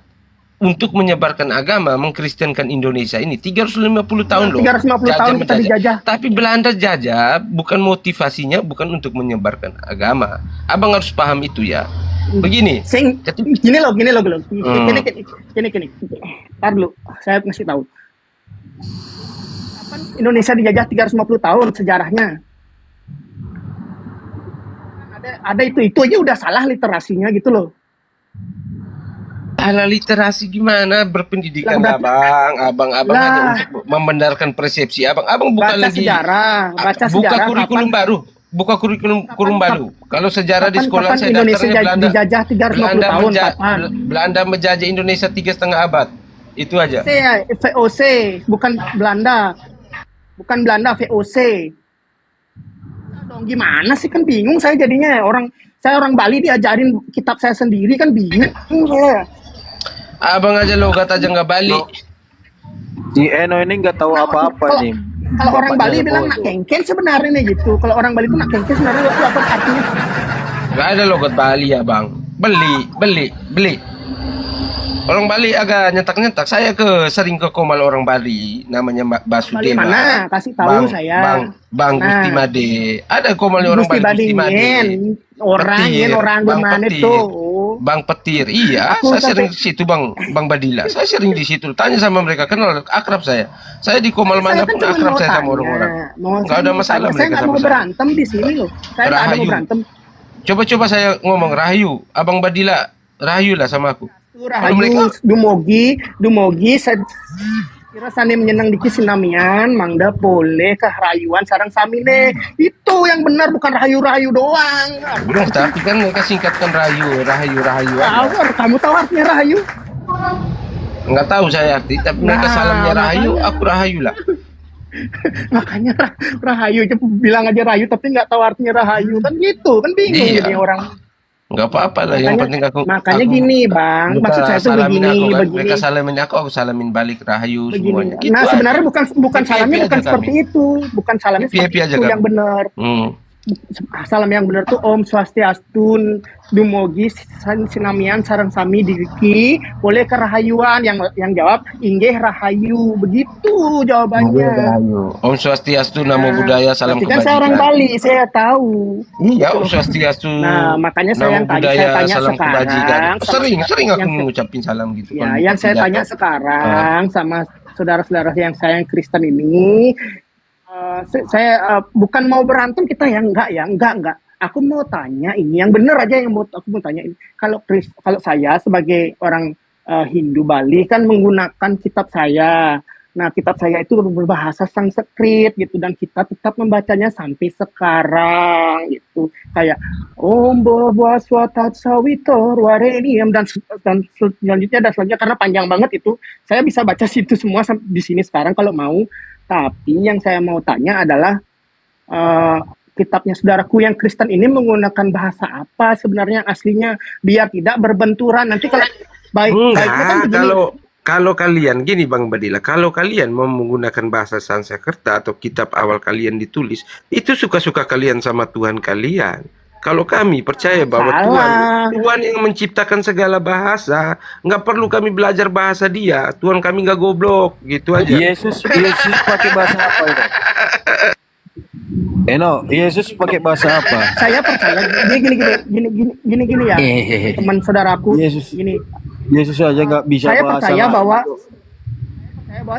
untuk menyebarkan agama, mengkristenkan Indonesia ini. 350 tahun loh. 350 tahun kita dijajah. Tapi Belanda jajah bukan motivasinya bukan untuk menyebarkan agama. Abang harus paham itu ya. Begini. Gini loh. Gini. Ntar dulu, saya ngasih tahu. Kapan Indonesia dijajah 350 tahun sejarahnya? Ada itu aja udah salah literasinya gitu loh. Salah literasi gimana? Berpendidikan abang hanya untuk membenarkan persepsi abang bukan baca lagi sejarah, buka kurikulum baru. Buka kurikulum baru. Kalau sejarah di sekolah saya Indonesia daftarnya dijajah 350 tahun kapan? Belanda menjajah Indonesia 3,5 abad. Itu aja. VOC, bukan Belanda. Bukan Belanda, VOC. Dong gimana sih, kan bingung saya jadinya. Saya orang Bali diajarin kitab saya sendiri kan bingung saya. Abang aja logat aja nggak Bali. Si Eno ini nggak tahu apa-apa nih. Kalau orang Bali bilang nak kengken sebenarnya gitu. Kalau orang Bali itu nak kengken sebenarnya itu apa artinya? Gak ada logat Bali ya bang. Beli. Orang Bali agak nyetak. Saya sering ke Komal orang Bali, namanya Basudema. Bali mana? Kasih tahu saya. Bang Gusti Made. Ada Komal orang Bali Gusti Made. Orang gimana tuh? Bang Petir, iya, saya sering di situ Bang Badila. Saya sering di situ. Tanya sama mereka, kenal, akrab saya. Saya di Komal manapun akrab saya sama orang-orang. Enggak ada masalah mereka sama saya. Saya mau berantem di sini loh. Saya nggak mau berantem. Coba saya ngomong Rahayu, Abang Badila, Rahayu lah sama aku. Rahayu, Dumogi, saya kira sani menyenang di Kisinamian, Mangda boleh ke Rayuan sarang samine. Itu yang benar, bukan Rahayu doang. Udah, tapi kan mereka singkatkan Rahayu. Kamu tahu artinya Rahayu? Enggak tahu saya arti, tapi mereka salamnya Rahayu, aku Rahayu lah. Makanya Rahayu, bilang aja Rahayu tapi nggak tahu artinya Rahayu, kan gitu, kan bingung jadi orang. Enggak apa-apa lah, yang penting makanya gini bang, maksud saya tuh begini. Mereka salamin aku salamin balik Rahayu semuanya. Gitu nah sebenarnya bukan salamnya bukan seperti itu, bukan salamnya seperti itu yang benar. Salam yang benar tuh Om Swastiastu Dumogi Sinamian sareng sami diriki boleh ke Rahayuan, yang jawab inggih Rahayu, begitu jawabannya. Om Swastiastu Namo Buddhaya salam kebajikan. Kan saya orang Bali, saya tahu. Iya Om Swastiastu. Nah makanya saya tanya salam sekarang. Sering aku mengucapin salam gitu. Ya, yang saya tanya sekarang sama saudara-saudara yang saya yang Kristen ini. Saya bukan mau berantem kita ya, enggak. Aku mau tanya ini yang benar aja, aku mau tanya ini. Kalau saya sebagai orang Hindu Bali kan menggunakan kitab saya. Nah, kitab saya itu berbahasa Sanskrit gitu, dan kita tetap membacanya sampai sekarang gitu. Kayak Om Bhava Swatat Sawitor Warenium dan selanjutnya karena panjang banget itu. Saya bisa baca situ semua di sini sekarang kalau mau. Tapi yang saya mau tanya adalah kitabnya saudaraku yang Kristen ini menggunakan bahasa apa sebenarnya aslinya, biar tidak berbenturan nanti kalau baik kan kalau kalian gini Bang Badila, kalau kalian mau menggunakan bahasa Sanskerta atau kitab awal kalian ditulis, itu suka-suka kalian sama Tuhan kalian. Kalau kami percaya bahwa Tuhan yang menciptakan segala bahasa, nggak perlu kami belajar bahasa dia. Tuhan kami nggak goblok, gitu aja. Yesus pakai bahasa apa itu? Yesus pakai bahasa apa? Saya percaya gini ya, teman saudaraku. Yesus aja nggak bisa Saya bahasa. percaya bahwa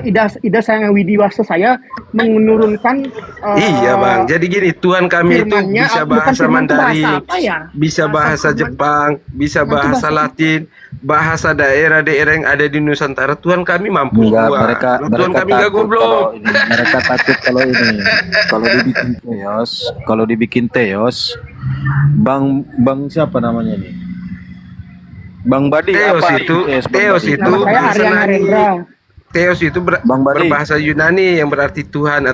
ida saya widiwasa saya menurunkan Iya bang, jadi gini, Tuhan kami itu bisa bahasa Mandarin, bisa bahasa Jepang, bisa bahasa Latin, bahasa daerah-daerah yang ada di Nusantara. Tuhan kami mampu. Tuhan kami nggak goblok. Mereka takut kalau dibikin teos, bang siapa namanya nih? Bang Badi Teos itu Nama saya Aryan Narendra. Theos itu berbahasa Yunani yang berarti Tuhan